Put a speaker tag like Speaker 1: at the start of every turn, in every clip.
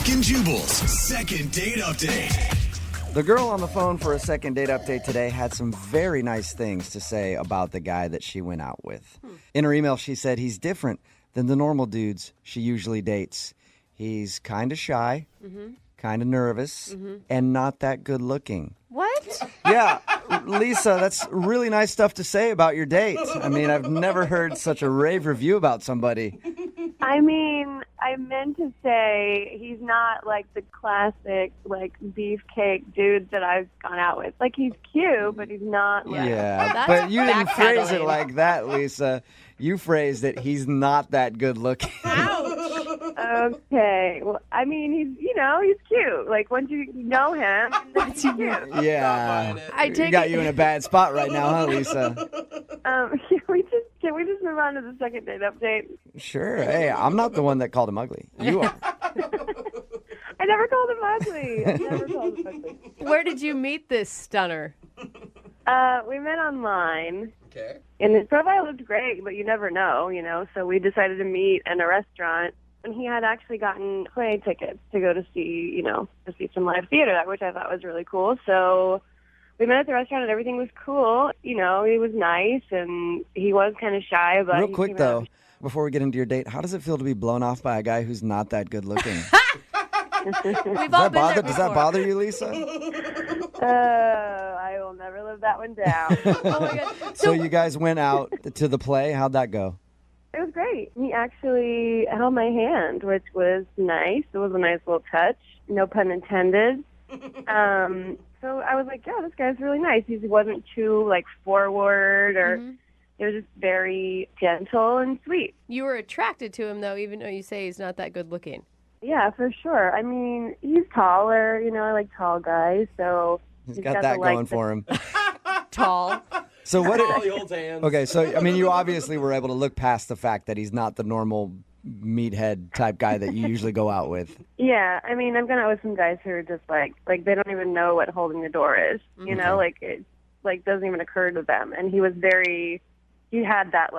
Speaker 1: Brooke and Jubal's second date update.
Speaker 2: The girl on the phone for a second date update today had some very nice things to say about the guy that she went out with. In her email, she said he's different than the normal dudes she usually dates. He's kind of shy, kind of nervous, and not that good looking.
Speaker 3: What?
Speaker 2: Yeah, Lisa, that's really nice stuff to say about your date. I mean, I've never heard such a rave review about somebody.
Speaker 4: I mean, I meant to say he's not like the classic, like, beefcake dude that I've gone out with. Like, he's cute, but he's not like...
Speaker 2: Yeah, but you didn't phrase it like that, Lisa. You phrased it, he's not that good looking.
Speaker 4: Okay. Well, I mean, he's cute. Like, once you know him, he's cute.
Speaker 2: Yeah.
Speaker 3: I take
Speaker 2: got you in a bad spot right now, huh, Lisa?
Speaker 4: Can we just move on to the second date update?
Speaker 2: Sure. Hey, I'm not the one that called him ugly. You are.
Speaker 4: I never called him ugly.
Speaker 3: Where did you meet this stunner?
Speaker 4: We met online.
Speaker 5: Okay.
Speaker 4: And his profile looked great, but you never know, so we decided to meet in a restaurant. And he had actually gotten play tickets to go to see, some live theater, which I thought was really cool. So we met at the restaurant and everything was cool. He was nice and he was kind of shy. But
Speaker 2: real quick, though, before we get into your date, how does it feel to be blown off by a guy who's not that good looking?
Speaker 3: We've all been there before.
Speaker 2: Does that bother you, Lisa?
Speaker 4: I will never live that one down.
Speaker 3: Oh, my God.
Speaker 2: So you guys went out to the play. How'd that go?
Speaker 4: It was great. He actually held my hand, which was nice. It was a nice little touch. No pun intended. So I was like, yeah, this guy's really nice. He wasn't too, forward or... It was just very gentle and sweet.
Speaker 3: You were attracted to him, though, even though you say he's not that good looking.
Speaker 4: Yeah, for sure. I mean, he's taller. I like tall guys, so...
Speaker 2: He's got that going for him.
Speaker 3: Tall.
Speaker 2: So what?
Speaker 5: He holds hands.
Speaker 2: Okay, so I mean, you obviously were able to look past the fact that he's not the normal meathead type guy that you usually go out with.
Speaker 4: Yeah, I mean, I've gone out with some guys who are just like they don't even know what holding the door is. It doesn't even occur to them. And he was he had that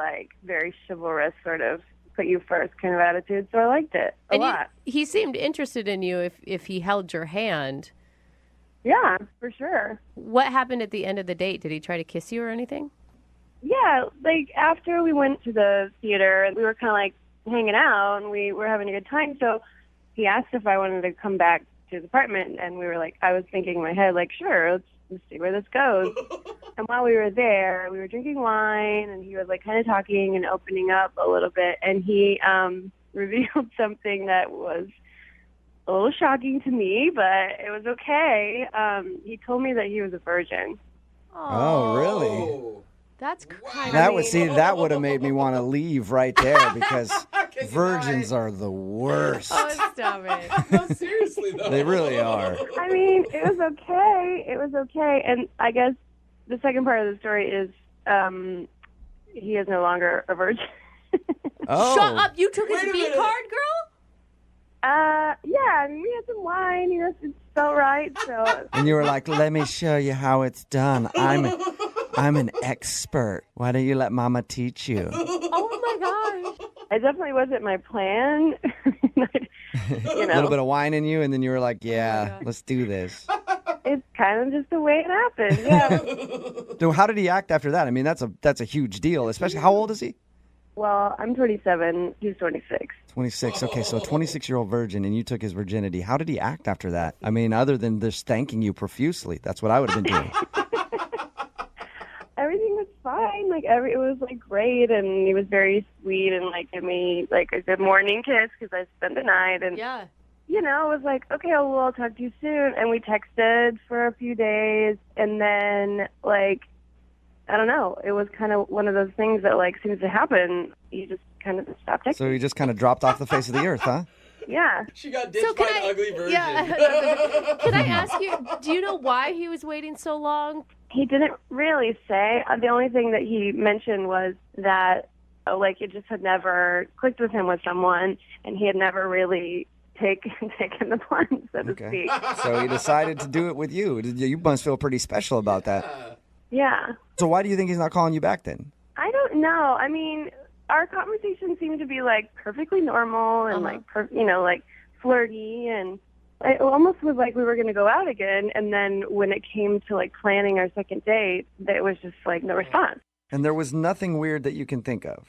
Speaker 4: very chivalrous sort of put you first kind of attitude. So I liked it a lot.
Speaker 3: He seemed interested in you if he held your hand.
Speaker 4: Yeah, for sure.
Speaker 3: What happened at the end of the date? Did he try to kiss you or anything?
Speaker 4: Yeah, after we went to the theater, and we were kind of hanging out, and we were having a good time. So he asked if I wanted to come back to his apartment, and we were I was thinking in my head, sure, let's see where this goes. And while we were there, we were drinking wine, and he was kind of talking and opening up a little bit, and he revealed something that was a little shocking to me, but it was okay. He told me that he was a virgin.
Speaker 2: Oh, really?
Speaker 3: That's kind
Speaker 2: that would have made me want to leave right there because virgins are the worst.
Speaker 3: Oh, stop it.
Speaker 5: No, seriously, though.
Speaker 2: They really are.
Speaker 4: I mean, it was okay. It was okay. And I guess the second part of the story is he is no longer a virgin.
Speaker 2: Oh.
Speaker 3: Shut up. You took his B card, girl?
Speaker 4: Yeah, I mean, we had some wine, it felt right, so.
Speaker 2: And you were like, let me show you how it's done. I'm an expert. Why don't you let Mama teach you?
Speaker 3: Oh, my gosh.
Speaker 4: It definitely wasn't my plan.
Speaker 2: A little bit of wine in you, and then you were like, yeah, let's do this.
Speaker 4: It's kind of just the way it happened, yeah.
Speaker 2: So how did he act after that? I mean, that's a huge deal, especially, how old is he?
Speaker 4: Well, I'm 27. He's 26.
Speaker 2: 26. Okay, so a 26-year-old virgin, and you took his virginity. How did he act after that? I mean, other than just thanking you profusely. That's what I would have been doing.
Speaker 4: Everything was fine. It was great, and he was very sweet and gave me a good morning kiss because I spent the night. And
Speaker 3: yeah,
Speaker 4: it was okay, well, I'll talk to you soon. And we texted for a few days, and then I don't know. It was kind of one of those things that seems to happen. You just kind of stop texting.
Speaker 2: So you just kind of dropped off the face of the earth, huh?
Speaker 4: Yeah.
Speaker 5: She got ditched by an ugly virgin.
Speaker 3: Yeah. Can I ask you, do you know why he was waiting so long?
Speaker 4: He didn't really say. The only thing that he mentioned was that, it just had never clicked with him with someone, and he had never really taken the plunge, so to speak.
Speaker 2: So he decided to do it with you. You must feel pretty special about that.
Speaker 4: Yeah.
Speaker 2: So why do you think he's not calling you back then?
Speaker 4: I don't know. I mean, our conversation seemed to be perfectly normal and flirty, and it almost was like we were going to go out again. And then when it came to like planning our second date, it was just like no response.
Speaker 2: And there was nothing weird that you can think of.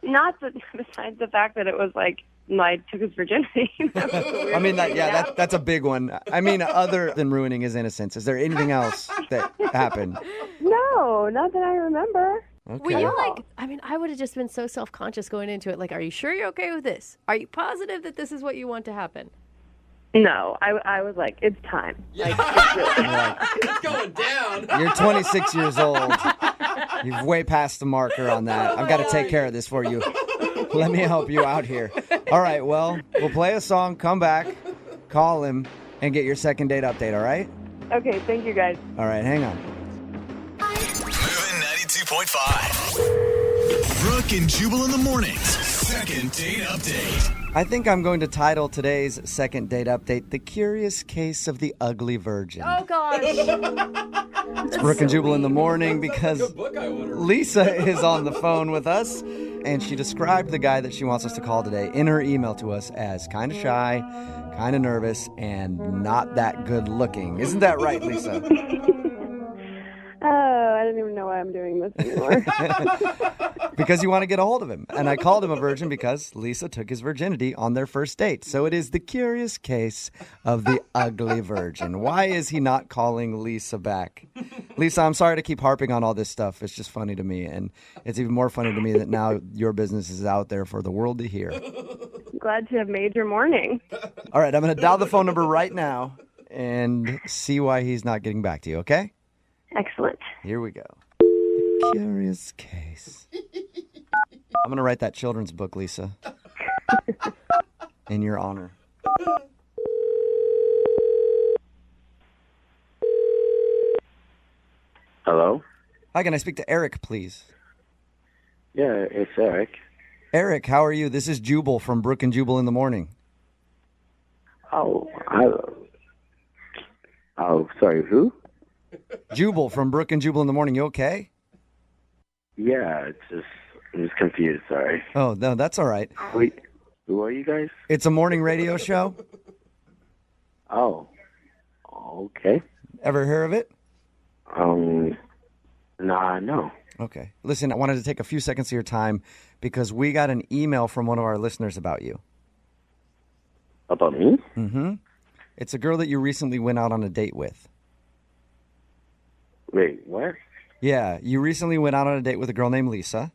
Speaker 4: Not that, besides the fact that it was like I took his virginity.
Speaker 2: I mean, that's a big one. I mean, other than ruining his innocence, is there anything else that happened?
Speaker 4: No, not that I remember.
Speaker 2: Okay.
Speaker 3: Were you like, I mean, I would have just been so self-conscious going into it. Like, are you sure you're okay with this? Are you positive that this is what you want to happen?
Speaker 4: No, I was like, it's time.
Speaker 5: Yeah. It's going down.
Speaker 2: You're 26 years old. You've way past the marker on that. I've got to take care of this for you. Let me help you out here. All right, well, we'll play a song, come back, call him, and get your second date update, all right?
Speaker 4: Okay, thank you guys.
Speaker 2: All right, hang on.
Speaker 1: Moving 92.5. Brooke and Jubal in the mornings. Second date update.
Speaker 2: I think I'm going to title today's second date update, The Curious Case of the Ugly Virgin.
Speaker 3: Oh, gosh.
Speaker 2: It's Brooke and Jubal in the morning because
Speaker 5: Good book I ordered.
Speaker 2: Lisa is on the phone with us, and she described the guy that she wants us to call today in her email to us as kind of shy, kind of nervous, and not that good looking. Isn't that right, Lisa?
Speaker 4: Oh, I don't even know why I'm doing this anymore.
Speaker 2: Because you want to get a hold of him. And I called him a virgin because Lisa took his virginity on their first date. So it is the curious case of the ugly virgin. Why is he not calling Lisa back? Lisa, I'm sorry to keep harping on all this stuff. It's just funny to me. And it's even more funny to me that now your business is out there for the world to hear.
Speaker 4: Glad to have made your morning.
Speaker 2: All right, I'm going to dial the phone number right now and see why he's not getting back to you, okay?
Speaker 4: Excellent.
Speaker 2: Here we go. The curious case. I'm going to write that children's book, Lisa. In your honor.
Speaker 6: Hello?
Speaker 2: Hi, can I speak to Eric, please?
Speaker 6: Yeah, it's Eric.
Speaker 2: Eric, how are you? This is Jubal from Brooke and Jubal in the morning.
Speaker 6: Oh, sorry, who?
Speaker 2: Jubal from Brooke and Jubal in the morning. You okay?
Speaker 6: Yeah, I'm just confused, sorry.
Speaker 2: Oh, no, that's all right.
Speaker 6: Wait, who are you guys?
Speaker 2: It's a morning radio show.
Speaker 6: Oh, okay.
Speaker 2: Ever hear of it?
Speaker 6: Nah, no.
Speaker 2: Okay. Listen, I wanted to take a few seconds of your time because we got an email from one of our listeners about you.
Speaker 6: About me?
Speaker 2: Mm-hmm. It's a girl that you recently went out on a date with.
Speaker 6: Wait, what?
Speaker 2: Yeah, you recently went out on a date with a girl named Lisa.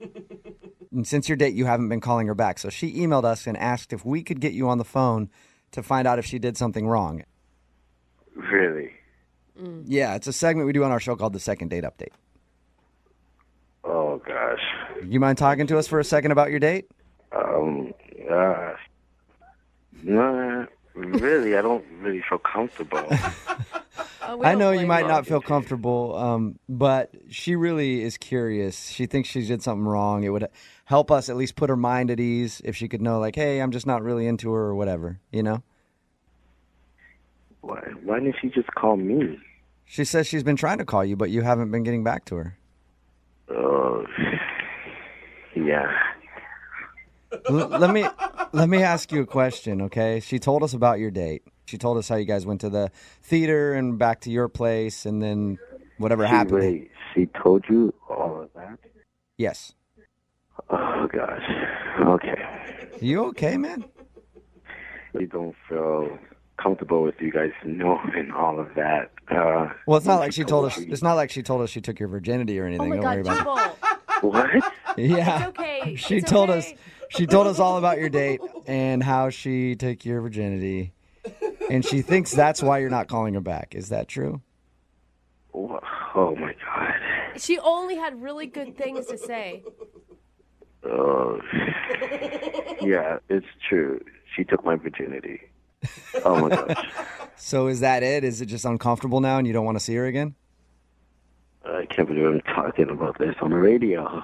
Speaker 2: And since your date, you haven't been calling her back. So she emailed us and asked if we could get you on the phone to find out if she did something wrong.
Speaker 6: Really?
Speaker 2: Yeah, it's a segment we do on our show called The Second Date Update.
Speaker 6: Oh, gosh.
Speaker 2: You mind talking to us for a second about your date?
Speaker 6: Nah, really, I don't really feel comfortable.
Speaker 2: I know you might not feel comfortable, but she really is curious. She thinks she did something wrong. It would help us at least put her mind at ease if she could know, like, hey, I'm just not really into her or whatever, you know?
Speaker 6: Why didn't she just call me?
Speaker 2: She says she's been trying to call you, but you haven't been getting back to her.
Speaker 6: Oh, yeah.
Speaker 2: Let me ask you a question, okay? She told us about your date. She told us how you guys went to the theater and back to your place, and then whatever happened.
Speaker 6: Wait, she told you all of that?
Speaker 2: Yes.
Speaker 6: Oh, gosh. Okay.
Speaker 2: You okay, man?
Speaker 6: I don't feel comfortable with you guys knowing all of that.
Speaker 2: Well, it's not like she told us. It's not like she told us she took your virginity or anything.
Speaker 3: Oh my
Speaker 2: Don't worry
Speaker 3: God,
Speaker 2: about
Speaker 3: Jubal.
Speaker 6: What?
Speaker 2: it. Yeah.
Speaker 3: It's okay.
Speaker 2: She
Speaker 3: It's
Speaker 2: told
Speaker 3: okay.
Speaker 2: us. She told us all about your date and how she took your virginity, and she thinks that's why you're not calling her back. Is that true?
Speaker 6: Oh, my God.
Speaker 3: She only had really good things to say.
Speaker 6: Oh, yeah, it's true. She took my virginity. Oh, my gosh.
Speaker 2: So is that it? Is it just uncomfortable now and you don't want to see her again?
Speaker 6: I can't believe I'm talking about this on the radio.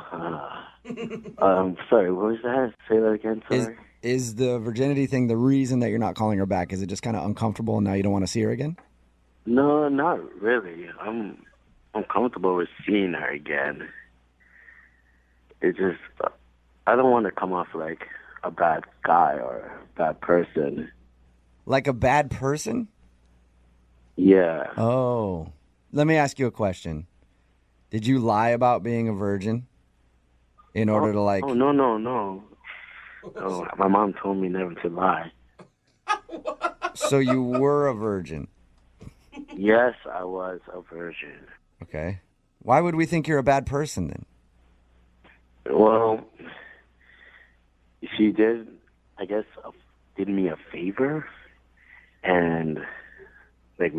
Speaker 6: Sorry, what was that? Say that again, sorry.
Speaker 2: Is the virginity thing the reason that you're not calling her back? Is it just kind of uncomfortable and now you don't want to see her again?
Speaker 6: No, not really. I'm comfortable with seeing her again. It just, I don't want to come off like a bad guy or a bad person.
Speaker 2: Like a bad person?
Speaker 6: Yeah.
Speaker 2: Oh. Let me ask you a question. Did you lie about being a virgin in order to like...
Speaker 6: Oh, no. No, my mom told me never to lie.
Speaker 2: So you were a virgin?
Speaker 6: Yes, I was a virgin.
Speaker 2: Okay. Why would we think you're a bad person then?
Speaker 6: Well, she did, I guess, did me a favor, and like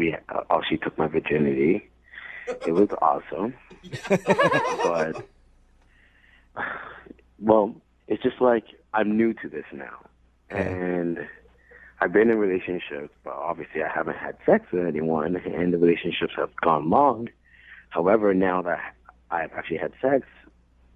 Speaker 6: she took my virginity. It was awesome, but well, it's just like I'm new to this now, and I've been in relationships, but obviously I haven't had sex with anyone, and the relationships have gone long. However, now that I've actually had sex,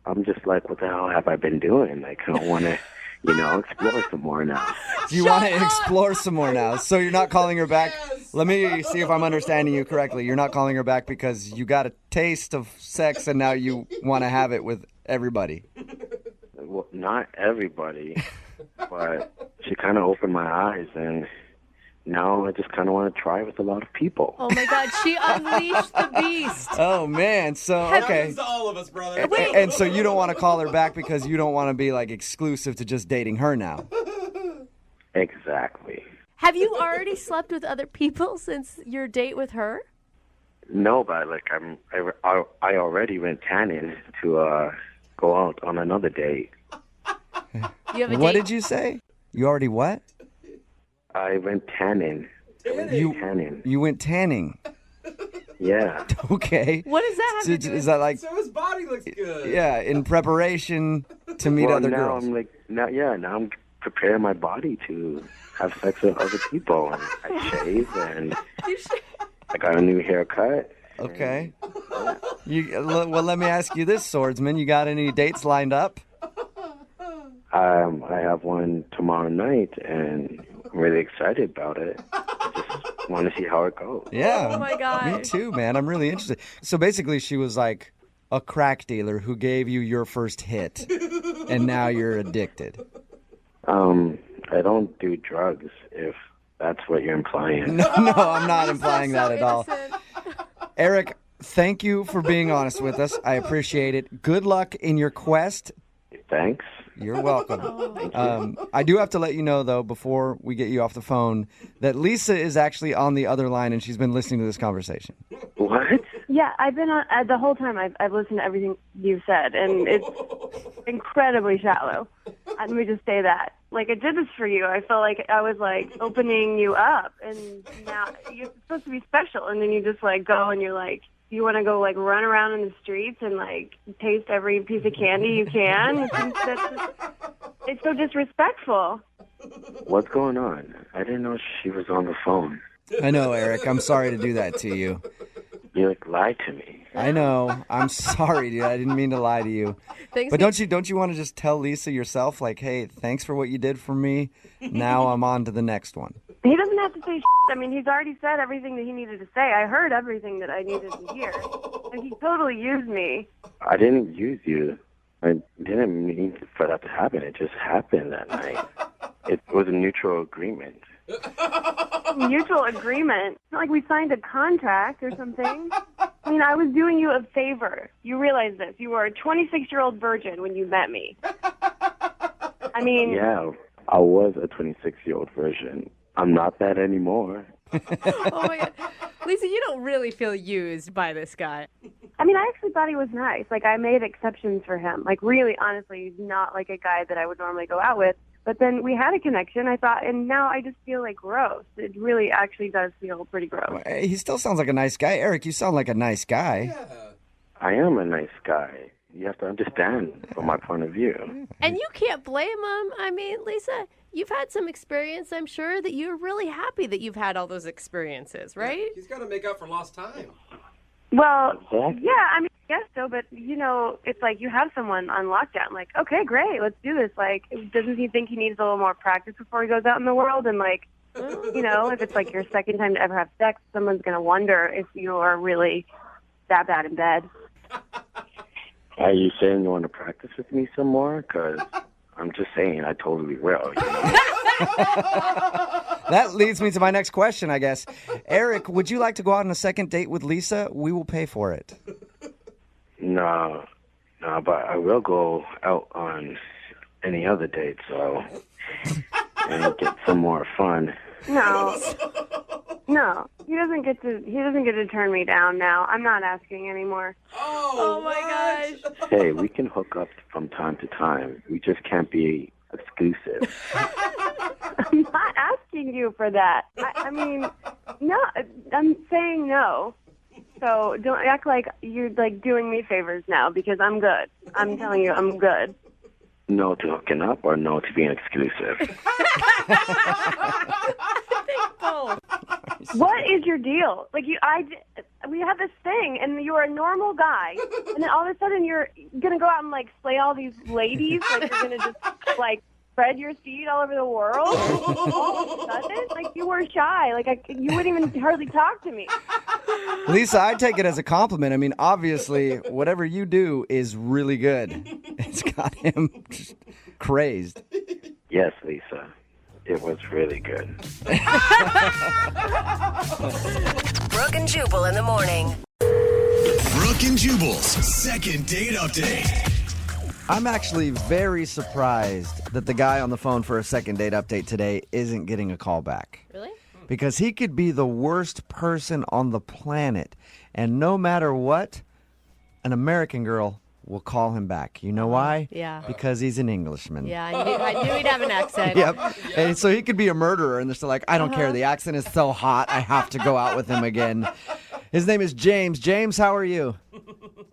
Speaker 6: I'm just like, what the hell have I been doing? Like, I want to, explore some more now.
Speaker 2: Do you want to explore some more now? So you're not calling her back? Let me see if I'm understanding you correctly. You're not calling her back because you got a taste of sex and now you want to have it with everybody.
Speaker 6: Well, not everybody, but she kind of opened my eyes, and now I just kind of want to try with a lot of people.
Speaker 3: Oh my God, she unleashed the beast.
Speaker 2: Oh man, so okay.
Speaker 5: Happens to all of us, brother.
Speaker 2: And so you don't want to call her back because you don't want to be like exclusive to just dating her now.
Speaker 6: Exactly.
Speaker 3: Have you already slept with other people since your date with her?
Speaker 6: No, but like I already went tanning to go out on another date.
Speaker 3: You have a
Speaker 2: What
Speaker 3: date?
Speaker 2: did you say? You already what?
Speaker 6: I went tanning. Tanning.
Speaker 2: You went tanning.
Speaker 6: Yeah.
Speaker 2: Okay.
Speaker 3: What does that have to do
Speaker 2: Is
Speaker 3: with
Speaker 2: that like
Speaker 5: So his body looks good.
Speaker 2: yeah, in preparation to meet
Speaker 6: Well,
Speaker 2: other
Speaker 6: now
Speaker 2: girls?
Speaker 6: I'm like now I'm preparing my body to have sex with other people. And I shave, and I got a new haircut.
Speaker 2: Okay. Well, let me ask you this, Swordsman. You got any dates lined up?
Speaker 6: I have one tomorrow night, and I'm really excited about it. I just want to see how it goes.
Speaker 2: Yeah.
Speaker 3: Oh my God.
Speaker 2: Me too, man. I'm really interested. So basically, she was like a crack dealer who gave you your first hit, and now you're addicted.
Speaker 6: I don't do drugs, if that's what you're implying.
Speaker 2: No, I'm not implying that at all.
Speaker 3: Innocent.
Speaker 2: Eric, thank you for being honest with us. I appreciate it. Good luck in your quest.
Speaker 6: Thanks.
Speaker 2: You're welcome. I do have to let you know, though, before we get you off the phone, that Lisa is actually on the other line, and she's been listening to this conversation.
Speaker 6: What?
Speaker 4: Yeah, I've been on the whole time. I've listened to everything you've said, and it's incredibly shallow. Let me just say that. Like, I did this for you. I felt like I was like opening you up, and now you're supposed to be special, and then you just like go and you're like, you want to go like run around in the streets and like taste every piece of candy you can. It's so disrespectful.
Speaker 6: What's going on? I didn't know she was on the phone.
Speaker 2: I know, Eric. I'm sorry to do that to you.
Speaker 6: You like lied to me.
Speaker 2: I know. I'm sorry, dude. I didn't mean to lie to you.
Speaker 3: Thanks
Speaker 2: But
Speaker 3: for-
Speaker 2: don't you want to just tell Lisa yourself, like, hey, thanks for what you did for me. Now I'm on to the next one.
Speaker 4: He doesn't have to say shit. I mean, he's already said everything that he needed to say. I heard everything that I needed to hear. And he totally used me.
Speaker 6: I didn't use you. I didn't mean for that to happen. It just happened that night. It was a mutual agreement.
Speaker 4: Mutual agreement. It's not like we signed a contract or something. I mean, I was doing you a favor. You realize this. You were a 26-year-old virgin when you met me. I mean...
Speaker 6: Yeah, I was a 26-year-old virgin. I'm not that anymore.
Speaker 3: Oh my God. Lisa, you don't really feel used by this guy.
Speaker 4: I mean, I actually thought he was nice. Like, I made exceptions for him. Like, really, honestly, he's not like a guy that I would normally go out with. But then we had a connection, I thought, and now I just feel like gross. It really actually does feel pretty gross.
Speaker 2: He still sounds like a nice guy. Eric, you sound like a nice guy.
Speaker 5: Yeah.
Speaker 6: I am a nice guy. You have to understand from my point of view.
Speaker 3: And you can't blame him. I mean, Lisa, you've had some experience. I'm sure that you're really happy that you've had all those experiences, right?
Speaker 5: He's got to make up for lost time.
Speaker 4: Well,
Speaker 6: Exactly.
Speaker 4: yeah, I mean, I guess so, but, you know, it's like you have someone on lockdown. Like, okay, great, let's do this. Like, doesn't he think he needs a little more practice before he goes out in the world? And, like, you know, if it's like your second time to ever have sex, someone's going to wonder if you are really that bad in bed.
Speaker 6: Are you saying you want to practice with me some more? Because I'm just saying I totally will. You know?
Speaker 2: that leads me to my next question, I guess. Eric, would you like to go out on a second date with Lisa? We will pay for it.
Speaker 6: No, but I will go out on any other date, so and get some more fun.
Speaker 4: No. No. He doesn't get to turn me down now. I'm not asking anymore.
Speaker 3: Oh my gosh.
Speaker 6: Hey, we can hook up from time to time. We just can't be exclusive.
Speaker 4: I'm not asking you for that. I mean, no, I'm saying no. So don't act like you're like doing me favors now because I'm good. I'm telling you, I'm good.
Speaker 6: No to hooking up or no to being exclusive?
Speaker 3: Oh.
Speaker 4: What is your deal? Like we have this thing, and you're a normal guy, and then all of a sudden you're gonna go out and like slay all these ladies, like you're gonna just like spread your seed all over the world. All of a sudden, like you were shy, like you wouldn't even hardly talk to me.
Speaker 2: Lisa, I take it as a compliment. I mean, obviously, whatever you do is really good. It's got him just crazed.
Speaker 6: Yes, Lisa. It was really good.
Speaker 7: Brooke and Jubal in the morning.
Speaker 1: Brooke and Jubal's second date update.
Speaker 2: I'm actually very surprised that the guy on the phone for a second date update today isn't getting a call back.
Speaker 3: Really?
Speaker 2: Because he could be the worst person on the planet. And no matter what, an American girl will call him back. You know why?
Speaker 3: Yeah.
Speaker 2: Because he's an Englishman.
Speaker 3: Yeah, I knew he'd have an accent.
Speaker 2: Yep. And so he could be a murderer, and they're still like, I don't care. The accent is so hot, I have to go out with him again. His name is James. James, how are you?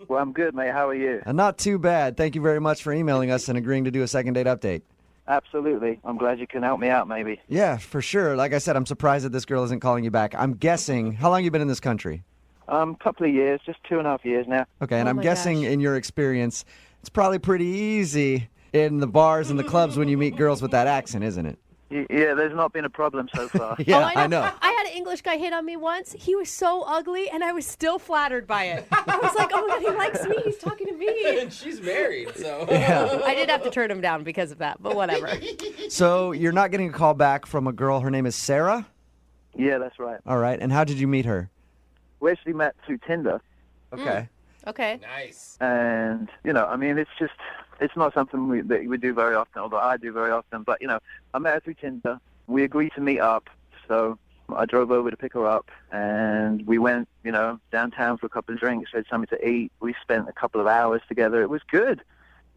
Speaker 8: Well, I'm good, mate. How are you?
Speaker 2: Not too bad. Thank you very much for emailing us and agreeing to do a second date update.
Speaker 8: Absolutely. I'm glad you can help me out, maybe.
Speaker 2: Yeah, for sure. Like I said, I'm surprised that this girl isn't calling you back. I'm guessing, how long you been in this country?
Speaker 8: Couple of years, just 2.5 years now.
Speaker 2: Okay, and
Speaker 3: Oh
Speaker 2: I'm
Speaker 3: my
Speaker 2: guessing
Speaker 3: gosh.
Speaker 2: in your experience, it's probably pretty easy in the bars and the clubs when you meet girls with that accent, isn't it?
Speaker 8: Yeah, there's not been a problem so far.
Speaker 2: Yeah,
Speaker 3: Oh,
Speaker 2: I know.
Speaker 3: I had an English guy hit on me once. He was so ugly, and I was still flattered by it. I was like, oh my God, he likes me. He's talking to me.
Speaker 5: And she's married, so.
Speaker 3: I did have to turn him down because of that, but whatever.
Speaker 2: So you're not getting a call back from a girl. Her name is Sarah?
Speaker 8: Yeah, that's right.
Speaker 2: All right, and how did you meet her?
Speaker 8: We actually met through Tinder,
Speaker 2: Okay.
Speaker 3: Okay.
Speaker 5: Nice.
Speaker 8: and, I mean, it's not something that we do very often, although I do very often, but, I met her through Tinder. We agreed to meet up, so I drove over to pick her up, and we went, downtown for a couple of drinks, had something to eat. We spent a couple of hours together. It was good.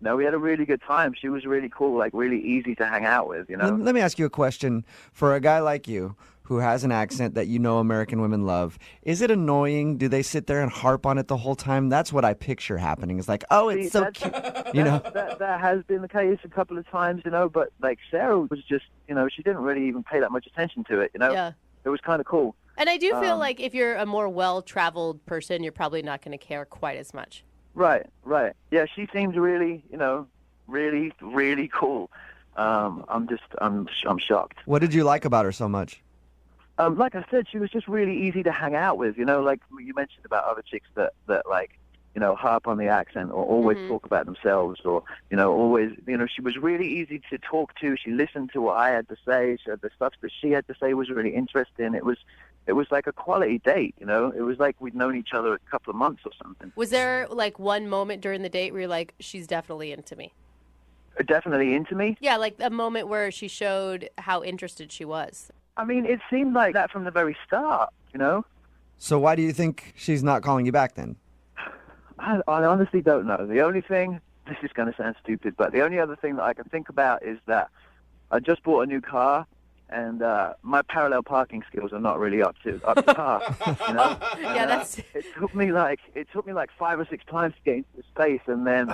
Speaker 8: We had a really good time. She was really cool, like really easy to hang out with,
Speaker 2: Let me ask you a question. For a guy like you who has an accent that American women love, is it annoying? Do they sit there and harp on it the whole time? That's what I picture happening. It's like, oh, it's
Speaker 8: See,
Speaker 2: so
Speaker 8: that's-
Speaker 2: cute.
Speaker 8: That has been the case a couple of times, but like Sarah was just, she didn't really even pay that much attention to it,
Speaker 3: Yeah.
Speaker 8: It was kind of cool.
Speaker 3: And I do feel like if you're a more well-traveled person, you're probably not going to care quite as much.
Speaker 8: Right. Yeah, she seemed really, really, really cool. I'm shocked.
Speaker 2: What did you like about her so much?
Speaker 8: Like I said, she was just really easy to hang out with, like you mentioned about other chicks that like, harp on the accent or always talk about themselves or, always, she was really easy to talk to. She listened to what I had to say. So the stuff that she had to say was really interesting. It was like a quality date, It was like we'd known each other a couple of months or something.
Speaker 3: Was there like one moment during the date where you're like, she's definitely into me?
Speaker 8: Definitely into me.
Speaker 3: Yeah, like a moment where she showed how interested she was.
Speaker 8: I mean, it seemed like that from the very start,
Speaker 2: So why do you think she's not calling you back then?
Speaker 8: I honestly don't know. The only thing, this is going to sound stupid, but the only other thing that I can think about is that I just bought a new car, and my parallel parking skills are not really up to par.
Speaker 3: Yeah, that's.
Speaker 8: It took me like 5 or 6 times to get into the space, and then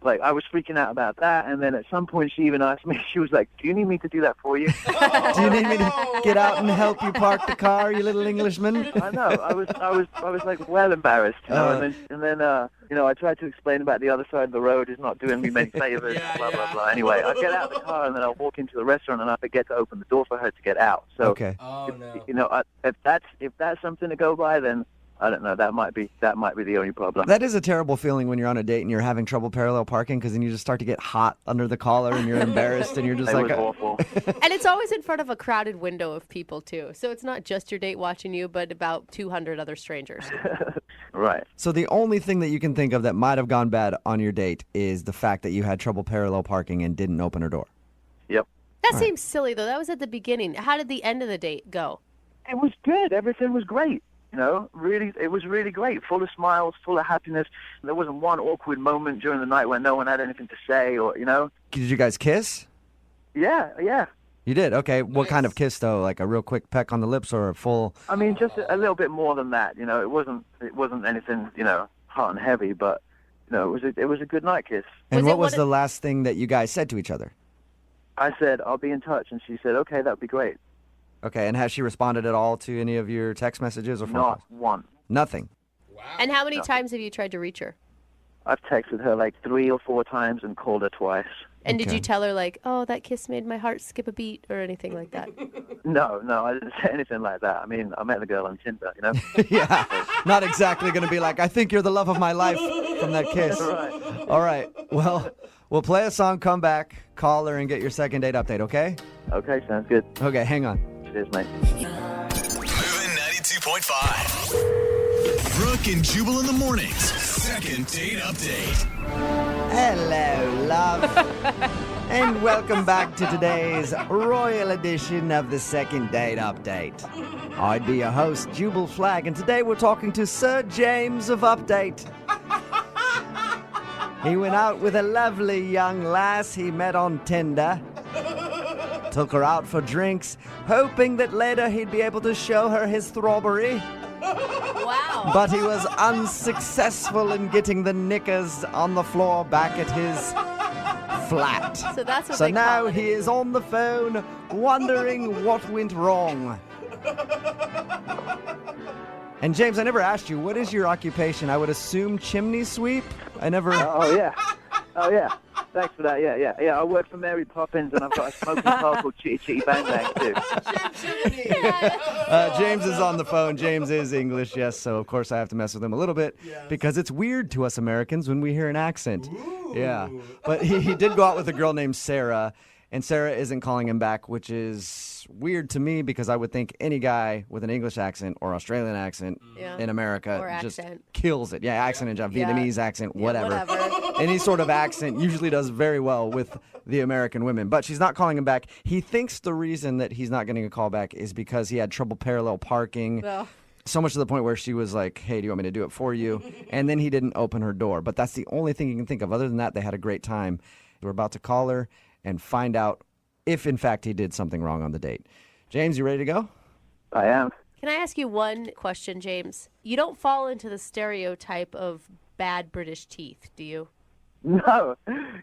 Speaker 8: like I was freaking out about that, and then at some point she even asked me. She was like, "Do you need me to do that for you?"
Speaker 2: Do you need me to get out and help you park the car, you little Englishman?
Speaker 8: I know. I was like well embarrassed, and then I tried to explain about the other side of the road is not doing me many favors, blah blah blah. Anyway, I get out of the car and then I walk into the restaurant and I forget to open the door for her to get out. So,
Speaker 2: Okay.
Speaker 5: Oh, no.
Speaker 8: if that's something to go by, then I don't know. That might be the only problem.
Speaker 2: That is a terrible feeling when you're on a date and you're having trouble parallel parking because then you just start to get hot under the collar and you're embarrassed and you're just
Speaker 8: It
Speaker 2: like,
Speaker 8: was awful.
Speaker 3: And it's always in front of a crowded window of people, too. So it's not just your date watching you, but about 200 other strangers.
Speaker 8: Right.
Speaker 2: So the only thing that you can think of that might have gone bad on your date is the fact that you had trouble parallel parking and didn't open her door.
Speaker 8: Yep.
Speaker 3: That seems silly, though. That was at the beginning. How did the end of the date go?
Speaker 8: It was good. Everything was great. You know, really, it was really great. Full of smiles, full of happiness. There wasn't one awkward moment during the night when no one had anything to say, or you know.
Speaker 2: Did you guys kiss?
Speaker 8: Yeah.
Speaker 2: You did? Okay. What kind of kiss, though? Like a real quick peck on the lips or a full...
Speaker 8: I mean, just a little bit more than that. You know, it wasn't anything, you know, hot and heavy, but you know, it was a good night kiss.
Speaker 2: And what was the last thing that you guys said to each other?
Speaker 8: I said, I'll be in touch, and she said, okay, that'd be great.
Speaker 2: Okay, and has she responded at all to any of your text messages or phone calls?
Speaker 8: Not one.
Speaker 2: Nothing.
Speaker 5: Wow.
Speaker 3: And how many times have you tried to reach her?
Speaker 8: I've texted her like 3 or 4 times and called her twice.
Speaker 3: And did
Speaker 2: Okay.
Speaker 3: you tell her, like, oh, that kiss made my heart skip a beat or anything like that?
Speaker 8: No, I didn't say anything like that. I mean, I met the girl on Tinder, you know?
Speaker 2: Yeah. Not exactly going to be like, I think you're the love of my life from that kiss.
Speaker 8: Right.
Speaker 2: All right. Well, we'll play a song, come back, call her, and get your second date update, okay?
Speaker 8: Okay, sounds good.
Speaker 2: Okay, hang on.
Speaker 8: Cheers, mate.
Speaker 1: Moving 92.5. Brooke and Jubal in the mornings. Second date update.
Speaker 2: Hello, love. And welcome back to today's royal edition of the second date update. I'd be your host, Jubal Flagg, and today we're talking to Sir James of Update. He went out with a lovely young lass he met on Tinder. Took her out for drinks, hoping that later he'd be able to show her his throbbery.
Speaker 3: Wow.
Speaker 2: But he was unsuccessful in getting the knickers on the floor back at his flat.
Speaker 3: So that's what
Speaker 2: So
Speaker 3: they
Speaker 2: now
Speaker 3: call it.
Speaker 2: he is on the phone wondering what went wrong. And James, I never asked you, what is your occupation? I would assume chimney sweep? I never...
Speaker 8: Oh, yeah. Thanks for that. Yeah. I work for Mary Poppins, and I've got a smoking car called Chitty Chitty Bang Bang, too.
Speaker 2: James is on the phone. James is English, yes, so of course I have to mess with him a little bit because it's weird to us Americans when we hear an accent. Yeah. But he did go out with a girl named Sarah, and Sarah isn't calling him back, which is weird to me because I would think any guy with an English accent or Australian accent
Speaker 3: Yeah.
Speaker 2: in America
Speaker 3: Or
Speaker 2: just
Speaker 3: accent.
Speaker 2: kills it. Yeah, accent and Vietnamese accent, whatever.
Speaker 3: whatever.
Speaker 2: Any sort of accent usually does very well with the American women. But she's not calling him back. He thinks the reason that he's not getting a call back is because he had trouble parallel parking.
Speaker 3: Well,
Speaker 2: So much to the point where she was like, hey, do you want me to do it for you? And then he didn't open her door. But that's the only thing you can think of. Other than that, they had a great time. We're about to call her and find out if, in fact, he did something wrong on the date. James, you ready to go?
Speaker 8: I am.
Speaker 3: can I ask you one question, James? You don't fall into the stereotype of bad British teeth, do you?
Speaker 8: No,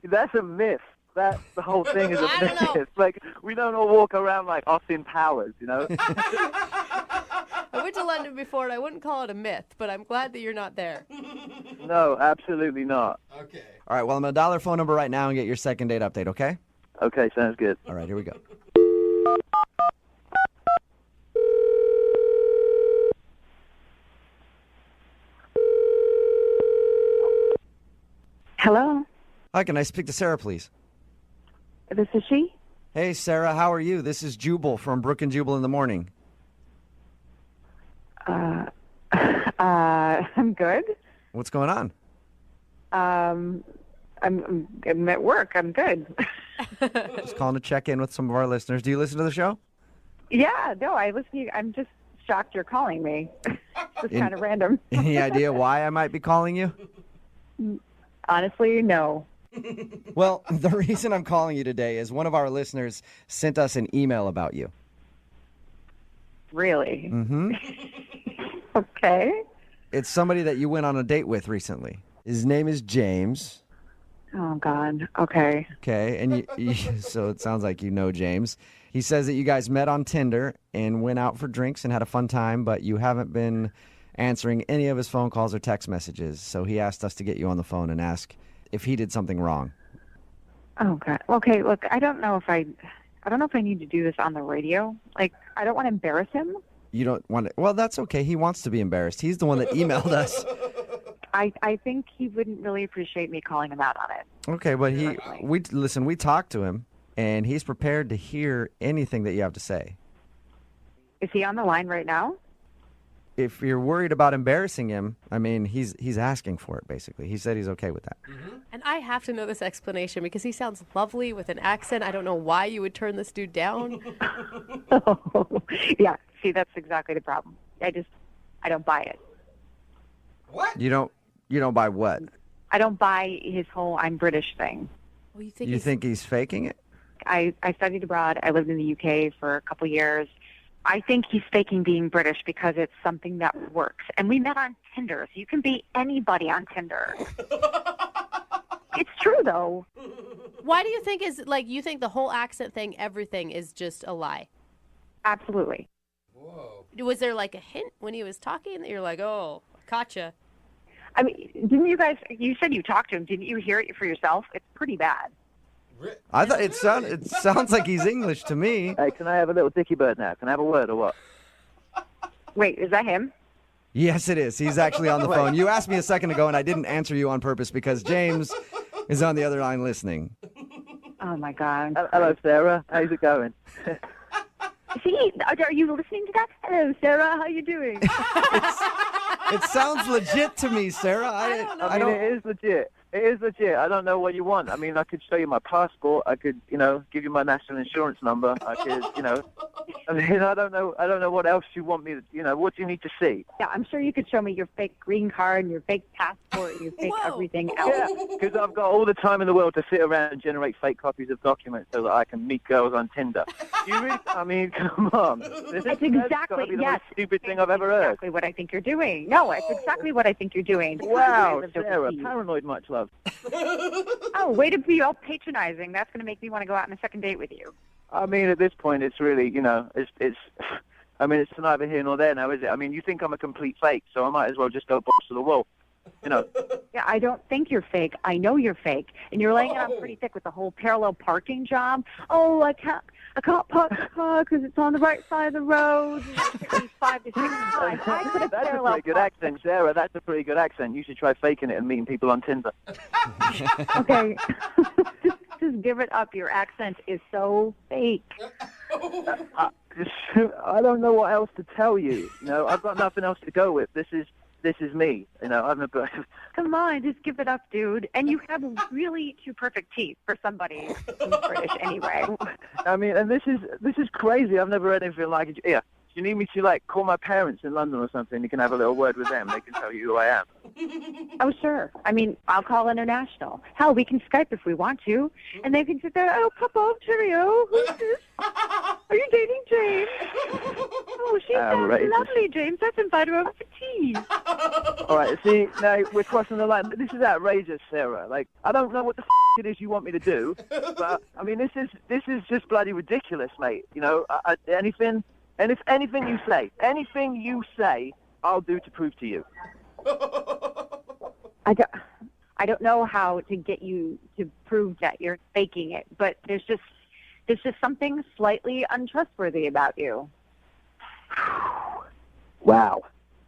Speaker 8: that's a myth. That the whole thing is a
Speaker 3: I don't know.
Speaker 8: myth. Like, we don't all walk around like Austin Powers, you know?
Speaker 3: I went to London before, and I wouldn't call it a myth, but I'm glad that you're not there.
Speaker 8: No, absolutely not.
Speaker 5: Okay.
Speaker 2: All right, well, I'm going to dial her phone number right now and get your second date update, okay?
Speaker 8: Okay, sounds good.
Speaker 2: All right, here we go.
Speaker 4: Hello,
Speaker 2: Hi, can I speak to Sarah, please?
Speaker 4: this is she.
Speaker 2: Hey, Sarah, how are you? This is Jubal from Brooke and Jubal in the Morning.
Speaker 4: I'm good.
Speaker 2: What's going on?
Speaker 4: I'm at work. I'm good.
Speaker 2: Just calling to check in with some of our listeners. Do you listen to the show?
Speaker 4: Yeah, no, I listen to you. I'm just shocked you're calling me. It's kind of random.
Speaker 2: Any idea why I might be calling you?
Speaker 4: Honestly, no.
Speaker 2: Well, the reason I'm calling you today is one of our listeners sent us an email about you.
Speaker 4: Really?
Speaker 2: Mm-hmm.
Speaker 4: Okay.
Speaker 2: It's somebody that you went on a date with recently. His name is James.
Speaker 4: Oh, God. Okay.
Speaker 2: Okay, and so it sounds like you know James. He says that you guys met on Tinder and went out for drinks and had a fun time, but you haven't been answering any of his phone calls or text messages. So he asked us to get you on the phone and ask if he did something wrong.
Speaker 4: Oh, God. Okay, look, I don't know if I need to do this on the radio. Like, I don't want to embarrass him.
Speaker 2: You don't want to. Well, that's okay. He wants to be embarrassed. He's the one that emailed us.
Speaker 9: I think he wouldn't really appreciate me calling him out on it.
Speaker 2: Okay, but we talked to him, and he's prepared to hear anything that you have to say.
Speaker 9: Is he on the line right now?
Speaker 2: If you're worried about embarrassing him, I mean, he's asking for it, basically. He said he's okay with that.
Speaker 3: Mm-hmm. And I have to know this explanation because he sounds lovely with an accent. I don't know why you would turn this dude down.
Speaker 9: Yeah, see, that's exactly the problem. I don't buy it.
Speaker 5: What?
Speaker 2: You don't buy what?
Speaker 9: I don't buy his whole I'm British thing.
Speaker 3: Well, you
Speaker 2: think he's faking it?
Speaker 9: I studied abroad. I lived in the UK for a couple years. I think he's faking being British because it's something that works. And we met on Tinder, so you can be anybody on Tinder. It's true, though.
Speaker 3: Why do you think you think the whole accent thing, everything is just a lie?
Speaker 9: Absolutely.
Speaker 5: Whoa.
Speaker 3: Was there like a hint when he was talking that you're like, oh, gotcha?
Speaker 9: I mean, didn't you guys, you said you talked to him. Didn't you hear it for yourself? It's pretty bad.
Speaker 2: I thought it sounds like he's English to me.
Speaker 8: Hey, can I have a little dicky bird now? Can I have a word or what?
Speaker 9: Wait, is that him?
Speaker 2: Yes, it is. He's actually on the phone. You asked me a second ago, and I didn't answer you on purpose because James is on the other line listening.
Speaker 9: Oh, my God.
Speaker 8: Hello, Sarah. How's it going?
Speaker 9: See, are you listening to that? Hello, Sarah. How you doing?
Speaker 2: It sounds legit to me, Sarah.
Speaker 8: I mean, it is legit. It is legit. I don't know what you want. I mean, I could show you my passport. I could, give you my national insurance number. I could, I mean, I don't know what else you want me to, what do you need to see?
Speaker 9: Yeah, I'm sure you could show me your fake green card and your fake passport and your fake everything else.
Speaker 8: Yeah, because I've got all the time in the world to sit around and generate fake copies of documents so that I can meet girls on Tinder. I mean, come on.
Speaker 9: That's exactly,
Speaker 8: the most stupid thing I've ever heard.
Speaker 9: Exactly what I think you're doing. No, it's exactly what I think you're doing.
Speaker 8: Wow, Sarah, paranoid much love.
Speaker 9: Oh, way to be all patronizing. That's going to make me want to go out on a second date with you.
Speaker 8: I mean, at this point, it's really, it's it's neither here nor there now, is it? I mean, you think I'm a complete fake, so I might as well just go box to the wall,
Speaker 9: Yeah, I don't think you're fake. I know you're fake. And you're laying it on pretty thick with the whole parallel parking job. Oh, I can't park the car because it's on the right side of the road. At least 5 to 6 times. I could have
Speaker 8: That's a
Speaker 9: parallel
Speaker 8: pretty good
Speaker 9: parked.
Speaker 8: accent, Sarah. That's a pretty good accent. You should try faking it and meeting people on Tinder.
Speaker 9: Okay. Just give it up. Your accent is so fake.
Speaker 8: I don't know what else to tell you. I've got nothing else to go with. This is me. I've never.
Speaker 9: Come on, just give it up, dude. And you have really two perfect teeth for somebody who's British anyway.
Speaker 8: I mean, and this is crazy. I've never heard anything like it. Yeah. Do you need me to call my parents in London or something? You can have a little word with them. They can tell you who I am.
Speaker 9: Oh, sure. I mean, I'll call international. Hell, we can Skype if we want to. And they can sit there, oh, Papa, cheerio. Who's this? Are you dating James? Oh, she sounds lovely, James. Let's invite her over for tea.
Speaker 8: All right, see, now we're crossing the line. This is outrageous, Sarah. I don't know what the it is you want me to do, but, I mean, this is just bloody ridiculous, mate. Anything you say, I'll do to prove to you.
Speaker 9: I don't know how to get you to prove that you're faking it, but there's just something slightly untrustworthy about you.
Speaker 8: Wow.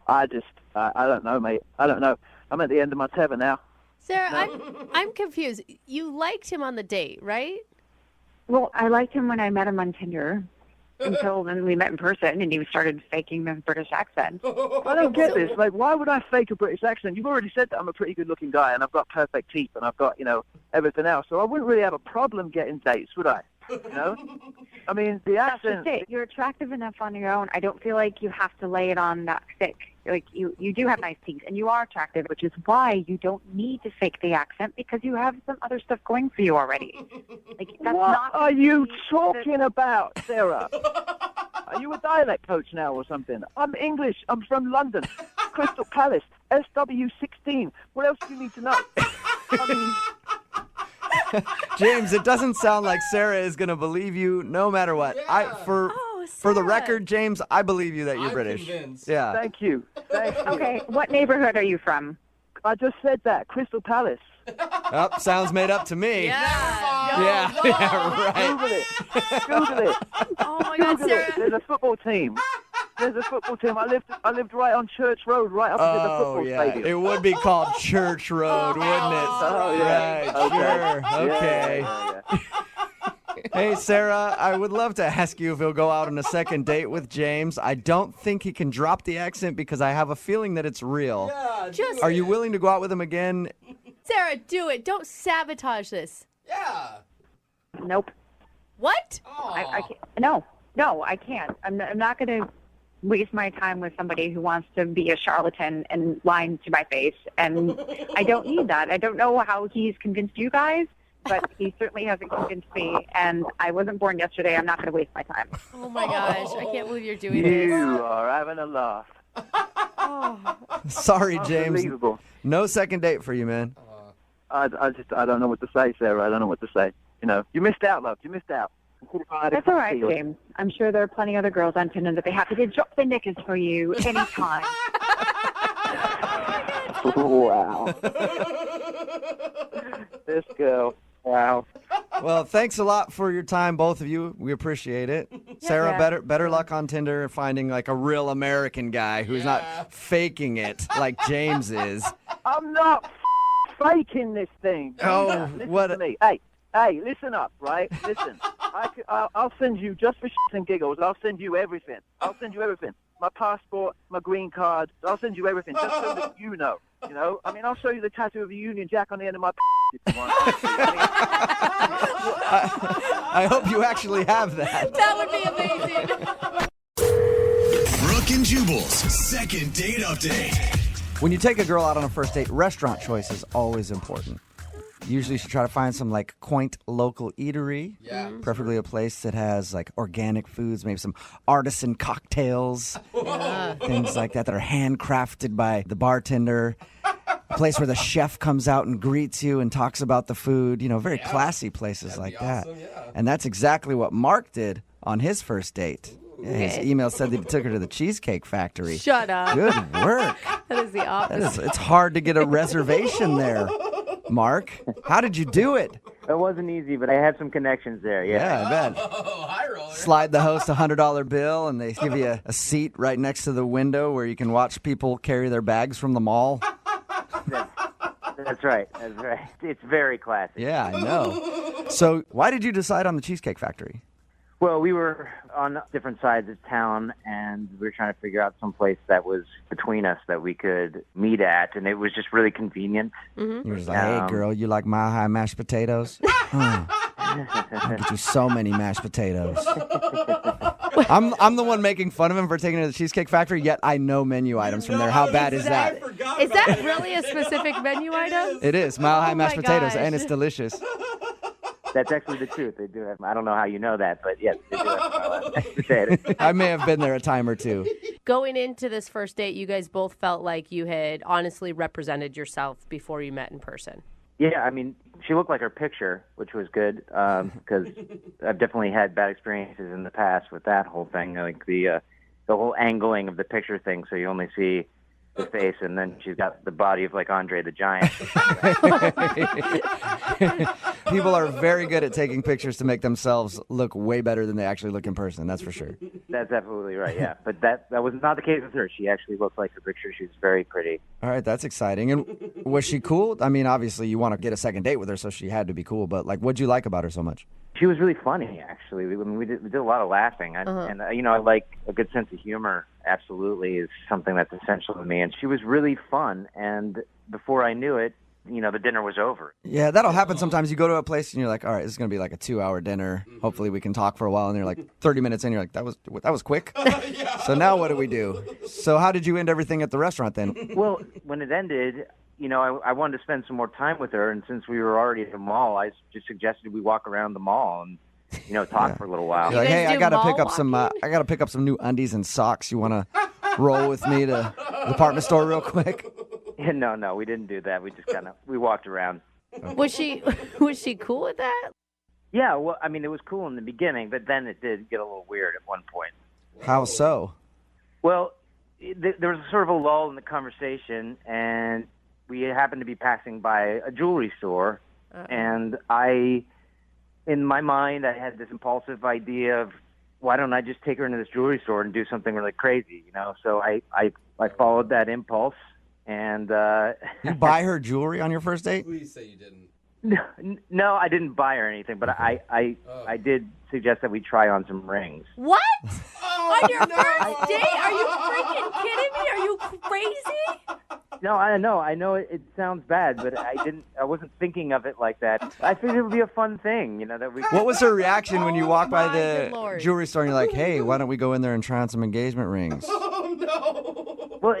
Speaker 8: I don't know, mate. I don't know. I'm at the end of my tether now.
Speaker 3: Sarah, I'm confused. You liked him on the date, right?
Speaker 9: Well, I liked him when I met him on Tinder. Until then we met in person and he started faking the British accent.
Speaker 8: I don't get this. Why would I fake a British accent? You've already said that I'm a pretty good-looking guy and I've got perfect teeth and I've got, everything else. So I wouldn't really have a problem getting dates, would I? I mean, the accent...
Speaker 9: That's just it. You're attractive enough on your own. I don't feel like you have to lay it on that thick. You do have nice teeth and you are attractive, which is why you don't need to fake the accent because you have some other stuff going for you already.
Speaker 8: What are you talking about, Sarah? Are you a dialect coach now or something? I'm English. I'm from London. Crystal Palace. SW16. What else do you need to know?
Speaker 2: James, it doesn't sound like Sarah is going to believe you no matter what.
Speaker 5: Yeah.
Speaker 2: For the record, James, I believe you that you're British.
Speaker 5: Convinced.
Speaker 2: Yeah.
Speaker 8: Thank you.
Speaker 9: Okay, what neighborhood are you from?
Speaker 8: I just said that. Crystal Palace.
Speaker 2: Oh, sounds made up to me.
Speaker 3: Yeah.
Speaker 2: Yeah, right.
Speaker 8: Google it.
Speaker 3: Oh, my God,
Speaker 8: Google
Speaker 3: Sarah.
Speaker 8: it. There's a football team. There's a football team. I lived right on Church Road, right opposite the football stadium.
Speaker 2: It would be called Church Road, wouldn't it?
Speaker 8: Oh, yeah.
Speaker 2: Right, sure. Okay.
Speaker 8: Yeah.
Speaker 2: Hey, Sarah, I would love to ask you if he'll go out on a second date with James. I don't think he can drop the accent because I have a feeling that it's real.
Speaker 3: Just
Speaker 2: Are you willing to go out with him again?
Speaker 3: Sarah, do it. Don't sabotage this.
Speaker 5: Yeah.
Speaker 9: Nope.
Speaker 3: What?
Speaker 9: I can't. No, I can't. I'm not going to waste my time with somebody who wants to be a charlatan and lying to my face. And I don't need that. I don't know how he's convinced you guys, but he certainly hasn't convinced me. And I wasn't born yesterday. I'm not going to waste my time.
Speaker 3: Oh my gosh, I can't believe you're doing this.
Speaker 8: You are having a laugh.
Speaker 2: Sorry, James.
Speaker 8: Unbelievable.
Speaker 2: No second date for you, man.
Speaker 8: I don't know what to say, Sarah. I don't know what to say. You know, you missed out, love. You missed out.
Speaker 9: That's all right, James. I'm sure there are plenty of other girls on Tinder that be happy to drop the knickers for you anytime.
Speaker 8: Wow. This girl. Wow.
Speaker 2: Well, thanks a lot for your time, both of you. We appreciate it. Sarah,
Speaker 9: Yeah.
Speaker 2: better luck on Tinder finding like a real American guy who's not faking it like James is.
Speaker 8: I'm not faking this thing.
Speaker 2: Oh,
Speaker 8: Listen
Speaker 2: what
Speaker 8: to
Speaker 2: a-
Speaker 8: me. Hey, listen up, right? Listen. I'll send you, just for shits and giggles, I'll send you everything. My passport, my green card. I'll send you everything, just so that you know. You know? I mean, I'll show you the tattoo of the Union Jack on the end of my if you want.
Speaker 2: I hope you actually have that.
Speaker 3: That would be amazing.
Speaker 1: Brooke and Jubal's second date update.
Speaker 2: When you take a girl out on a first date, restaurant choice is always important. Usually you should try to find some like quaint local eatery.
Speaker 5: Yeah.
Speaker 2: Preferably a place that has like organic foods, maybe some artisan cocktails, things like that are handcrafted by the bartender. A place where the chef comes out and greets you and talks about the food. You know, very classy places like that.
Speaker 5: awesome, yeah.
Speaker 2: And that's exactly what Mark did on his first date. Yeah, his email said that he took her to the Cheesecake Factory.
Speaker 3: Shut up.
Speaker 2: Good work.
Speaker 3: That is the opposite.
Speaker 2: It's hard to get a reservation there. Mark, how did you do it?
Speaker 6: It wasn't easy, but I had some connections there.
Speaker 2: Yeah, I bet.
Speaker 5: Oh, high roller.
Speaker 2: Slide the host a $100 bill, and they give you a seat right next to the window where you can watch people carry their bags from the mall.
Speaker 6: That's right. That's right. It's very classy.
Speaker 2: Yeah, I know. So why did you decide on the Cheesecake Factory?
Speaker 6: Well, we were on different sides of town, and we were trying to figure out some place that was between us that we could meet at, and it was just really convenient.
Speaker 2: You were just like, hey, girl, you like Mile High mashed potatoes? I'll get you so many mashed potatoes. I'm the one making fun of him for taking her to the Cheesecake Factory, yet I know menu items from there. How bad is that?
Speaker 3: Is that really a specific menu item?
Speaker 2: It is. Mile High mashed
Speaker 3: my
Speaker 2: potatoes,
Speaker 3: gosh.
Speaker 2: and it's delicious.
Speaker 6: That's actually the truth. They do have. I don't know how you know that, but yes, they do have mashed potatoes.
Speaker 2: I may have been there a time or two.
Speaker 3: Going into this first date, you guys both felt like you had honestly represented yourself before you met in person.
Speaker 6: Yeah, I mean, she looked like her picture, which was good because I've definitely had bad experiences in the past with that whole thing, like the whole angling of the picture thing, so you only see the face, and then she's got the body of like Andre the Giant.
Speaker 2: People are very good at taking pictures to make themselves look way better than they actually look in person. That's for sure.
Speaker 6: That's absolutely right, yeah. But that was not the case with her. She actually looked like her picture. She was very pretty.
Speaker 2: All right, that's exciting. And was she cool? I mean, obviously you want to get a second date with her, so she had to be cool. But like, what'd you like about her so much?
Speaker 6: She was really funny, actually. We did a lot of laughing, and you know, I like a good sense of humor. Absolutely, is something that's essential to me. And she was really fun. And before I knew it, you know, the dinner was over.
Speaker 2: Yeah, that'll happen sometimes. You go to a place and you're like, all right, this is going to be like a 2-hour dinner. Hopefully we can talk for a while. And you're like 30 minutes in, you're like, that was quick. So now what do we do? So how did you end everything at the restaurant then?
Speaker 6: Well, when it ended, you know, I wanted to spend some more time with her. And since we were already at the mall, I just suggested we walk around the mall and, you know, talk for a little while.
Speaker 2: You're like,
Speaker 3: guys
Speaker 2: hey, I
Speaker 3: do
Speaker 2: got to
Speaker 3: mall
Speaker 2: pick up some. I got to pick up some new undies and socks. You want to roll with me to the department store real quick?
Speaker 6: No, we didn't do that. We just we walked around.
Speaker 3: Was she cool with that?
Speaker 6: Yeah, well, I mean, it was cool in the beginning, but then it did get a little weird at one point.
Speaker 2: How so?
Speaker 6: Well, there was sort of a lull in the conversation, and we happened to be passing by a jewelry store, and in my mind, I had this impulsive idea of
Speaker 10: why don't I just take her into this jewelry store and do something really crazy, So I followed that impulse, and
Speaker 2: You buy her jewelry on your first date?
Speaker 5: Please say you didn't.
Speaker 10: No, I didn't buy her anything, but I did suggest that we try on some rings.
Speaker 3: What? On your first date? Are you freaking kidding me? Are you crazy?
Speaker 10: No, I know it sounds bad, but I wasn't thinking of it like that. I figured it would be a fun thing, that we.
Speaker 2: What was her reaction when you walked by
Speaker 3: good
Speaker 2: the
Speaker 3: Lord.
Speaker 2: jewelry store and you're like, hey, why don't we go in there and try on some engagement rings?
Speaker 5: Oh, no.
Speaker 10: Well,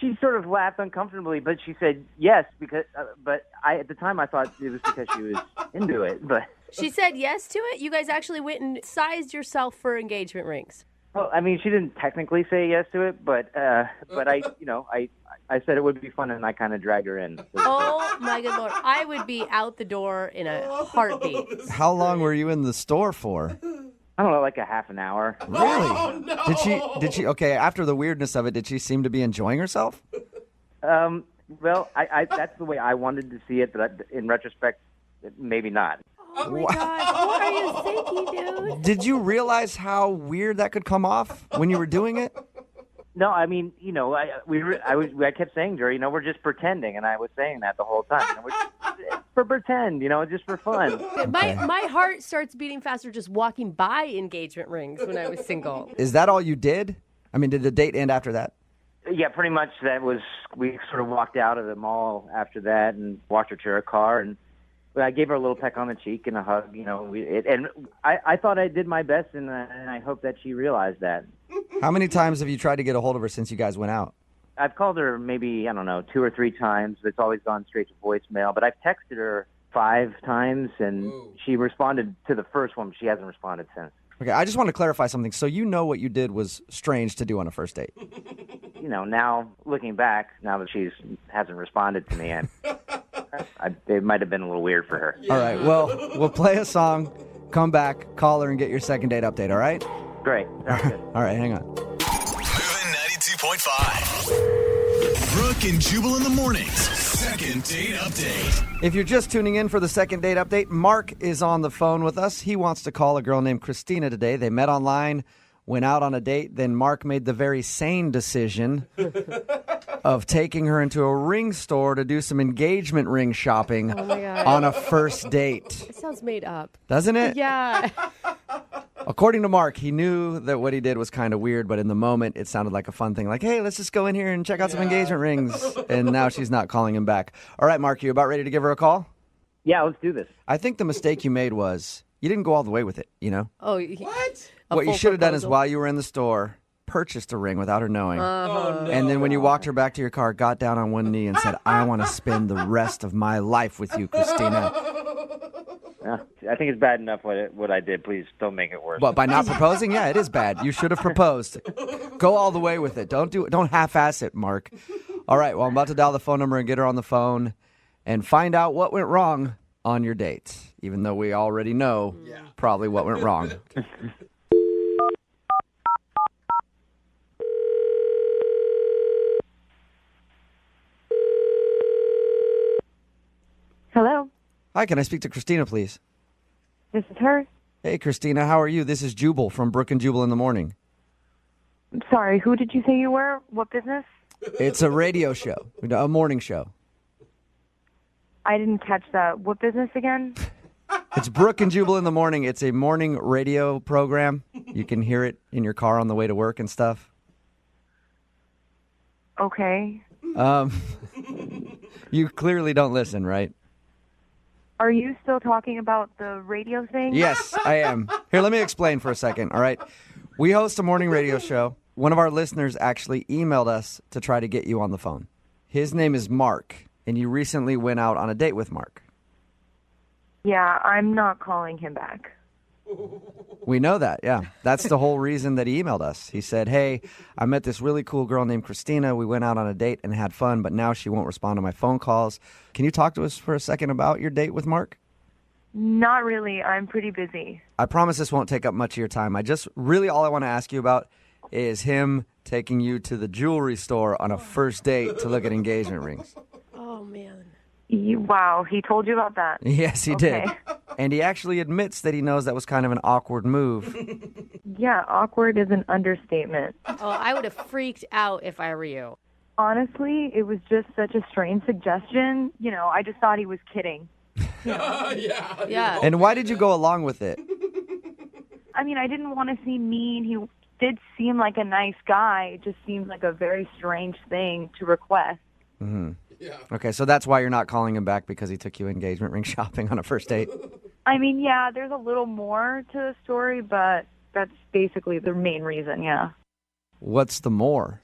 Speaker 10: she sort of laughed uncomfortably, but she said yes because. But at the time I thought it was because she was into it. But
Speaker 3: She said yes to it? You guys actually went and sized yourself for engagement rings.
Speaker 10: well, I mean, she didn't technically say yes to it, but I said it would be fun, and I kind of dragged her in.
Speaker 3: Oh, my good Lord. I would be out the door in a heartbeat.
Speaker 2: How long were you in the store for?
Speaker 10: I don't know, like a half an hour.
Speaker 2: Really?
Speaker 5: Oh, no.
Speaker 2: Did she, okay, after the weirdness of it, did she seem to be enjoying herself?
Speaker 10: Well, I that's the way I wanted to see it, but in retrospect, maybe not.
Speaker 3: Oh, my gosh. What are you thinking, dude?
Speaker 2: Did you realize how weird that could come off when you were doing it?
Speaker 10: No, I mean, I kept saying to her, we're just pretending, and I was saying that the whole time. It's for pretend, just for fun.
Speaker 3: My heart starts beating faster just walking by engagement rings when I was single.
Speaker 2: Is that all you did? I mean, did the date end after that?
Speaker 10: Yeah, pretty much. We sort of walked out of the mall after that and walked her to her car, and I gave her a little peck on the cheek and a hug. And I thought I did my best, and I hope that she realized that.
Speaker 2: How many times have you tried to get a hold of her since you guys went out?
Speaker 10: I've called her maybe, 2 or 3 times. It's always gone straight to voicemail. But I've texted her 5 times, and she responded to the first one. But she hasn't responded since.
Speaker 2: Okay, I just want to clarify something. So you know what you did was strange to do on a first date.
Speaker 10: Now looking back, now that she hasn't responded to me, it might have been a little weird for her.
Speaker 2: All right, well, we'll play a song, come back, call her, and get your second date update, all right?
Speaker 10: Great. Sounds good.
Speaker 2: All right, hang on.
Speaker 1: Moving 92.5. Brooke and Jubal in the mornings. Second date update.
Speaker 2: If you're just tuning in for the second date update, Mark is on the phone with us. He wants to call a girl named Christina today. They met online, went out on a date. Then Mark made the very sane decision of taking her into a ring store to do some engagement ring shopping on a first date.
Speaker 3: It sounds made up.
Speaker 2: Doesn't it?
Speaker 3: Yeah.
Speaker 2: According to Mark, he knew that what he did was kind of weird, but in the moment, it sounded like a fun thing. Like, hey, let's just go in here and check out some engagement rings. And now she's not calling him back. All right, Mark, you about ready to give her a call?
Speaker 10: Yeah, let's do this.
Speaker 2: I think the mistake you made was you didn't go all the way with it,
Speaker 3: Oh,
Speaker 5: What?
Speaker 2: What you should have done is while you were in the store, purchased a ring without her knowing.
Speaker 5: Oh, no.
Speaker 2: And then when you walked her back to your car, got down on one knee and said, I want to spend the rest of my life with you, Christina.
Speaker 10: Yeah, I think it's bad enough what I did. Please don't make it worse.
Speaker 2: What, by not proposing? Yeah, it is bad. You should have proposed. Go all the way with it. Don't half-ass it, Mark. All right, well, I'm about to dial the phone number and get her on the phone and find out what went wrong on your date, even though we already know probably what went wrong.
Speaker 9: Hello,
Speaker 2: Hi, can I speak to Christina, please?
Speaker 9: this is her.
Speaker 2: Hey, Christina, how are you? This is Jubal from Brooke and Jubal in the Morning.
Speaker 9: I'm sorry, who did you say you were? What business?
Speaker 2: It's a radio show, a morning show.
Speaker 9: I didn't catch that. What business again?
Speaker 2: It's Brooke and Jubal in the Morning. It's a morning radio program. You can hear it in your car on the way to work and stuff.
Speaker 9: Okay.
Speaker 2: You clearly don't listen, right?
Speaker 9: Are you still talking about the radio thing?
Speaker 2: Yes, I am. Here, let me explain for a second, all right? We host a morning radio show. One of our listeners actually emailed us to try to get you on the phone. His name is Mark, and you recently went out on a date with Mark.
Speaker 9: Yeah, I'm not calling him back.
Speaker 2: We know that, yeah. That's the whole reason that he emailed us. He said, hey, I met this really cool girl named Christina. We went out on a date and had fun, but now she won't respond to my phone calls. Can you talk to us for a second about your date with Mark?
Speaker 9: Not really. I'm pretty busy.
Speaker 2: I promise this won't take up much of your time. All I want to ask you about is him taking you to the jewelry store on a first date to look at engagement rings.
Speaker 3: Oh, man.
Speaker 9: Wow, he told you about that.
Speaker 2: Yes, he
Speaker 9: Okay.
Speaker 2: did. And he actually admits that he knows that was kind of an awkward move.
Speaker 9: Yeah, awkward is an understatement.
Speaker 3: Oh, I would have freaked out if I were you.
Speaker 9: Honestly, it was just such a strange suggestion. You know, I just thought he was kidding.
Speaker 3: Yeah.
Speaker 2: And why did you go along with it?
Speaker 9: I mean, I didn't want to seem mean. He did seem like a nice guy. It just seems like a very strange thing to request.
Speaker 2: Mm-hmm. Yeah. Okay, so that's why you're not calling him back, because he took you engagement ring shopping on a first date?
Speaker 9: I mean, yeah, there's a little more to the story, but that's basically the main reason, yeah.
Speaker 2: What's the more?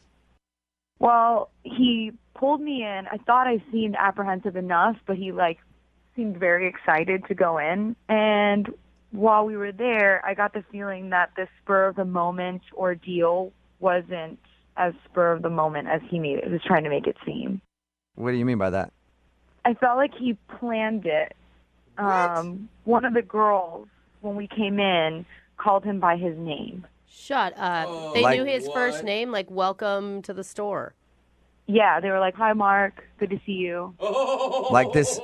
Speaker 9: Well, he pulled me in. I thought I seemed apprehensive enough, but he, seemed very excited to go in. And while we were there, I got the feeling that the spur-of-the-moment ordeal wasn't as spur-of-the-moment as he was trying to make it seem.
Speaker 2: What do you mean by that?
Speaker 9: I felt like he planned it. One of the girls, when we came in, called him by his name.
Speaker 3: Shut up. They knew his first name, like, welcome to the store.
Speaker 9: Yeah, they were like, hi, Mark. Good to see you.
Speaker 2: Like this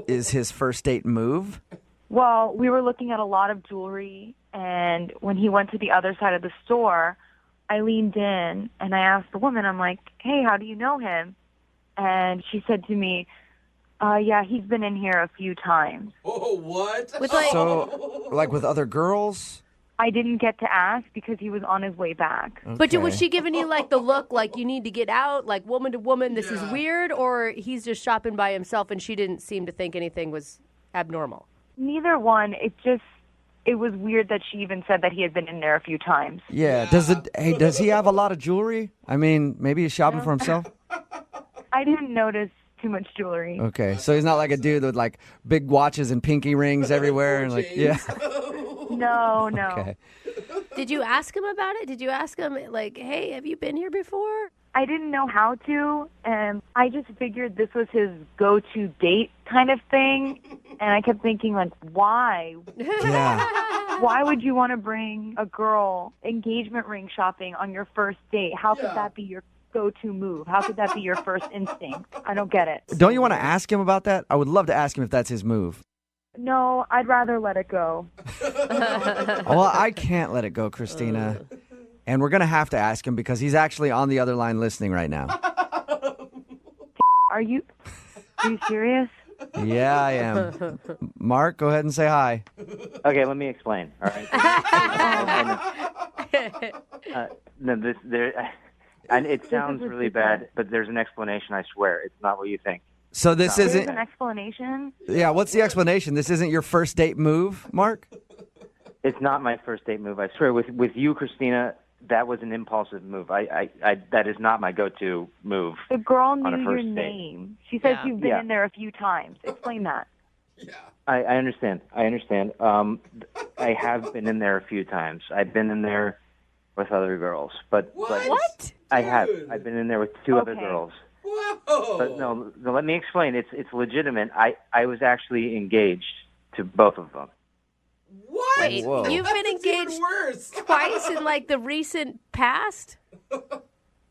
Speaker 2: is his first date move?
Speaker 9: Well, we were looking at a lot of jewelry, and when he went to the other side of the store, I leaned in, and I asked the woman, I'm like, hey, how do you know him? And she said to me, yeah, he's been in here a few times.
Speaker 5: Oh, what?
Speaker 2: So, like with other girls?
Speaker 9: I didn't get to ask because he was on his way back.
Speaker 3: Okay. But was she giving you, like, the look, like, you need to get out, like, woman to woman, this is weird, or he's just shopping by himself and she didn't seem to think anything was abnormal?
Speaker 9: Neither one. It was weird that she even said that he had been in there a few times.
Speaker 2: Yeah. Does he have a lot of jewelry? I mean, maybe he's shopping for himself?
Speaker 9: I didn't notice too much jewelry.
Speaker 2: Okay, so he's not like a dude with like big watches and pinky rings everywhere and like, yeah.
Speaker 9: No.
Speaker 2: Okay.
Speaker 3: Did you ask him about it? Did you ask him, like, hey, have you been here before?
Speaker 9: I didn't know how to, and I just figured this was his go-to date kind of thing, and I kept thinking, like, why?
Speaker 2: Yeah.
Speaker 9: Why would you want to bring a girl engagement ring shopping on your first date? How could that be your go-to move? How could that be your first instinct? I don't get it.
Speaker 2: Don't you want to ask him about that? I would love to ask him if that's his move.
Speaker 9: No, I'd rather let it go.
Speaker 2: Well, I can't let it go, Christina. And we're going to have to ask him because he's actually on the other line listening right now.
Speaker 9: Are you serious?
Speaker 2: Yeah, I am. Mark, go ahead and say hi.
Speaker 10: Okay, let me explain. All right. And it sounds really bad, but there's an explanation. I swear, it's not what you think.
Speaker 2: So this
Speaker 9: There's
Speaker 2: isn't
Speaker 9: an explanation?
Speaker 2: Yeah, what's the explanation? This isn't your first date move, Mark?
Speaker 10: It's not my first date move. I swear, with you, Christina, that was an impulsive move. I that is not my go-to move.
Speaker 9: The girl
Speaker 10: on a
Speaker 9: knew
Speaker 10: first
Speaker 9: your
Speaker 10: date.
Speaker 9: name. She says you've been in there a few times. Explain that.
Speaker 10: I understand. I have been in there a few times. I've been in there with other girls, but
Speaker 3: What?
Speaker 10: I have. I've been in there with two other
Speaker 9: Okay.
Speaker 10: girls.
Speaker 5: Whoa.
Speaker 10: But no, let me explain. It's legitimate. I was actually engaged to both of them.
Speaker 5: What?
Speaker 3: Wait,
Speaker 2: Whoa.
Speaker 3: you've been
Speaker 5: That's even
Speaker 3: engaged
Speaker 5: worse.
Speaker 3: twice in, like, the recent past?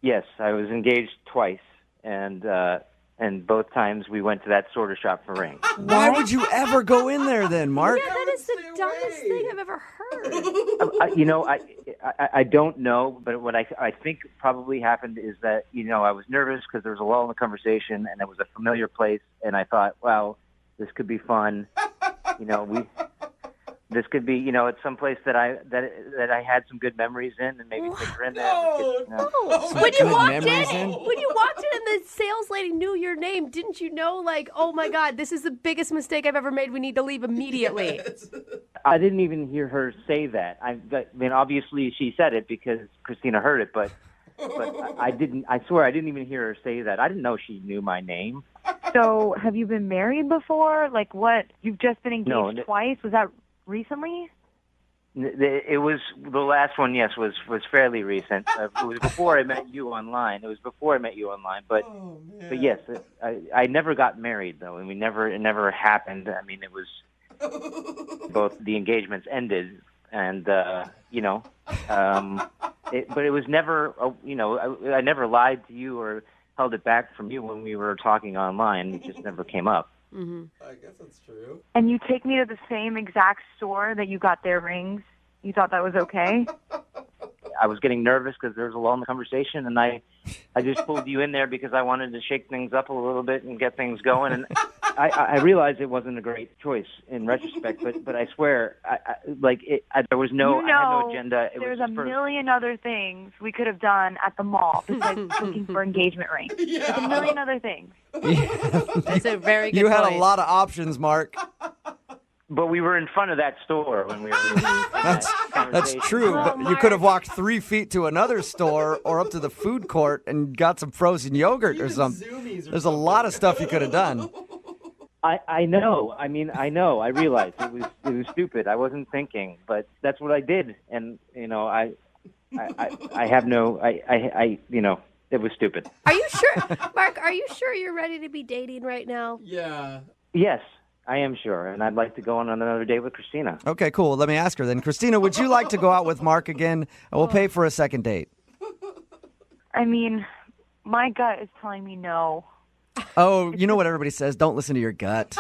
Speaker 10: Yes, I was engaged twice, and both times we went to that sort of shop for rings.
Speaker 2: Why would you ever go in there then, Mark?
Speaker 3: Yeah, that is the
Speaker 5: Stay
Speaker 3: dumbest
Speaker 5: away.
Speaker 3: thing I've ever heard.
Speaker 10: I don't know, but what I think probably happened is that, I was nervous because there was a lull in the conversation and it was a familiar place, and I thought, well, this could be fun. This could be, it's some place that I had some good memories in, and maybe take her in there.
Speaker 3: When you
Speaker 2: good
Speaker 3: walked
Speaker 2: memories in?
Speaker 3: when you walked in and the sales lady knew your name, didn't you know, like, oh my God, this is the biggest mistake I've ever made. We need to leave immediately.
Speaker 10: I didn't even hear her say that. I mean, obviously she said it because Christina heard it, but I didn't. I swear I didn't even hear her say that. I didn't know she knew my name.
Speaker 9: So, have you been married before? Like, what? You've just been engaged
Speaker 10: No,
Speaker 9: twice? Was that recently?
Speaker 10: It was the last one. Yes, was fairly recent. It was before I met you online. But but yes, I never got married though, and it never happened. I mean, it was both the engagements ended, and but it was never. I never lied to you or held it back from you when we were talking online. It just never came up.
Speaker 5: I guess that's true.
Speaker 9: And you take me to the same exact store that you got their rings. You thought that was okay?
Speaker 10: I was getting nervous because there was a lull in the conversation, and I just pulled you in there because I wanted to shake things up a little bit and get things going. And I realized it wasn't a great choice in retrospect, but I swear, there was no, I had no agenda.
Speaker 9: There's a million other things we could have done at the mall besides looking for engagement rings.
Speaker 5: Yeah.
Speaker 9: There's a million other things.
Speaker 3: That's a very good
Speaker 2: You had
Speaker 3: point.
Speaker 2: a lot of options, Mark.
Speaker 10: But we were in front of that store when we were.
Speaker 2: That's true, but you could have walked 3 feet to another store or up to the food court and got some frozen yogurt or something. There's a lot of stuff you could have done.
Speaker 10: I know. I mean, I know. I realized it was stupid. I wasn't thinking, but that's what I did, and I have no. It was stupid.
Speaker 3: Are you sure, Mark? Are you sure you're ready to be dating right now?
Speaker 5: Yeah.
Speaker 10: Yes, I am sure, and I'd like to go on another date with Christina.
Speaker 2: Okay, cool. Let me ask her then. Christina, would you like to go out with Mark again? We'll pay for a second date.
Speaker 9: I mean, my gut is telling me no.
Speaker 2: Oh, you know what everybody says? Don't listen to your gut.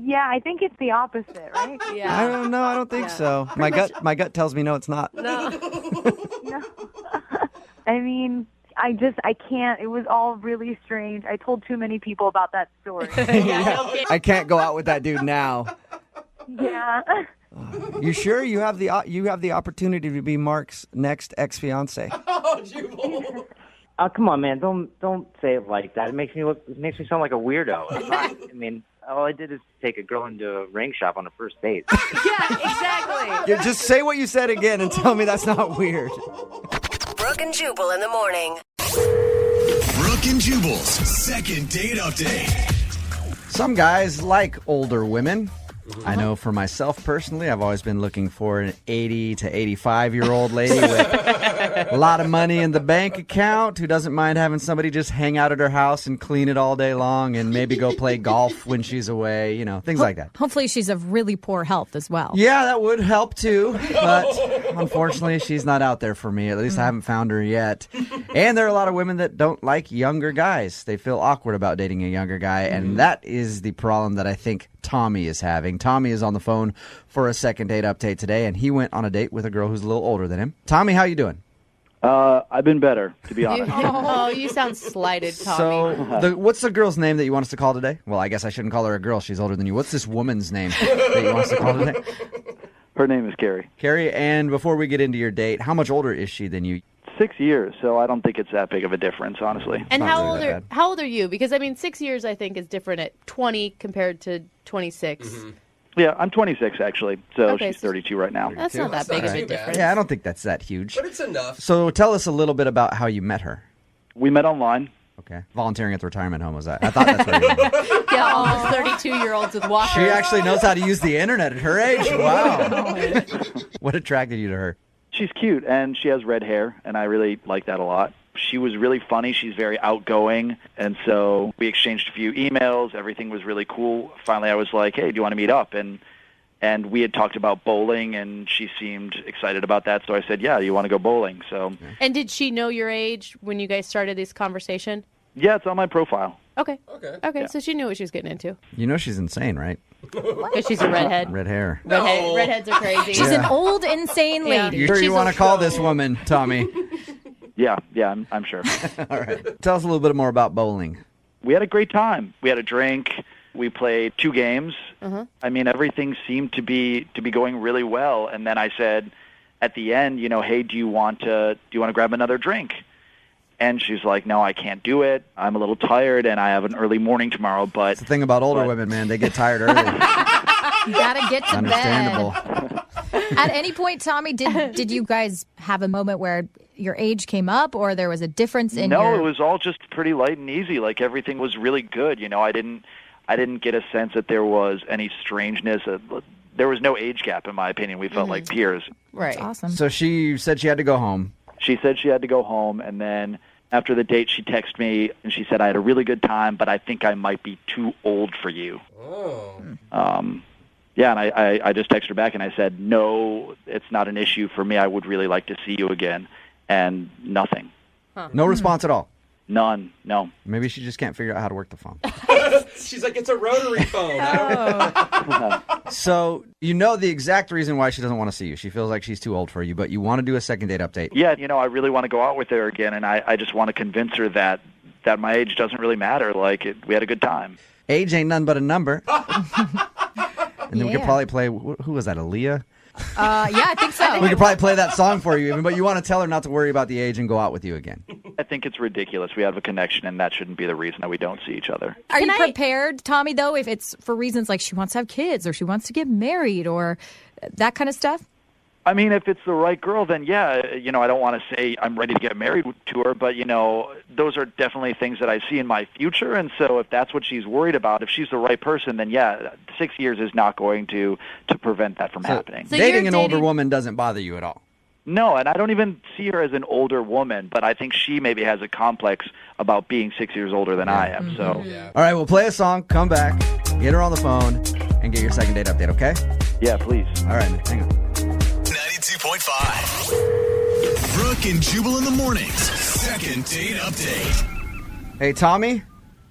Speaker 9: Yeah, I think it's the opposite, right?
Speaker 3: Yeah.
Speaker 2: I don't know. I don't think so. My gut tells me no, it's not.
Speaker 3: No.
Speaker 9: No. I mean, I can't. It was all really strange. I told too many people about that story.
Speaker 2: I can't go out with that dude now.
Speaker 9: Yeah.
Speaker 2: You sure you have the opportunity to be Mark's next ex-fiance?
Speaker 5: Oh, Jubal.
Speaker 10: Oh, come on, man! Don't say it like that. It makes me sound like a weirdo. I mean, all I did is take a girl into a ring shop on a first date.
Speaker 3: Yeah, exactly.
Speaker 2: Yeah, just say what you said again and tell me that's not weird.
Speaker 7: Brooke and Jubal in the morning.
Speaker 1: Brooke and Jubal's second date update.
Speaker 2: Some guys like older women. I know for myself personally, I've always been looking for an 80 to 85-year-old lady with a lot of money in the bank account who doesn't mind having somebody just hang out at her house and clean it all day long and maybe go play golf when she's away, things like that.
Speaker 11: Hopefully she's of really poor health as well.
Speaker 2: Yeah, that would help too, but unfortunately she's not out there for me. At least I haven't found her yet. And there are a lot of women that don't like younger guys. They feel awkward about dating a younger guy, and that is the problem that I think Tommy is having. Tommy is on the phone for a second date update today, and he went on a date with a girl who's a little older than him. Tommy, how you doing?
Speaker 12: I've been better, to be honest.
Speaker 3: You sound slighted, Tommy.
Speaker 2: So, what's the girl's name that you want us to call today? Well, I guess I shouldn't call her a girl. She's older than you. What's this woman's name that you want us to call today?
Speaker 12: Her name is Carrie.
Speaker 2: Carrie, and before we get into your date, how much older is she than you?
Speaker 12: 6 years, so I don't think it's that big of a difference, honestly.
Speaker 3: And how old are you? Because, 6 years, I think, is different at 20 compared to 26.
Speaker 12: Mm-hmm. Yeah, I'm 26, actually, so
Speaker 3: Okay,
Speaker 12: she's 32 right now.
Speaker 3: That's not that big of a difference.
Speaker 2: Yeah, I don't think that's that huge.
Speaker 5: But it's enough.
Speaker 2: So tell us a little bit about how you met her.
Speaker 12: We met online.
Speaker 2: Okay. Volunteering at the retirement home, was that? I thought that's what you meant.
Speaker 3: Yeah, almost 32-year-olds with walkers.
Speaker 2: She actually knows how to use the internet at her age. Wow. What attracted you to her?
Speaker 12: She's cute, and she has red hair, and I really like that a lot. She was really funny. She's very outgoing, and so we exchanged a few emails. Everything was really cool. Finally, I was like, hey, do you want to meet up? And we had talked about bowling, and she seemed excited about that, so I said, yeah, you want to go bowling? So.
Speaker 3: And did she know your age when you guys started this conversation?
Speaker 12: Yeah, it's on my profile.
Speaker 3: Okay,
Speaker 12: Yeah.
Speaker 3: so she knew what she was getting into.
Speaker 2: You know she's insane, right?
Speaker 3: Because she's a redhead.
Speaker 2: Red hair.
Speaker 3: Redheads are crazy.
Speaker 11: She's an old, insane lady.
Speaker 2: You sure you want to call this woman, Tommy?
Speaker 12: Yeah, I'm sure.
Speaker 2: All right. Tell us a little bit more about bowling.
Speaker 12: We had a great time. We had a drink. We played 2 games. I mean, everything seemed to be going really well. And then I said at the end, hey, do you want to grab another drink? And she's like, no, I can't do it. I'm a little tired, and I have an early morning tomorrow. But
Speaker 2: That's the thing about older women, man. They get tired early.
Speaker 11: You gotta get to
Speaker 2: Understandable.
Speaker 11: bed. At any point, Tommy, did you guys have a moment where your age came up, or there was a difference in
Speaker 12: No,
Speaker 11: your...
Speaker 12: it was all just pretty light and easy. Like, everything was really good. I didn't get a sense that there was any strangeness. There was no age gap, in my opinion. We felt like peers.
Speaker 3: Right.
Speaker 11: That's awesome.
Speaker 2: So she said she had to go home.
Speaker 12: She said she had to go home, and then after the date, she texted me, and she said, I had a really good time, but I think I might be too old for you.
Speaker 5: Oh.
Speaker 12: Yeah, and I just texted her back, and I said, no, it's not an issue for me. I would really like to see you again, and nothing.
Speaker 2: No response at all.
Speaker 12: None. No.
Speaker 2: Maybe she just can't figure out how to work the phone.
Speaker 5: She's like, it's a rotary phone. I don't
Speaker 2: So you know the exact reason why she doesn't want to see you. She feels like she's too old for you, but you want to do a second date update.
Speaker 12: Yeah, I really want to go out with her again, and I just want to convince her that my age doesn't really matter. We had a good time.
Speaker 2: Age ain't none but a number. And then we could probably play, who was that, Aaliyah?
Speaker 11: Yeah, I think so.
Speaker 2: We could probably play that song for you even, but you want to tell her not to worry about the age and go out with you again.
Speaker 12: I think it's ridiculous. We have a connection, and that shouldn't be the reason that we don't see each other.
Speaker 11: Are you prepared, Tommy, though, if it's for reasons like she wants to have kids or she wants to get married or that kind of stuff?
Speaker 12: I mean, if it's the right girl, then yeah, I don't want to say I'm ready to get married to her, but, those are definitely things that I see in my future, and so if that's what she's worried about, if she's the right person, then yeah, 6 years is not going to prevent that from happening.
Speaker 2: So dating an older woman doesn't bother you at all?
Speaker 12: No, and I don't even see her as an older woman, but I think she maybe has a complex about being 6 years older than I am, so.
Speaker 2: All right, we'll play a song, come back, get her on the phone, and get your second date update, okay?
Speaker 12: Yeah, please.
Speaker 2: All right, man, hang on.
Speaker 1: 92.5. Brooke and Jubal in the mornings. Second date update.
Speaker 2: Hey, Tommy?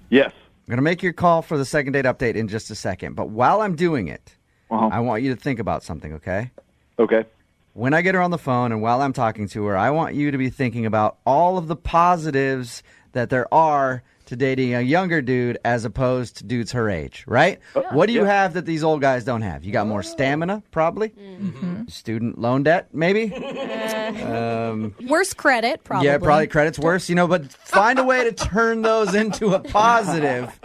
Speaker 12: Yes.
Speaker 2: I'm going to make your call for the second date update in just a second, but while I'm doing it, I want you to think about something, okay?
Speaker 12: Okay.
Speaker 2: When I get her on the phone and while I'm talking to her, I want you to be thinking about all of the positives that there are to dating a younger dude as opposed to dudes her age, right? What do you have that these old guys don't have? You got more stamina, probably? Mm-hmm. Student loan debt, maybe?
Speaker 11: Worse credit, probably.
Speaker 2: Yeah, probably credit's worse, but find a way to turn those into a positive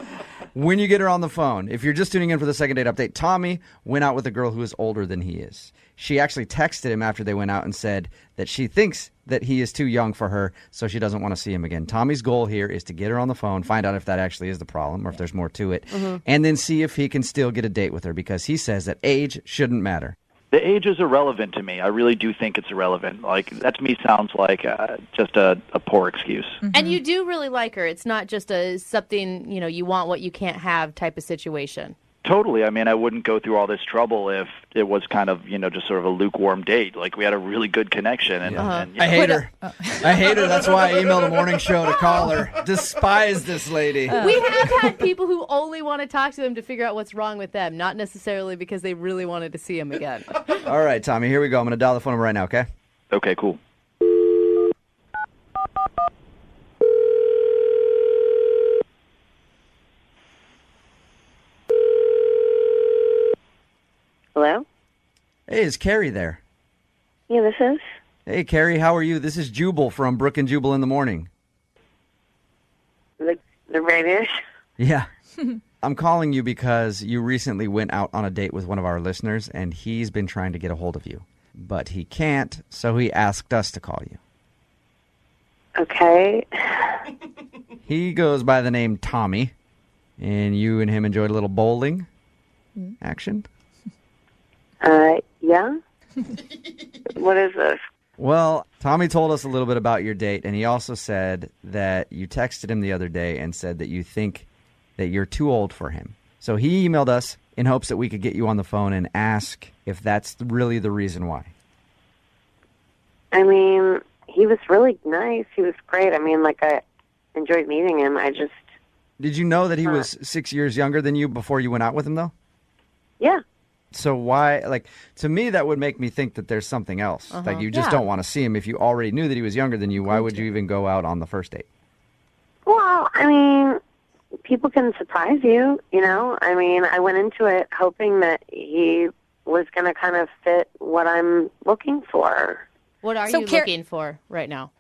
Speaker 2: when you get her on the phone. If you're just tuning in for the second date update, Tommy went out with a girl who is older than he is. She actually texted him after they went out and said that she thinks that he is too young for her, so she doesn't want to see him again. Tommy's goal here is to get her on the phone, find out if that actually is the problem or if there's more to it, and then see if he can still get a date with her because he says that age shouldn't matter.
Speaker 12: The age is irrelevant to me. I really do think it's irrelevant. That to me sounds like just a poor excuse.
Speaker 3: Mm-hmm. And you do really like her. It's not just something, you want what you can't have type of situation.
Speaker 12: Totally. I mean, I wouldn't go through all this trouble if it was kind of, just sort of a lukewarm date. We had a really good connection. And
Speaker 2: I hate her. I hate her. That's why I emailed a morning show to call her. Despise this lady.
Speaker 3: We have had people who only want to talk to them to figure out what's wrong with them, not necessarily because they really wanted to see him again.
Speaker 2: All right, Tommy, here we go. I'm going to dial the phone number right now, okay?
Speaker 12: Okay, cool.
Speaker 4: Hello?
Speaker 2: Hey, is Carrie there?
Speaker 4: Yeah, this is.
Speaker 2: Hey, Carrie, how are you? This is Jubal from Brooke and Jubal in the morning.
Speaker 4: The radio?
Speaker 2: Yeah. I'm calling you because you recently went out on a date with one of our listeners, and he's been trying to get a hold of you. But he can't, so he asked us to call you.
Speaker 4: Okay.
Speaker 2: He goes by the name Tommy, and you and him enjoyed a little bowling action.
Speaker 4: Yeah? What is this?
Speaker 2: Well, Tommy told us a little bit about your date, and he also said that you texted him the other day and said that you think that you're too old for him. So he emailed us in hopes that we could get you on the phone and ask if that's really the reason why.
Speaker 4: I mean, he was really nice. He was great. I mean, I enjoyed meeting him.
Speaker 2: Did you know that he was 6 years younger than you before you went out with him, though?
Speaker 4: Yeah.
Speaker 2: So why, to me, that would make me think that there's something else. You just don't want to see him. If you already knew that he was younger than you, why would you even go out on the first date?
Speaker 4: Well, I mean, people can surprise you, I mean, I went into it hoping that he was going to kind of fit what I'm looking for.
Speaker 3: What are you looking for right now?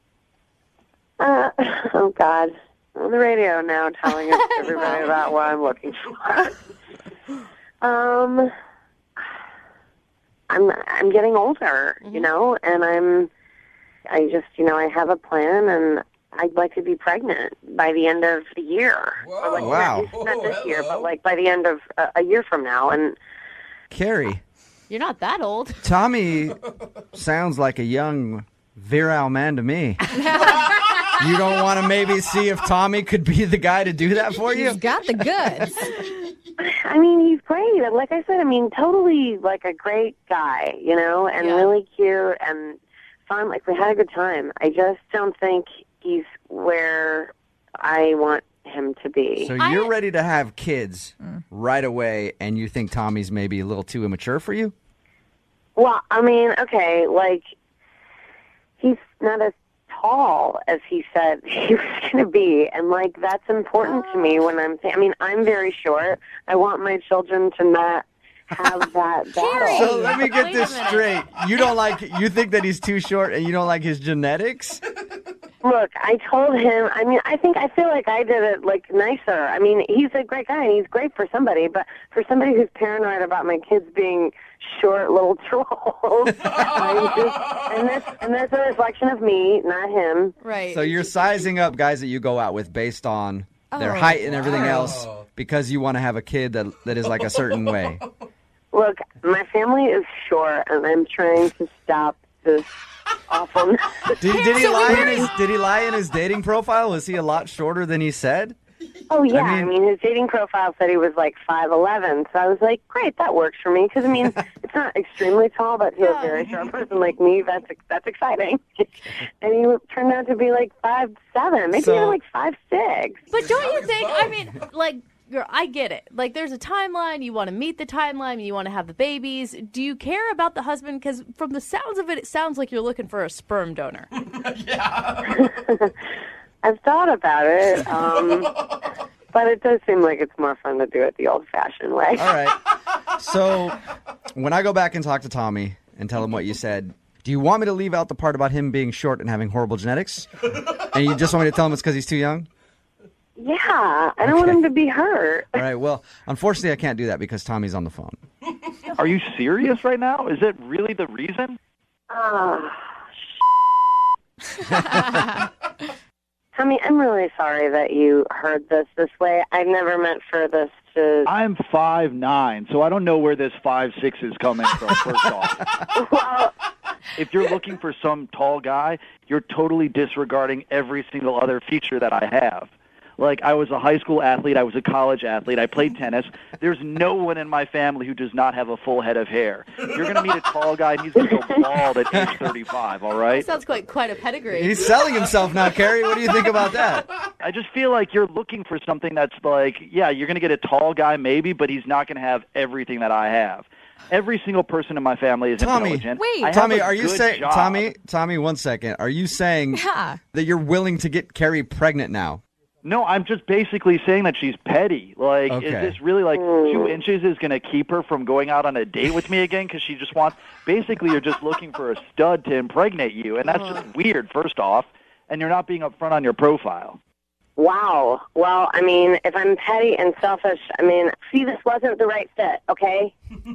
Speaker 4: Oh, God. On the radio now telling everybody about what I'm looking for. I'm getting older, and I have a plan, and I'd like to be pregnant by the end of the year.
Speaker 2: Whoa. Wow.
Speaker 4: Not this year, but by the end of a year from now. And
Speaker 2: Carrie.
Speaker 3: You're not that old.
Speaker 2: Tommy sounds like a young, virile man to me. You don't want to maybe see if Tommy could be the guy to do that for you?
Speaker 11: He's got the goods.
Speaker 4: I mean, he's great. Like I said, totally a great guy, and really cute and fun. We had a good time. I just don't think he's where I want him to be.
Speaker 2: So you're ready to have kids right away, and you think Tommy's maybe a little too immature for you?
Speaker 4: Well, I mean, okay, like, he's not as tall as he said he was going to be, and, like, that's important to me when I'm saying, I mean, I'm very short. I want my children to not have that battle.
Speaker 2: So let me get this straight. You think that he's too short and you don't like his genetics?
Speaker 4: Look, I told him, I mean, I feel like I did it, like, nicer. I mean, he's a great guy, and he's great for somebody, but for somebody who's paranoid about my kids being short little trolls, and that's a reflection of me, not him.
Speaker 3: Right.
Speaker 2: So you're sizing up guys that you go out with based on their height and everything else because you want to have a kid that is like a certain way.
Speaker 4: Look, my family is short, and I'm trying to stop this awfulness.
Speaker 2: Did he lie in his dating profile? Was he a lot shorter than he said?
Speaker 4: Oh, yeah. I mean, his dating profile said he was like 5'11", so I was like, great, that works for me. Because, I mean, it's not extremely tall, but to a very short person like me, that's exciting. And he turned out to be like 5'7", maybe even like 5'6".
Speaker 3: But don't you think, I mean, like, girl, I get it. Like, there's a timeline. You want to meet the timeline. You want to have the babies. Do you care about the husband? Because from the sounds of it, it sounds like you're looking for a sperm donor.
Speaker 4: I've thought about it, but it does seem like it's more fun to do it the old-fashioned way.
Speaker 2: All right. So when I go back and talk to Tommy and tell him what you said, do you want me to leave out the part about him being short and having horrible genetics? And you just want me to tell him it's because he's too young?
Speaker 4: Yeah, I don't want him to be hurt.
Speaker 2: All right, well, unfortunately, I can't do that because Tommy's on the phone.
Speaker 12: Are you serious right now? Is it really the reason?
Speaker 4: Tommy, I'm really sorry that you heard this way. I've never meant for this to...
Speaker 12: I'm 5'9", so I don't know where this 5'6" is coming from, first off.
Speaker 4: Well,
Speaker 12: if you're looking for some tall guy, you're totally disregarding every single other feature that I have. Like, I was a high school athlete. I was a college athlete. I played tennis. There's no one in my family who does not have a full head of hair. You're going to meet a tall guy, and he's going to go bald at age 35, all right?
Speaker 3: That sounds quite a pedigree.
Speaker 2: He's selling himself now, Carrie. What do you think about that?
Speaker 12: I just feel like you're looking for something that's like, yeah, you're going to get a tall guy maybe, but he's not going to have everything that I have. Every single person in my family is intelligent.
Speaker 11: Wait.
Speaker 12: Tommy,
Speaker 2: are you saying, Tommy, 1 second. Are you saying that you're willing to get Carrie pregnant now?
Speaker 12: No, I'm just basically saying that she's petty. Like,
Speaker 2: Okay.
Speaker 12: Is this really like 2 inches is going to keep her from going out on a date with me again? Because she just wants, basically you're just looking for a stud to impregnate you. And that's just weird, first off. And you're not being upfront on your profile.
Speaker 4: wow. Well, I mean, if I'm petty and selfish, I mean, see, this wasn't the right fit, okay?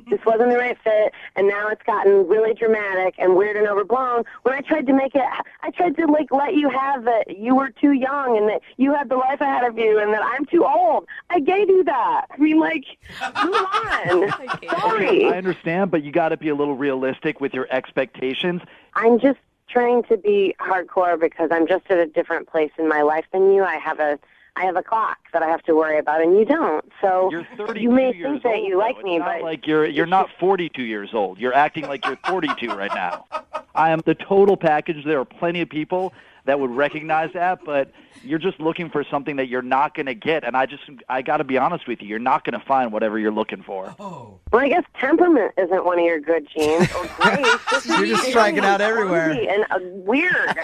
Speaker 4: This wasn't the right fit, and now it's gotten really dramatic and weird and overblown. When I tried to make it, I tried to, like, let you have that you were too young and that you had the life ahead of you and that I'm too old. I gave you that. I mean, like, move on. Sorry.
Speaker 12: I understand, but you got to be a little realistic with your expectations.
Speaker 4: I'm just trying to be hardcore because I'm just at a different place in my life than you. I have a clock that I have to worry about, and you don't. So
Speaker 12: You're 32
Speaker 4: you may
Speaker 12: years
Speaker 4: think that
Speaker 12: old,
Speaker 4: you like
Speaker 12: though.
Speaker 4: me,
Speaker 12: It's not
Speaker 4: but
Speaker 12: like you're not 42 years old. You're acting like you're 42 right now. I am the total package. There are plenty of people that would recognize that, but you're just looking for something that you're not going to get. And I got to be honest with you, you're not going to find whatever you're looking for.
Speaker 4: Well, I guess temperament isn't one of your good genes, or grace.
Speaker 2: You're just striking out everywhere.
Speaker 4: And weird.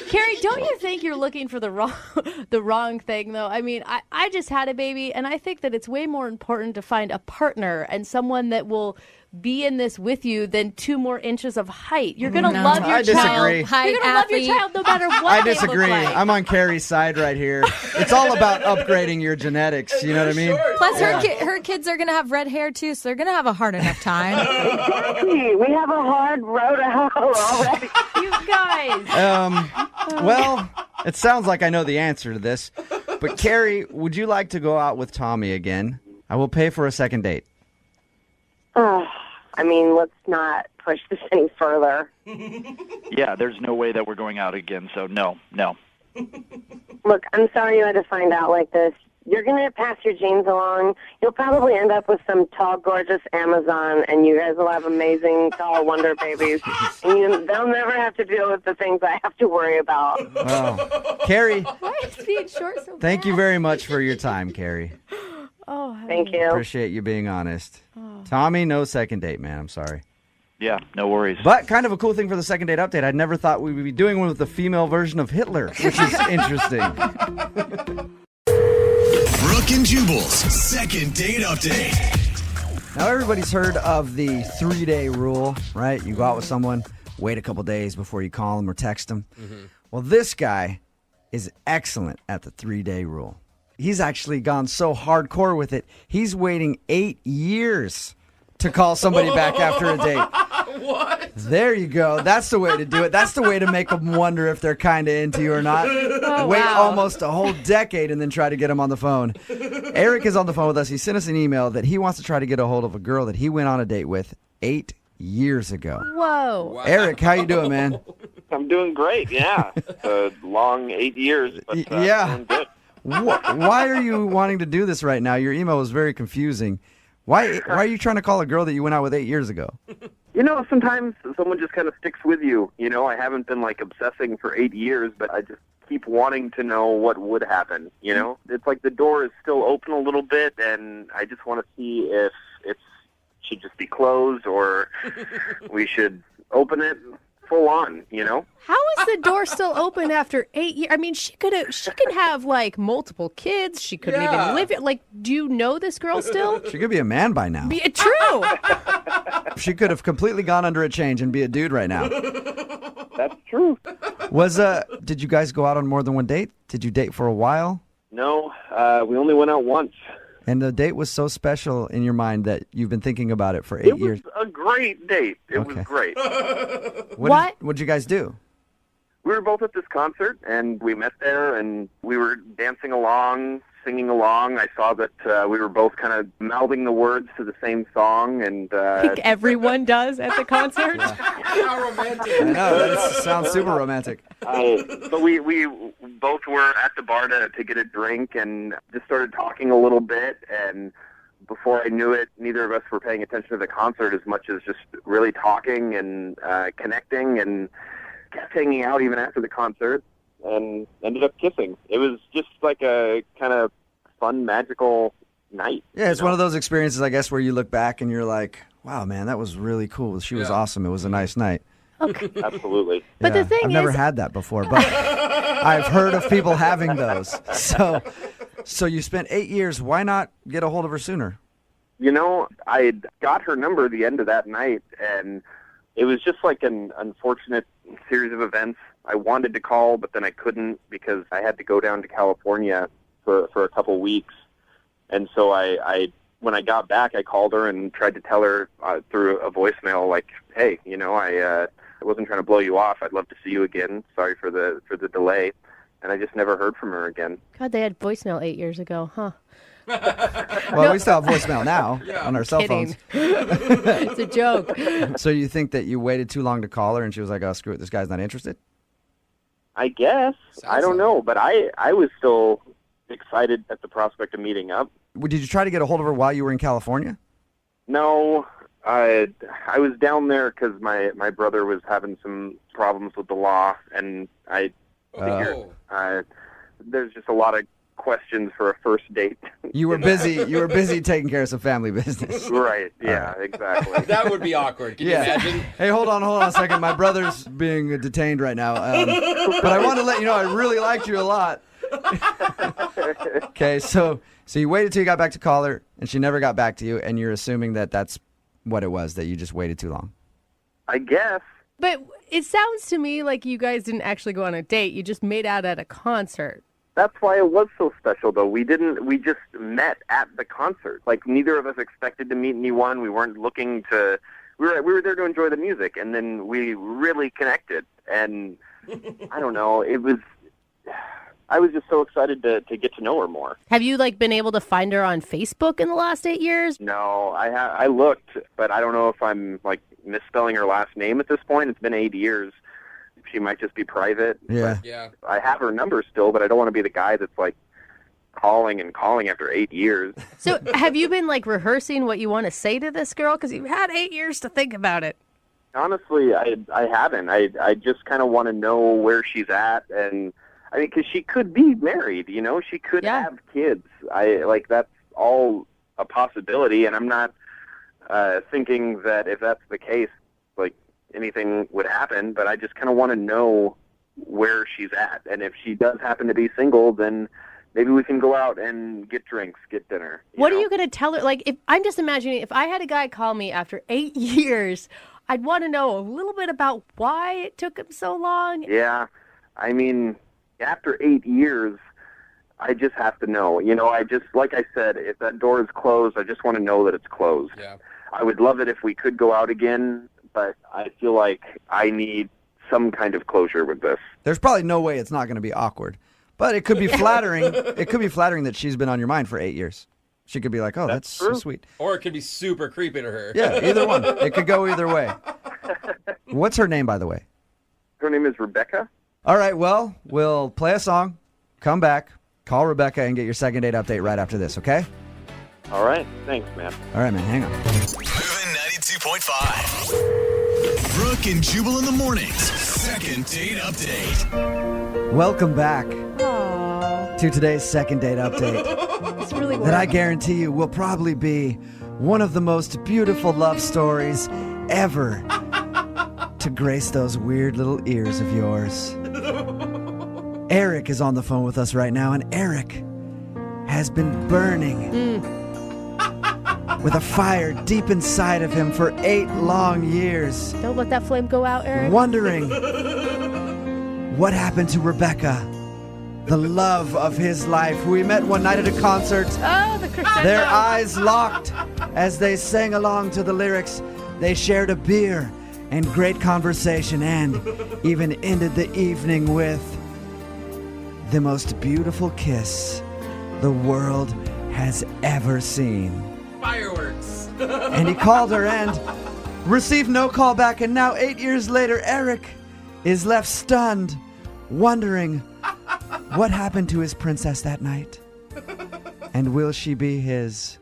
Speaker 3: Carrie, don't you think you're looking for the wrong thing, though? I mean, I just had a baby, and I think that it's way more important to find a partner and someone that will be in this with you than 2 more inches of height. You're going to love your
Speaker 2: I disagree.
Speaker 3: child. You're going to love your child no matter what
Speaker 2: I
Speaker 3: they
Speaker 2: disagree.
Speaker 3: look like.
Speaker 2: I'm on Carrie's side right here. It's all about upgrading your genetics. You know what I mean?
Speaker 11: Plus, her kids are going to have red hair, too, so they're going to have a hard enough time.
Speaker 4: Exactly. We have a hard road to hoe already.
Speaker 3: You guys.
Speaker 2: Well, it sounds like I know the answer to this. But Carrie, would you like to go out with Tommy again? I will pay for a second date.
Speaker 4: I mean, let's not push this any further.
Speaker 12: Yeah, there's no way that we're going out again, so no.
Speaker 4: Look, I'm sorry you had to find out like this.
Speaker 13: you're going to pass your genes along. You'll probably end up with some tall, gorgeous Amazon, and you guys will have amazing, tall wonder babies. And they'll never have to deal with the things I have to worry about.
Speaker 2: Wow. Carrie,
Speaker 3: Why is being short so
Speaker 2: thank you very much for your time, Carrie.
Speaker 3: Oh,
Speaker 13: Thank you.
Speaker 2: Appreciate you being honest. Tommy, no second date, man. I'm sorry.
Speaker 12: Yeah, no worries.
Speaker 2: But kind of a cool thing for the second date update. I never thought we would be doing one with the female version of Hitler, which is interesting.
Speaker 1: Brooke and Jubal's second date update.
Speaker 2: Now, everybody's heard of the 3-day rule, right? You go out with someone, wait a couple days before you call them or text them. Well, this guy is excellent at the 3-day rule. He's actually gone so hardcore with it, he's waiting 8 years to call somebody back after a date.
Speaker 5: What?
Speaker 2: There you go. That's the way to do it. That's the way to make them wonder if they're kind of into you or not. Wait almost a whole decade and then try to get them on the phone. Eric is on the phone with us. He sent us an email that he wants to try to get a hold of a girl that he went on a date with 8 years ago.
Speaker 3: Whoa.
Speaker 14: Wow.
Speaker 2: Eric, how you doing, man?
Speaker 14: I'm doing great, yeah. A long 8 years, but
Speaker 2: Yeah.
Speaker 14: doing good.
Speaker 2: Why are you wanting to do this right now? Your email was very confusing. Why are you trying to call a girl that you went out with 8 years ago?
Speaker 6: You know, sometimes someone just kind of sticks with you. You know, I haven't been like obsessing for 8 years, but I just keep wanting to know what would happen. You know, it's like the door is still open a little bit, and I just want to see if it should just be closed or we should open it full on. You know.
Speaker 3: How is the door still open after 8 years? I mean, she could have like multiple kids. She couldn't even live it. Like, do you know this girl still?
Speaker 2: She could be a man by now.
Speaker 3: True.
Speaker 2: She could have completely gone under a change and be a dude right now.
Speaker 6: That's true.
Speaker 2: Did you guys go out on more than one date? Did you date for a while?
Speaker 6: No, we only went out once.
Speaker 2: And the date was so special in your mind that you've been thinking about it for 8 years.
Speaker 6: It was a great date. It was great.
Speaker 2: What'd you guys do?
Speaker 6: We were both at this concert, and we met there, and we were dancing along, singing along. I saw that we were both kind of mouthing the words to the same song, and
Speaker 3: Like everyone does at the concert.
Speaker 5: How romantic.
Speaker 2: I know, that sounds super romantic.
Speaker 6: but we both were at the bar to get a drink, and just started talking a little bit, and before I knew it, neither of us were paying attention to the concert as much as just really talking and connecting, and kept hanging out even after the concert, and ended up kissing. It was just like a kind of fun, magical night.
Speaker 2: Yeah, it's one of those experiences, I guess, where you look back and you're like, wow, man, that was really cool. She was awesome. It was a nice night.
Speaker 3: Okay.
Speaker 6: Absolutely.
Speaker 3: But the thing
Speaker 2: I've never
Speaker 3: is-
Speaker 2: had that before, but I've heard of people having those. So you spent 8 years. Why not get a hold of her sooner?
Speaker 6: You know, I got her number the end of that night, and it was just like an unfortunate series of events. I wanted to call, but then I couldn't because I had to go down to California for a couple weeks. And so I when I got back, I called her and tried to tell her through a voicemail, like, hey, you know, I wasn't trying to blow you off. I'd love to see you again. Sorry for the delay. And I just never heard from her again.
Speaker 3: God, they had voicemail 8 years ago, huh?
Speaker 2: Well, we still have voicemail now on our cell
Speaker 3: Kidding.
Speaker 2: phones.
Speaker 3: It's a joke.
Speaker 2: So you think that you waited too long to call her and she was like, oh, screw it, this guy's not interested?
Speaker 6: I guess. I don't know. But I was still excited at the prospect of meeting up.
Speaker 2: Did you try to get a hold of her while you were in California?
Speaker 6: No, I was down there because my brother was having some problems with the law, and I figured there's just a lot of questions for a first date.
Speaker 2: You were busy. You were busy taking care of some family business.
Speaker 6: Right. Yeah. Exactly.
Speaker 5: That would be awkward. Can you imagine?
Speaker 2: Hey, hold on a second. My brother's being detained right now, but I want to let you know I really liked you a lot. Okay, so you waited till you got back to call her, and she never got back to you, and you're assuming that that's what it was, that you just waited too long.
Speaker 6: I guess.
Speaker 3: But it sounds to me like you guys didn't actually go on a date. You just made out at a concert.
Speaker 6: That's why it was so special, though. We just met at the concert. Like, neither of us expected to meet anyone. We weren't looking to, we were there to enjoy the music, and then we really connected. And I don't know, I was just so excited to get to know her more.
Speaker 3: Have you been able to find her on Facebook in the last 8 years?
Speaker 6: No, I looked, but I don't know if I'm misspelling her last name at this point. It's been 8 years. She might just be private.
Speaker 2: Yeah.
Speaker 6: I have her number still, but I don't want to be the guy that's
Speaker 14: calling and calling after 8 years.
Speaker 3: So have you been like rehearsing what you want to say to this girl? Because you've had 8 years to think about it.
Speaker 14: Honestly, I haven't. I just kind of want to know where she's at, and I mean, because she could be married, you know, she could have kids. That's all a possibility, and I'm not thinking that if that's the case, like anything would happen. But I just kind of want to know where she's at, and if she does happen to be single, then maybe we can go out and get drinks, get dinner.
Speaker 3: What are you going to tell her? Like, if I'm just imagining, if I had a guy call me after 8 years, I'd want to know a little bit about why it took him so long.
Speaker 14: Yeah, I mean, after 8 years, I just have to know. You know, like I said, if that door is closed, I just want to know that it's closed.
Speaker 5: Yeah.
Speaker 14: I would love it if we could go out again, but I feel like I need some kind of closure with this.
Speaker 2: There's probably no way it's not going to be awkward, but it could be flattering. It could be flattering that she's been on your mind for 8 years. She could be like, oh, that's so sweet.
Speaker 5: Or it could be super creepy to her.
Speaker 2: Yeah, either one. It could go either way. What's her name, by the way?
Speaker 14: Her name is Rebecca.
Speaker 2: All right, well, we'll play a song, come back, call Rebecca, and get your second date update right after this, okay?
Speaker 14: All right. Thanks, man.
Speaker 2: All right, man. Hang on.
Speaker 1: Moving 92.5. Brooke and Jubal in the mornings. Second date update.
Speaker 2: Welcome back to today's second date update.
Speaker 3: It's really
Speaker 2: that I guarantee you will probably be one of the most beautiful love stories ever to grace those weird little ears of yours. Eric is on the phone with us right now, and Eric has been burning with a fire deep inside of him for 8 long years.
Speaker 3: Don't let that flame go out, Eric.
Speaker 2: Wondering what happened to Rebecca, the love of his life, who he met one night at a concert.
Speaker 3: Oh, the crescendo.
Speaker 2: Their eyes locked as they sang along to the lyrics. They shared a beer and great conversation, and even ended the evening with the most beautiful kiss the world has ever seen.
Speaker 5: Fireworks.
Speaker 2: And he called her and received no call back, and now 8 years later, Eric is left stunned, wondering what happened to his princess that night, and will she be his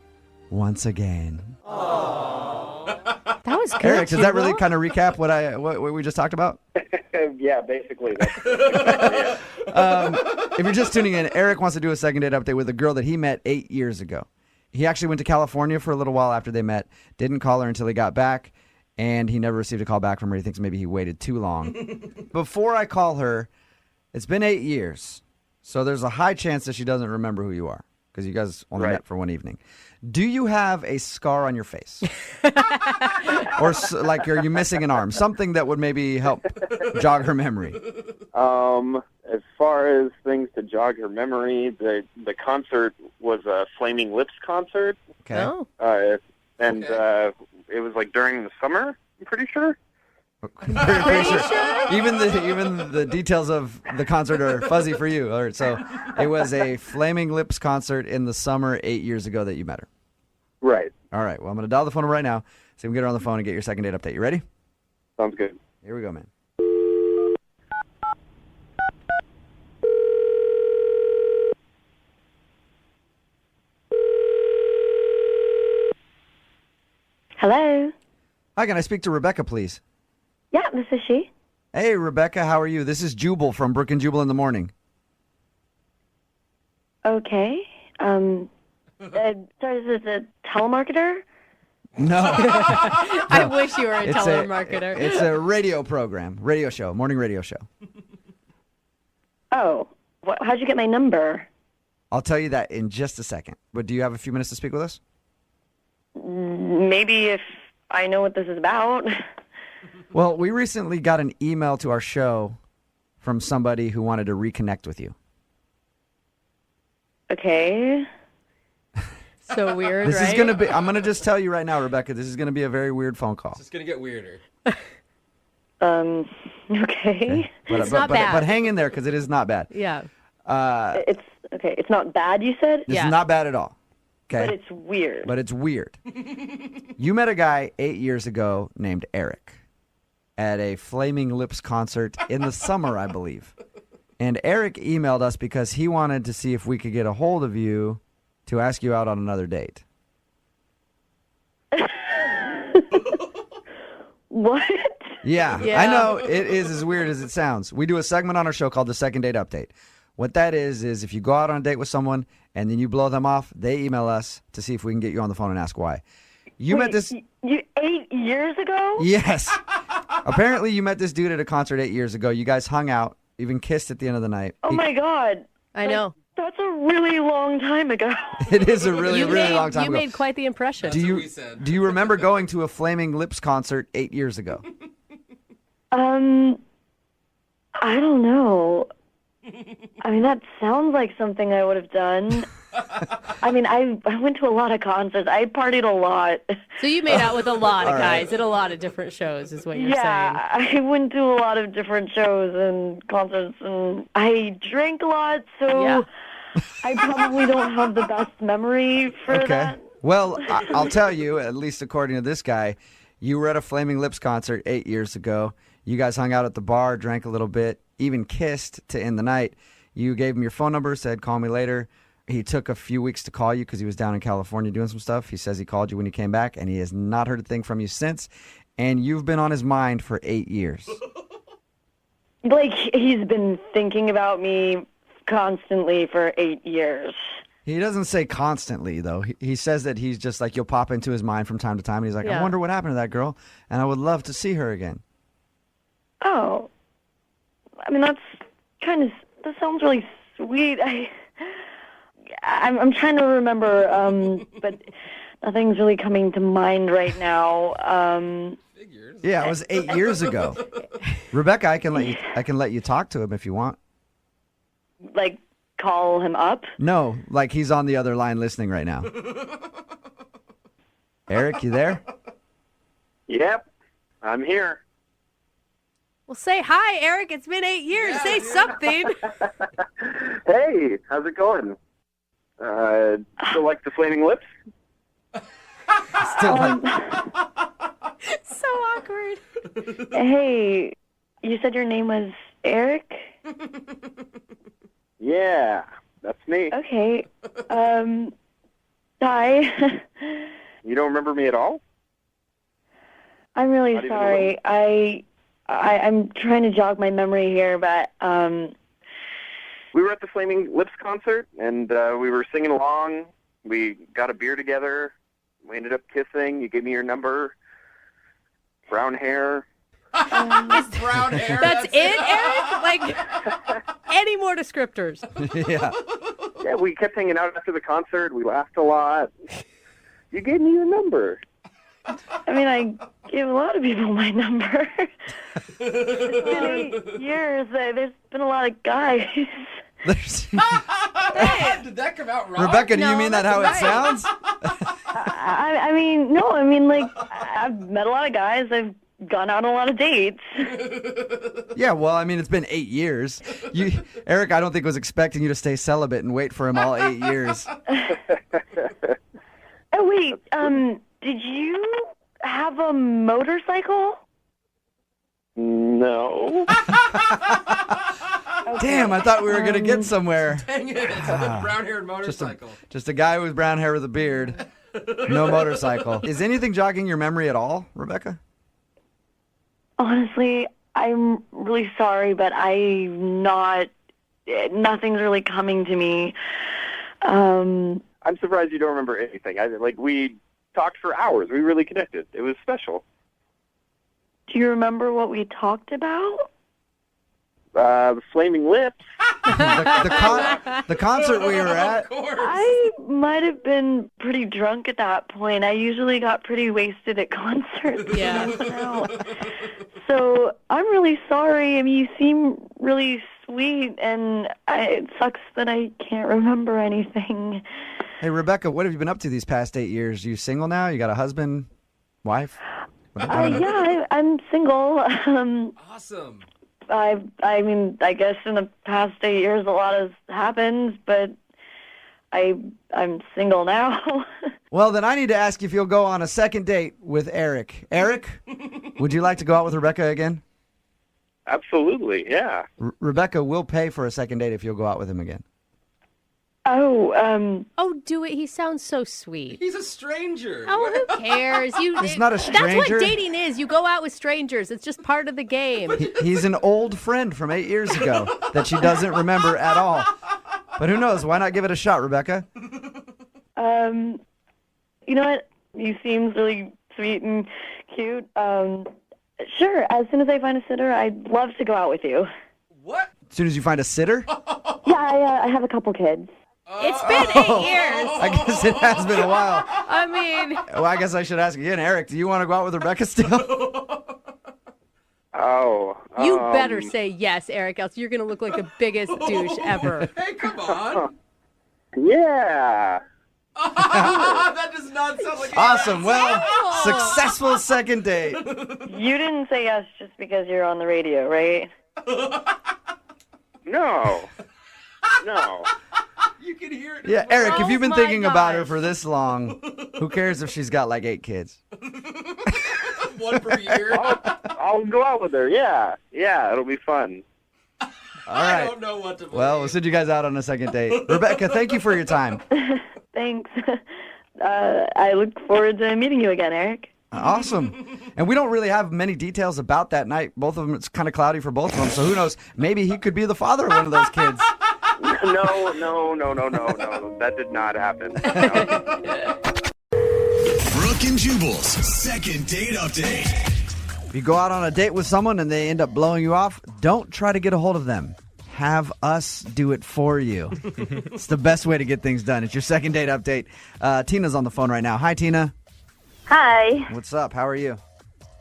Speaker 2: once again?
Speaker 3: That was good.
Speaker 2: Eric, does that really kind of recap what we just talked about?
Speaker 14: Yeah, basically.
Speaker 2: If you're just tuning in, Eric wants to do a second date update with a girl that he met 8 years ago. He actually went to California for a little while after they met, didn't call her until he got back, and he never received a call back from her. He thinks maybe he waited too long. Before I call her, it's been 8 years, so there's a high chance that she doesn't remember who you are, because you guys only met for one evening. Do you have a scar on your face? Or like, are you missing an arm? Something that would maybe help jog her memory.
Speaker 14: As far as things to jog her memory, the concert was a Flaming Lips concert.
Speaker 2: Okay.
Speaker 3: Oh.
Speaker 14: It was like during the summer, I'm pretty sure.
Speaker 2: Pretty sure. Even the details of the concert are fuzzy for you. All right, so it was a Flaming Lips concert in the summer 8 years ago that you met her.
Speaker 14: Right.
Speaker 2: All right. Well, I'm going to dial the phone right now so we can get her on the phone and get your second date update. You ready?
Speaker 14: Sounds good.
Speaker 2: Here we go, man.
Speaker 15: Hello.
Speaker 2: Hi, can I speak to Rebecca, please?
Speaker 15: Yeah, this is she.
Speaker 2: Hey, Rebecca, how are you? This is Jubal from Brooke and Jubal in the morning.
Speaker 15: Okay. Sorry, this is a telemarketer?
Speaker 2: No.
Speaker 3: I wish you were a
Speaker 2: It's
Speaker 3: telemarketer.
Speaker 2: It's a radio program, radio show, morning radio show.
Speaker 15: Oh, how'd you get my number?
Speaker 2: I'll tell you that in just a second. But do you have a few minutes to speak with us?
Speaker 15: Maybe if I know what this is about.
Speaker 2: Well, we recently got an email to our show from somebody who wanted to reconnect with you.
Speaker 15: Okay.
Speaker 3: So weird,
Speaker 2: This
Speaker 3: right?
Speaker 2: is going to be, I'm going to just tell you right now, Rebecca, this is going to be a very weird phone call.
Speaker 5: It's going to get weirder.
Speaker 15: Okay.
Speaker 3: It's not bad.
Speaker 2: But hang in there because it is not bad.
Speaker 3: Yeah.
Speaker 15: It's okay. It's not bad, you said?
Speaker 2: This is not bad at all. Okay.
Speaker 15: But it's weird.
Speaker 2: But it's weird. You met a guy 8 years ago named Eric at a Flaming Lips concert in the summer, I believe. And Eric emailed us because he wanted to see if we could get a hold of you to ask you out on another date.
Speaker 15: What?
Speaker 2: Yeah, I know it is as weird as it sounds. We do a segment on our show called the Second Date Update. What that is if you go out on a date with someone and then you blow them off, they email us to see if we can get you on the phone and ask why. You met this...
Speaker 15: You 8 years ago?
Speaker 2: Yes. Apparently you met this dude at a concert 8 years ago. You guys hung out, even kissed at the end of the night.
Speaker 15: Oh, my God.
Speaker 3: I know.
Speaker 15: That's a really long time ago.
Speaker 2: It is a really long time
Speaker 3: you
Speaker 2: ago.
Speaker 3: made quite the impression.
Speaker 2: Do you remember going to a Flaming Lips concert 8 years ago?
Speaker 15: I don't know. I mean, that sounds like something I would have done. I mean, I went to a lot of concerts. I partied a lot.
Speaker 3: So you made out with a lot of
Speaker 2: All
Speaker 3: guys
Speaker 2: right.
Speaker 3: at a lot of different shows, is what you're saying.
Speaker 15: Yeah, I went to a lot of different shows and concerts, and I drank a lot, so I probably don't have the best memory for that.
Speaker 2: Well, I'll tell you, at least according to this guy, you were at a Flaming Lips concert 8 years ago. You guys hung out at the bar, drank a little bit, even kissed to end the night. You gave him your phone number, said, call me later. He took a few weeks to call you because he was down in California doing some stuff. He says he called you when he came back, and he has not heard a thing from you since. And you've been on his mind for 8 years.
Speaker 15: Like, he's been thinking about me constantly for 8 years.
Speaker 2: He doesn't say constantly, though. He says that he's just like, you'll pop into his mind from time to time. And he's like, I wonder what happened to that girl, and I would love to see her again.
Speaker 15: Oh. I mean, that sounds really sweet. I'm trying to remember, but nothing's really coming to mind right now.
Speaker 2: Yeah, it was 8 years ago. Rebecca, I can let you talk to him if you want.
Speaker 15: Like, call him up?
Speaker 2: No, like he's on the other line listening right now. Eric, you there?
Speaker 14: Yep, I'm here.
Speaker 3: Well, say hi, Eric. It's been 8 years. Say something.
Speaker 14: Hey, how's it going? Still like the Flaming Lips?
Speaker 2: Still like...
Speaker 3: So awkward.
Speaker 15: Hey, you said your name was Eric?
Speaker 14: Yeah, that's me.
Speaker 15: Okay. Hi.
Speaker 14: You don't remember me at all?
Speaker 15: I'm really
Speaker 14: Not even a
Speaker 15: sorry. I'm trying to jog my memory here, but
Speaker 14: We were at the Flaming Lips concert, and we were singing along. We got a beer together. We ended up kissing. You gave me your number. Brown hair.
Speaker 5: Brown hair.
Speaker 3: That's it, Eric? Like, any more descriptors?
Speaker 2: Yeah.
Speaker 14: Yeah, we kept hanging out after the concert. We laughed a lot. You gave me your number.
Speaker 15: I mean, I gave a lot of people my number. It's been 8 years. There's been a lot of guys.
Speaker 5: Did that come out wrong?
Speaker 2: Rebecca, do you mean that how it sounds?
Speaker 15: I mean, no. I mean, like, I've met a lot of guys. I've gone out on a lot of dates.
Speaker 2: Yeah, well, I mean, it's been 8 years. Eric, I don't think was expecting you to stay celibate and wait for him all 8 years.
Speaker 15: Oh, wait. Did you have a motorcycle?
Speaker 14: No.
Speaker 2: Damn, I thought we were going to get somewhere.
Speaker 5: Dang it. It's a brown-haired motorcycle.
Speaker 2: Just a guy with brown hair with a beard. No motorcycle. Is anything jogging your memory at all, Rebecca?
Speaker 15: Honestly, I'm really sorry, but nothing's really coming to me.
Speaker 14: I'm surprised you don't remember anything. We talked for hours. We really connected. It was special.
Speaker 15: Do you remember what we talked about?
Speaker 14: The Flaming Lips.
Speaker 2: The concert we were at.
Speaker 15: I might have been pretty drunk at that point. I usually got pretty wasted at concerts.
Speaker 3: Yeah.
Speaker 15: So I'm really sorry. I mean, you seem really sweet, and it sucks that I can't remember anything.
Speaker 2: Hey, Rebecca, what have you been up to these past 8 years? You single now? You got a husband, wife?
Speaker 15: Yeah, I'm single.
Speaker 5: Awesome.
Speaker 15: I mean, I guess in the past 8 years a lot has happened, but I'm single now.
Speaker 2: Well, then I need to ask you if you'll go on a second date with Eric. Eric, would you like to go out with Rebecca again?
Speaker 14: Absolutely, yeah.
Speaker 2: Rebecca will pay for a second date if you'll go out with him again.
Speaker 15: Oh,
Speaker 3: Oh, do it. He sounds so sweet.
Speaker 5: He's a stranger.
Speaker 3: Oh, who cares?
Speaker 2: He's not a
Speaker 3: That's what
Speaker 2: stranger.
Speaker 3: dating is. You go out with strangers. It's just part of the game.
Speaker 2: He's an old friend from 8 years ago that she doesn't remember at all. But who knows? Why not give it a shot, Rebecca?
Speaker 15: you know what? You seem really sweet and cute. Sure, as soon as I find a sitter, I'd love to go out with you.
Speaker 5: What?
Speaker 2: As soon as you find a sitter?
Speaker 15: Yeah, I have a couple kids.
Speaker 3: It's been 8 years.
Speaker 2: I guess it has been a while.
Speaker 3: I mean,
Speaker 2: Well, I guess I should ask again. Eric, do you want to go out with Rebecca still?
Speaker 14: Oh.
Speaker 3: you better say yes, Eric, else you're going to look like the biggest douche ever.
Speaker 5: Hey, come on.
Speaker 14: Yeah.
Speaker 5: That does not sound like
Speaker 2: Awesome. Well, successful second date.
Speaker 15: You didn't say yes just because you're on the radio, right?
Speaker 14: No. No.
Speaker 5: You can hear it.
Speaker 2: Yeah, Eric, if you've been
Speaker 3: my
Speaker 2: thinking about her
Speaker 3: gosh.
Speaker 2: for this long, who cares if she's got like 8 kids?
Speaker 5: One per year.
Speaker 14: I'll go out with her. Yeah. Yeah, it'll be fun.
Speaker 2: All
Speaker 5: I
Speaker 2: right.
Speaker 5: don't know what to believe.
Speaker 2: Well, we'll send you guys out on a second date. Rebecca, thank you for your time.
Speaker 15: Thanks. I look forward to meeting you again, Eric.
Speaker 2: Awesome. And we don't really have many details about that night. Both of them, it's kind of cloudy for both of them. So who knows? Maybe he could be the father of one of those kids.
Speaker 14: No. That did not happen.
Speaker 1: Brooke and Jubal's second date update.
Speaker 2: If you go out on a date with someone and they end up blowing you off, don't try to get a hold of them. Have us do it for you. It's the best way to get things done. It's your second date update. Tina's on the phone right now. Hi, Tina.
Speaker 16: Hi,
Speaker 2: What's up? How are you?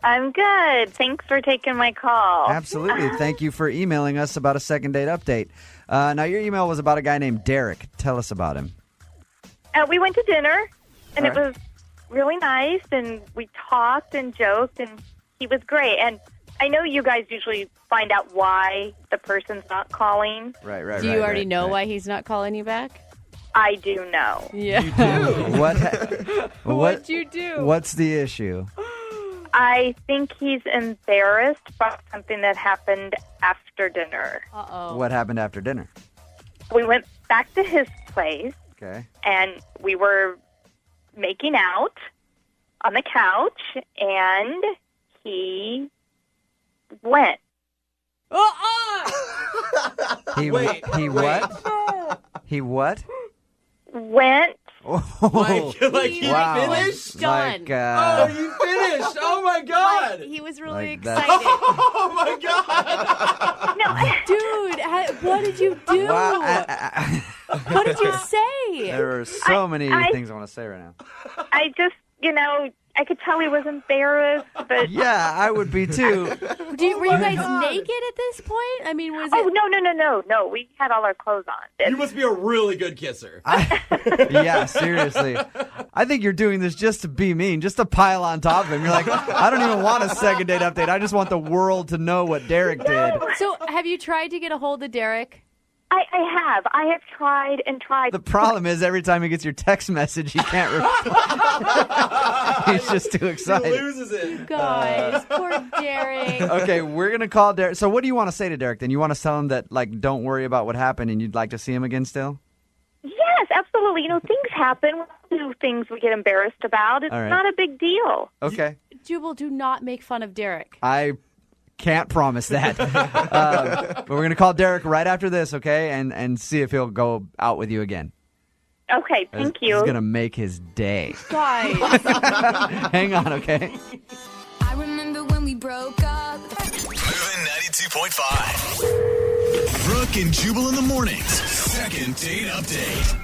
Speaker 16: I'm good. Thanks for taking my call.
Speaker 2: Absolutely. Thank you for emailing us about a second date update. Now, your email was about a guy named Derek. Tell us about him.
Speaker 16: We went to dinner, and
Speaker 2: All
Speaker 16: it was really nice, and we talked and joked, and he was great. And I know you guys usually find out why the person's not calling.
Speaker 2: Right.
Speaker 3: Do you already know why he's not calling you back?
Speaker 16: I do know.
Speaker 3: Yeah.
Speaker 5: You do.
Speaker 3: What'd you do?
Speaker 2: What's the issue?
Speaker 16: I think he's embarrassed about something that happened after dinner.
Speaker 3: Uh-oh.
Speaker 2: What happened after dinner?
Speaker 16: We went back to his place,
Speaker 2: Okay.
Speaker 16: and we were making out on the couch, and he went.
Speaker 2: He
Speaker 5: Wait.
Speaker 2: He what? He what?
Speaker 16: Went.
Speaker 5: Like he
Speaker 2: Wow.
Speaker 5: finished?
Speaker 3: Done.
Speaker 2: Like,
Speaker 5: Oh, you finished. Oh, my God.
Speaker 3: He was really
Speaker 2: Like that.
Speaker 3: excited.
Speaker 5: Oh, my God.
Speaker 3: Dude, what did you do?
Speaker 2: wow.
Speaker 3: What did you say?
Speaker 2: There are so many things I want to say right now.
Speaker 16: I just, I could tell he was embarrassed, but...
Speaker 2: Yeah, I would be too.
Speaker 3: Were you guys naked at this point? I mean, was
Speaker 16: Oh,
Speaker 3: it...
Speaker 16: no. We had all our clothes on.
Speaker 5: You must be a really good kisser.
Speaker 2: Yeah, seriously. I think you're doing this just to be mean, just to pile on top of him. You're like, I don't even want a second date update. I just want the world to know what Derek did.
Speaker 3: So, have you tried to get a hold of Derek?
Speaker 16: I have tried and tried.
Speaker 2: The problem is every time he gets your text message, he can't reply. He's just too
Speaker 5: He
Speaker 2: excited.
Speaker 5: loses it.
Speaker 3: Guys, poor Derek.
Speaker 2: Okay, we're going to call Derek. So what do you want to say to Derek then? You want to tell him that, like, don't worry about what happened and you'd like to see him again still?
Speaker 16: Yes, absolutely. Things happen. We do things we get embarrassed about. It's
Speaker 2: All right.
Speaker 16: not a big deal.
Speaker 2: Okay.
Speaker 3: Jubal, do not make fun of Derek.
Speaker 2: I can't promise that. But we're going to call Derek right after this, okay? And see if he'll go out with you again.
Speaker 16: Okay, thank you.
Speaker 2: It's going to make his day.
Speaker 3: Guys.
Speaker 2: Hang on, okay?
Speaker 17: I remember when we broke up.
Speaker 1: Moving 92.5. Brooke and Jubal in the mornings. Second date update.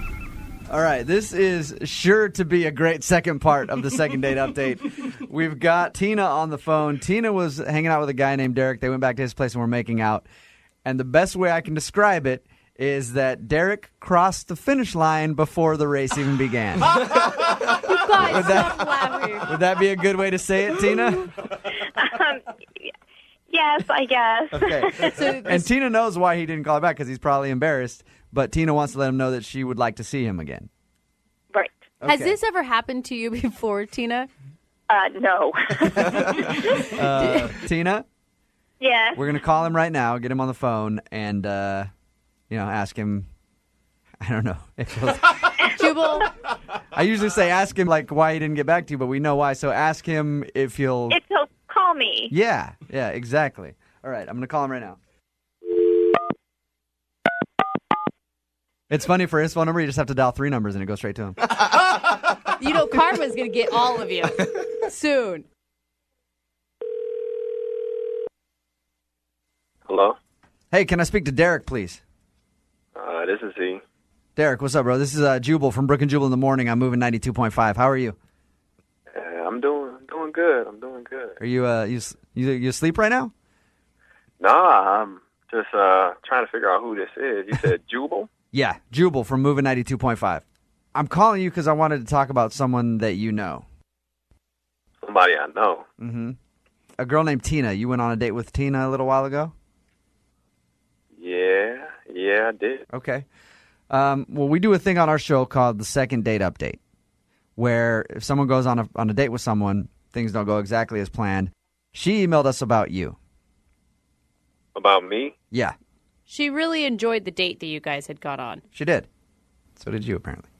Speaker 2: All right, this is sure to be a great second part of the second date update. We've got Tina on the phone. Tina was hanging out with a guy named Derek. They went back to his place and were making out. And the best way I can describe it is that Derek crossed the finish line before the race even began.
Speaker 3: You guys, stop laughing.
Speaker 2: Would that be a good way to say it, Tina?
Speaker 16: Yes, I guess.
Speaker 2: Okay. And Tina knows why he didn't call her back because he's probably embarrassed. But Tina wants to let him know that she would like to see him again.
Speaker 16: Right.
Speaker 3: Has this ever happened to you before, Tina?
Speaker 16: No.
Speaker 2: Tina?
Speaker 16: Yes.
Speaker 2: We're going to call him right now, get him on the phone, and, ask him, I don't know. If
Speaker 3: Jubal.
Speaker 2: I usually say ask him, like, why he didn't get back to you, but we know why. So ask him if he'll...
Speaker 16: If he'll call me.
Speaker 2: Yeah, exactly. All right, I'm going to call him right now. It's funny, for his phone number, you just have to dial 3 numbers and it goes straight to him.
Speaker 3: Karma's going to get all of you soon.
Speaker 18: Hello?
Speaker 2: Hey, can I speak to Derek, please?
Speaker 18: This is he.
Speaker 2: Derek, what's up, bro? This is Jubal from Brooke and Jubal in the Morning. I'm moving 92.5. How are you?
Speaker 18: I'm doing good. I'm doing good.
Speaker 2: Are you you asleep right now?
Speaker 18: Nah, I'm just trying to figure out who this is. You said Jubal?
Speaker 2: Yeah, Jubal from moving 92.5. I'm calling you because I wanted to talk about someone that you know.
Speaker 18: Somebody I know.
Speaker 2: Mm-hmm. A girl named Tina. You went on a date with Tina a little while ago?
Speaker 18: Yeah, I did.
Speaker 2: Okay. Well, we do a thing on our show called the second date update, where if someone goes on a date with someone, things don't go exactly as planned. She emailed us about you.
Speaker 18: About me?
Speaker 2: Yeah.
Speaker 3: She really enjoyed the date that you guys had got on.
Speaker 2: She did. So did you, apparently.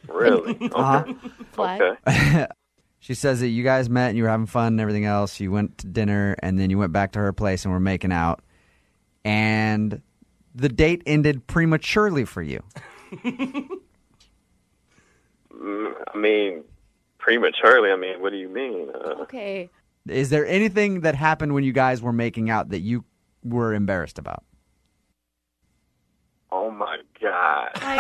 Speaker 18: Really? Okay.
Speaker 2: Uh-huh.
Speaker 3: Flag.
Speaker 18: Okay.
Speaker 2: She says that you guys met and you were having fun and everything else. You went to dinner and then you went back to her place and were making out. And the date ended prematurely for you.
Speaker 18: I mean, prematurely? I mean, what do you mean?
Speaker 3: Okay.
Speaker 2: Is there anything that happened when you guys were making out that you were embarrassed about?
Speaker 18: Oh, my God.
Speaker 3: I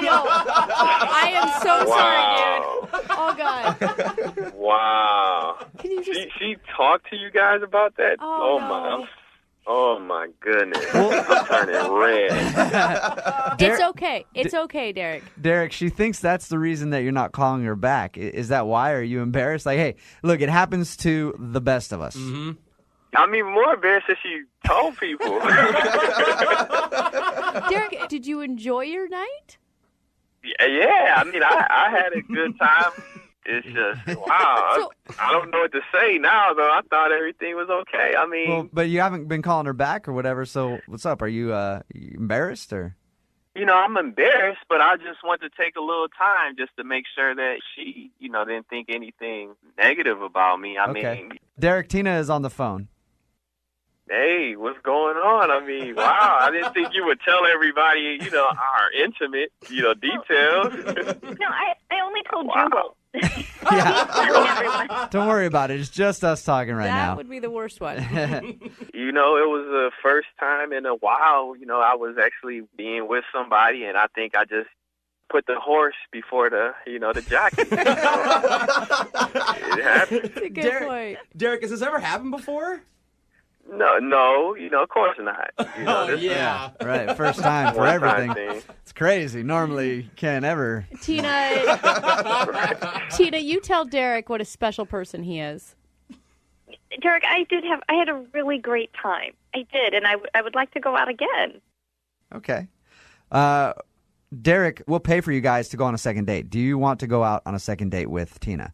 Speaker 3: know. I am so sorry, dude. Oh, God.
Speaker 18: Wow.
Speaker 3: Can you just...
Speaker 18: She talked to you guys about that?
Speaker 3: Oh, no.
Speaker 18: Oh, my goodness. I'm turning red.
Speaker 3: It's okay. It's okay, Derek.
Speaker 2: Derek, she thinks that's the reason that you're not calling her back. Is that why? Are you embarrassed? Like, hey, look, it happens to the best of us.
Speaker 18: Mm-hmm. I'm even more embarrassed that she told people.
Speaker 3: Derek, did you enjoy your night?
Speaker 18: Yeah, I mean, I had a good time. It's just, wow. I don't know what to say now, though. I thought everything was okay. I mean...
Speaker 2: Well, but you haven't been calling her back or whatever, so what's up? Are you embarrassed or...
Speaker 18: I'm embarrassed, but I just want to take a little time just to make sure that she, didn't think anything negative about me. I mean...
Speaker 2: Derek, Tina is on the phone.
Speaker 18: Hey, what's going on? I mean, wow, I didn't think you would tell everybody, our intimate, details.
Speaker 16: No, I only told Jubal.
Speaker 2: Yeah. Don't worry about it. It's just us talking right now.
Speaker 3: That would be the worst one.
Speaker 18: It was the first time in a while, I was actually being with somebody, and I think I just put the horse before the jockey. It happened.
Speaker 3: That's a good point.
Speaker 5: Derek, has this ever happened before?
Speaker 18: No, of course not.
Speaker 5: Yeah.
Speaker 2: Right, first time for everything.
Speaker 18: Thing.
Speaker 2: It's crazy. Normally, you can't ever.
Speaker 3: Tina, you tell Derek what a special person he is.
Speaker 16: Derek, I had a really great time. I did, and I would like to go out again.
Speaker 2: Okay. Derek, we'll pay for you guys to go on a second date. Do you want to go out on a second date with Tina?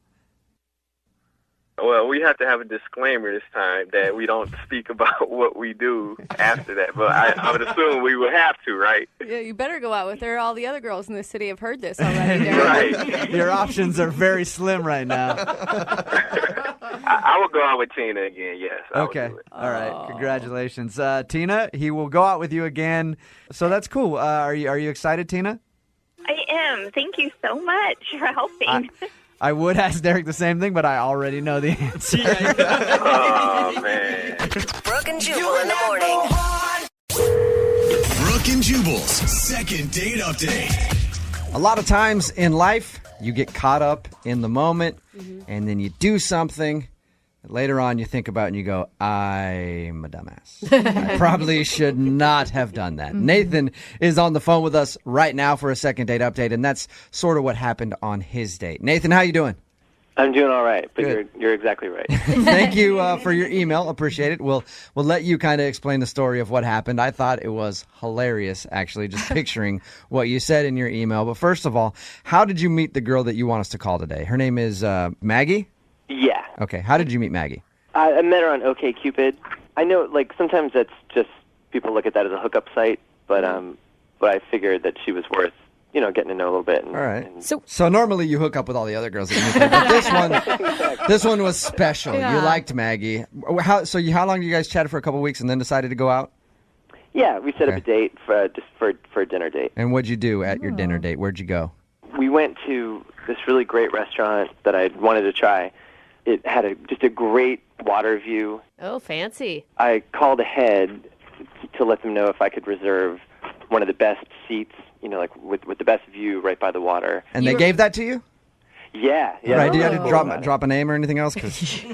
Speaker 18: Well, we have to have a disclaimer this time that we don't speak about what we do after that. But I would assume we would have to, right?
Speaker 3: Yeah, you better go out with her. All the other girls in the city have heard this already, Derek.
Speaker 18: Right.
Speaker 2: Your options are very slim right now.
Speaker 18: I would go out with Tina again, yes.
Speaker 2: Okay. All right. Congratulations. Tina, he will go out with you again. So that's cool. Are you excited, Tina?
Speaker 16: I am. Thank you so much for helping.
Speaker 2: I would ask Derek the same thing, but I already know the answer.
Speaker 18: Oh, man.
Speaker 7: Brooke and Jubal in the morning.
Speaker 1: Brooke and Jubal's second date update.
Speaker 2: A lot of times in life, you get caught up in the moment, and then you do something. Later on, you think about it and you go, I'm a dumbass. I probably should not have done that. Nathan is on the phone with us right now for a second date update, and that's sort of what happened on his date. Nathan, how you doing?
Speaker 19: I'm doing all right, but
Speaker 2: Good.
Speaker 19: you're exactly right.
Speaker 2: Thank you for your email. Appreciate it. We'll let you kind of explain the story of what happened. I thought it was hilarious, actually, just picturing what you said in your email. But first of all, how did you meet the girl that you want us to call today? Her name is Maggie?
Speaker 19: Yeah.
Speaker 2: Okay. How did you meet Maggie?
Speaker 19: I met her on OkCupid. I know, like, sometimes that's just, people look at that as a hookup site, but I figured that she was worth, getting to know a little bit.
Speaker 2: All right. So normally you hook up with all the other girls that you meet, but this one was special.
Speaker 15: Yeah.
Speaker 2: You liked Maggie. How long you guys chatted for a couple weeks and then decided to go out?
Speaker 19: Yeah, we set up a date for a dinner date.
Speaker 2: And what'd you do at your dinner date? Where'd you go?
Speaker 19: We went to this really great restaurant that I wanted to try. It had just a great water view.
Speaker 20: Oh, fancy.
Speaker 19: I called ahead to let them know if I could reserve one of the best seats, like with the best view right by the water.
Speaker 2: And they gave that to you?
Speaker 19: Yeah.
Speaker 2: Right. Do you have to drop a name or anything else? 'Cause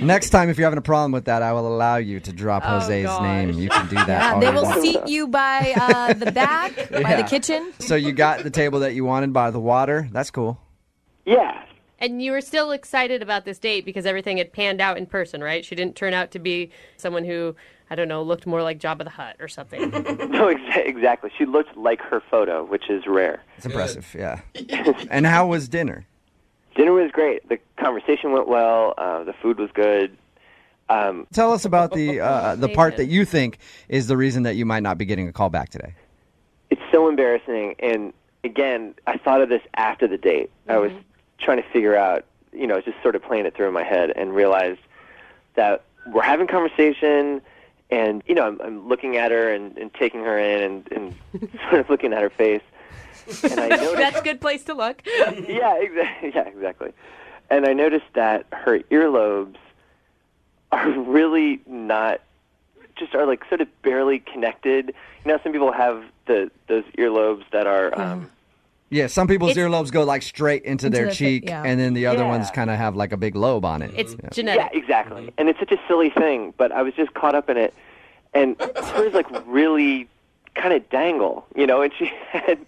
Speaker 2: next time, if you're having a problem with that, I will allow you to drop Jose's name. You can do that.
Speaker 11: Yeah,
Speaker 2: all
Speaker 11: they
Speaker 2: you
Speaker 11: will
Speaker 2: want.
Speaker 11: seat you by the back, by the kitchen.
Speaker 2: So you got the table that you wanted by the water. That's cool.
Speaker 19: Yeah.
Speaker 20: And you were still excited about this date because everything had panned out in person, right? She didn't turn out to be someone who, I don't know, looked more like Jabba the Hutt or something.
Speaker 19: No, exactly. She looked like her photo, which is rare.
Speaker 2: It's impressive, yeah. And how was dinner?
Speaker 19: Dinner was great. The conversation went well. The food was good.
Speaker 2: Tell us about the part that you think is the reason that you might not be getting a call back today.
Speaker 19: It's so embarrassing. And again, I thought of this after the date. I was trying to figure out, just sort of playing it through in my head and realized that we're having conversation and, I'm looking at her and taking her in and sort of looking at her face. And I noticed,
Speaker 20: That's a good place to look.
Speaker 19: Yeah, exactly. And I noticed that her earlobes are really not, just are like sort of barely connected. Some people have those earlobes that are...
Speaker 2: Yeah, some people's earlobes go like straight into their cheek,
Speaker 11: yeah.
Speaker 2: and then the other ones kind of have like a big lobe on it.
Speaker 20: It's genetic.
Speaker 19: Yeah, exactly. And it's such a silly thing, but I was just caught up in it. And hers like really kind of dangle, and she had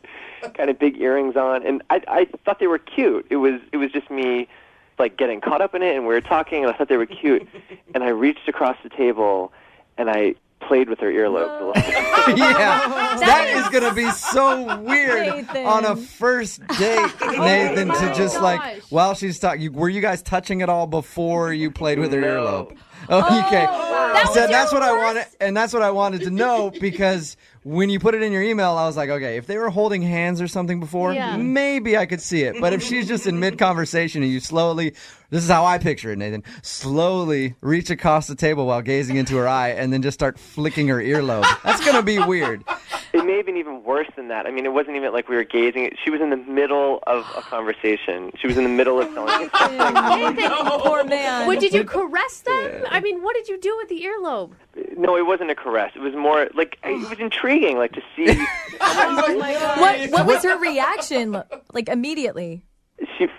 Speaker 19: kind of big earrings on, and I thought they were cute. It was just me like getting caught up in it, and we were talking, and I thought they were cute. And I reached across the table, and I played with her earlobes a little bit.
Speaker 2: Yeah, that is going to be so weird
Speaker 11: Nathan.
Speaker 2: on a first date, Nathan, to just like, while she's talking, were you guys touching it all before you played with her earlobe? Oh, okay. That's what I wanted, and that's what I wanted to know, because when you put it in your email, I was like, okay, if they were holding hands or something before, maybe I could see it. But if she's just in mid-conversation and you slowly, this is how I picture it, Nathan, slowly reach across the table while gazing into her eye and then just start flicking her earlobe, that's going to be weird.
Speaker 19: It may have been even worse than that. I mean, it wasn't even like we were gazing. She was in the middle of a conversation. She was in the middle of telling
Speaker 20: Nathan,
Speaker 11: poor man.
Speaker 20: Did you caress them? I mean, what did you do with the earlobe?
Speaker 19: No, it wasn't a caress. It was more like, it was intriguing, like to see.
Speaker 20: Oh my God.
Speaker 11: What was her reaction, like immediately?
Speaker 19: She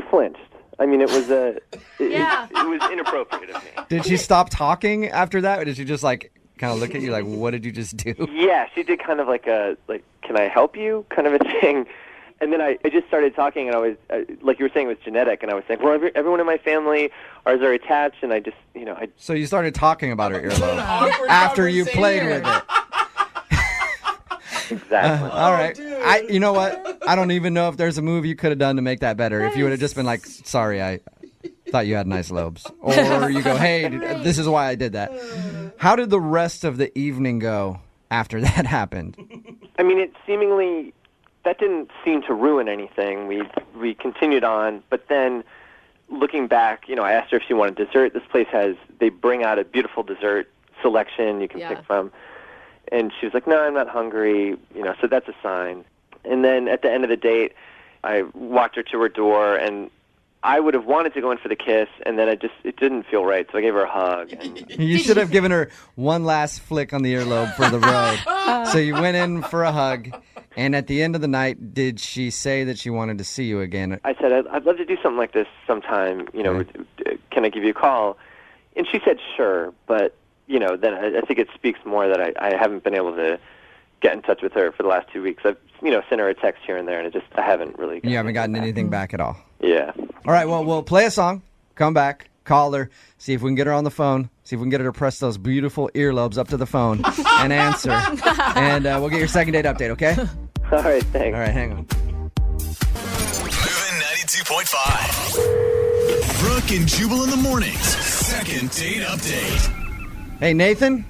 Speaker 19: flinched. I mean, it was it was inappropriate of me.
Speaker 2: Did she stop talking after that, or did she just like kind of look at you like, what did you just do?
Speaker 19: Yeah, she did kind of like can I help you kind of a thing. And then I just started talking, and I was, like you were saying, it was genetic, and I was saying, well, everyone in my family are attached, and I just,
Speaker 2: So you started talking about her earlobe after you played with it.
Speaker 19: Exactly.
Speaker 2: All right. You know what? I don't even know if there's a move you could have done to make that better. If you would have just been like, sorry, I thought you had nice lobes. Or you go, hey, this is why I did that. How did the rest of the evening go after that happened?
Speaker 19: I mean, that didn't seem to ruin anything. We continued on, but then looking back, I asked her if she wanted dessert. This place they bring out a beautiful dessert selection you can pick from. And she was like, no, I'm not hungry, so that's a sign. And then at the end of the date, I walked her to her door, and I would have wanted to go in for the kiss, and then it didn't feel right, so I gave her a hug. And
Speaker 2: You should have given her one last flick on the earlobe for the road. So you went in for a hug, and at the end of the night, did she say that she wanted to see you again?
Speaker 19: I said, I'd love to do something like this sometime, can I give you a call? And she said, sure, but, then I think it speaks more that I haven't been able to get in touch with her for the last 2 weeks. I've, sent her a text here and there, and I haven't really
Speaker 2: You haven't gotten anything back at all?
Speaker 19: Yeah.
Speaker 2: All right, well, we'll play a song, come back, call her, see if we can get her on the phone, see if we can get her to press those beautiful earlobes up to the phone and answer. And we'll get your second date update, okay?
Speaker 19: All right, thanks.
Speaker 2: All right, hang on.
Speaker 1: Moving 92.5. Brooke and Jubal in the mornings. Second date update.
Speaker 2: Hey, Nathan?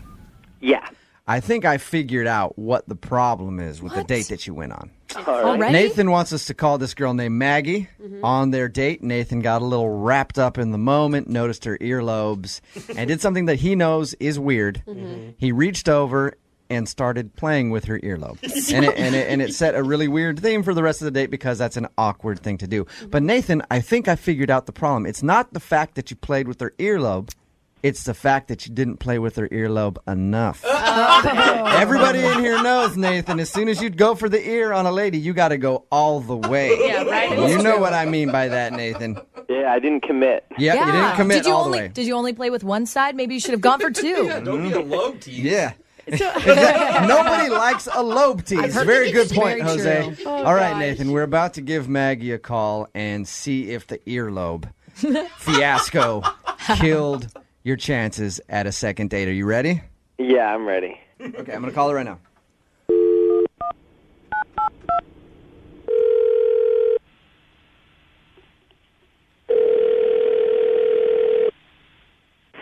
Speaker 19: Yeah.
Speaker 2: I think I figured out what the problem is with the date that you went on.
Speaker 11: Already?
Speaker 2: Nathan wants us to call this girl named Maggie. On their date, Nathan got a little wrapped up in the moment, noticed her earlobes, and did something that he knows is weird. He reached over and started playing with her earlobe. and it set a really weird theme for the rest of the date because that's an awkward thing to do. But Nathan, I think I figured out the problem. It's not the fact that you played with her earlobe. It's the fact that you didn't play with her earlobe enough. Everybody in here knows, Nathan, as soon as you go for the ear on a lady, you got to go all the way.
Speaker 20: Yeah, right.
Speaker 2: You know what I mean by that, Nathan.
Speaker 19: Yeah, I didn't commit.
Speaker 2: Yep, you didn't commit
Speaker 11: Did you
Speaker 2: all
Speaker 11: only,
Speaker 2: the way.
Speaker 11: Did you only play with one side? Maybe you should have gone for two.
Speaker 5: Yeah, don't be a lobe tease.
Speaker 2: Yeah. Nobody likes a lobe tease. Very good point, Jose.
Speaker 11: True.
Speaker 2: All right, Nathan, we're about to give Maggie a call and see if the earlobe fiasco killed your chances at a second date. Are you ready?
Speaker 19: Yeah, I'm ready.
Speaker 2: Okay, I'm going to call her right now.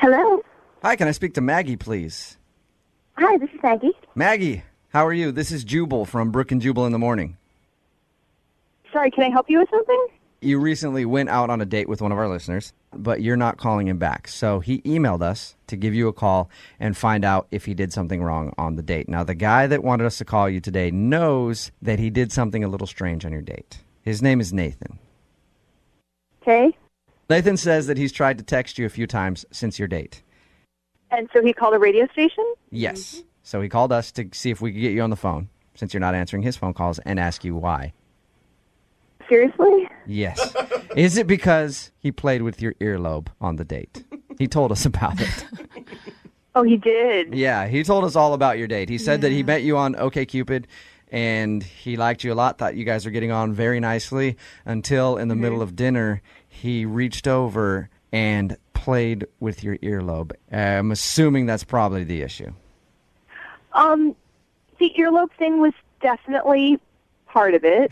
Speaker 13: Hello.
Speaker 2: Hi, can I speak to Maggie, please?
Speaker 13: Hi, this is Maggie.
Speaker 2: Maggie, how are you? This is Jubal from Brooke and Jubal in the Morning.
Speaker 13: Sorry, can I help you with something?
Speaker 2: You recently went out on a date with one of our listeners, but you're not calling him back. So he emailed us to give you a call and find out if he did something wrong on the date. Now, the guy that wanted us to call you today knows that he did something a little strange on your date. His name is Nathan.
Speaker 13: Okay.
Speaker 2: Nathan says that he's tried to text you a few times since your date.
Speaker 13: And so he called a radio station?
Speaker 2: Yes. So he called us to see if we could get you on the phone, since you're not answering his phone calls, and ask you why.
Speaker 13: Seriously?
Speaker 2: Yes. Is it because he played with your earlobe on the date? He told us about it.
Speaker 13: Oh, he did?
Speaker 2: Yeah, he told us all about your date. He said that he met you on OkCupid, and he liked you a lot, thought you guys were getting on very nicely, until in the middle of dinner, he reached over and played with your earlobe. I'm assuming that's probably the issue.
Speaker 13: The earlobe thing was definitely part of it.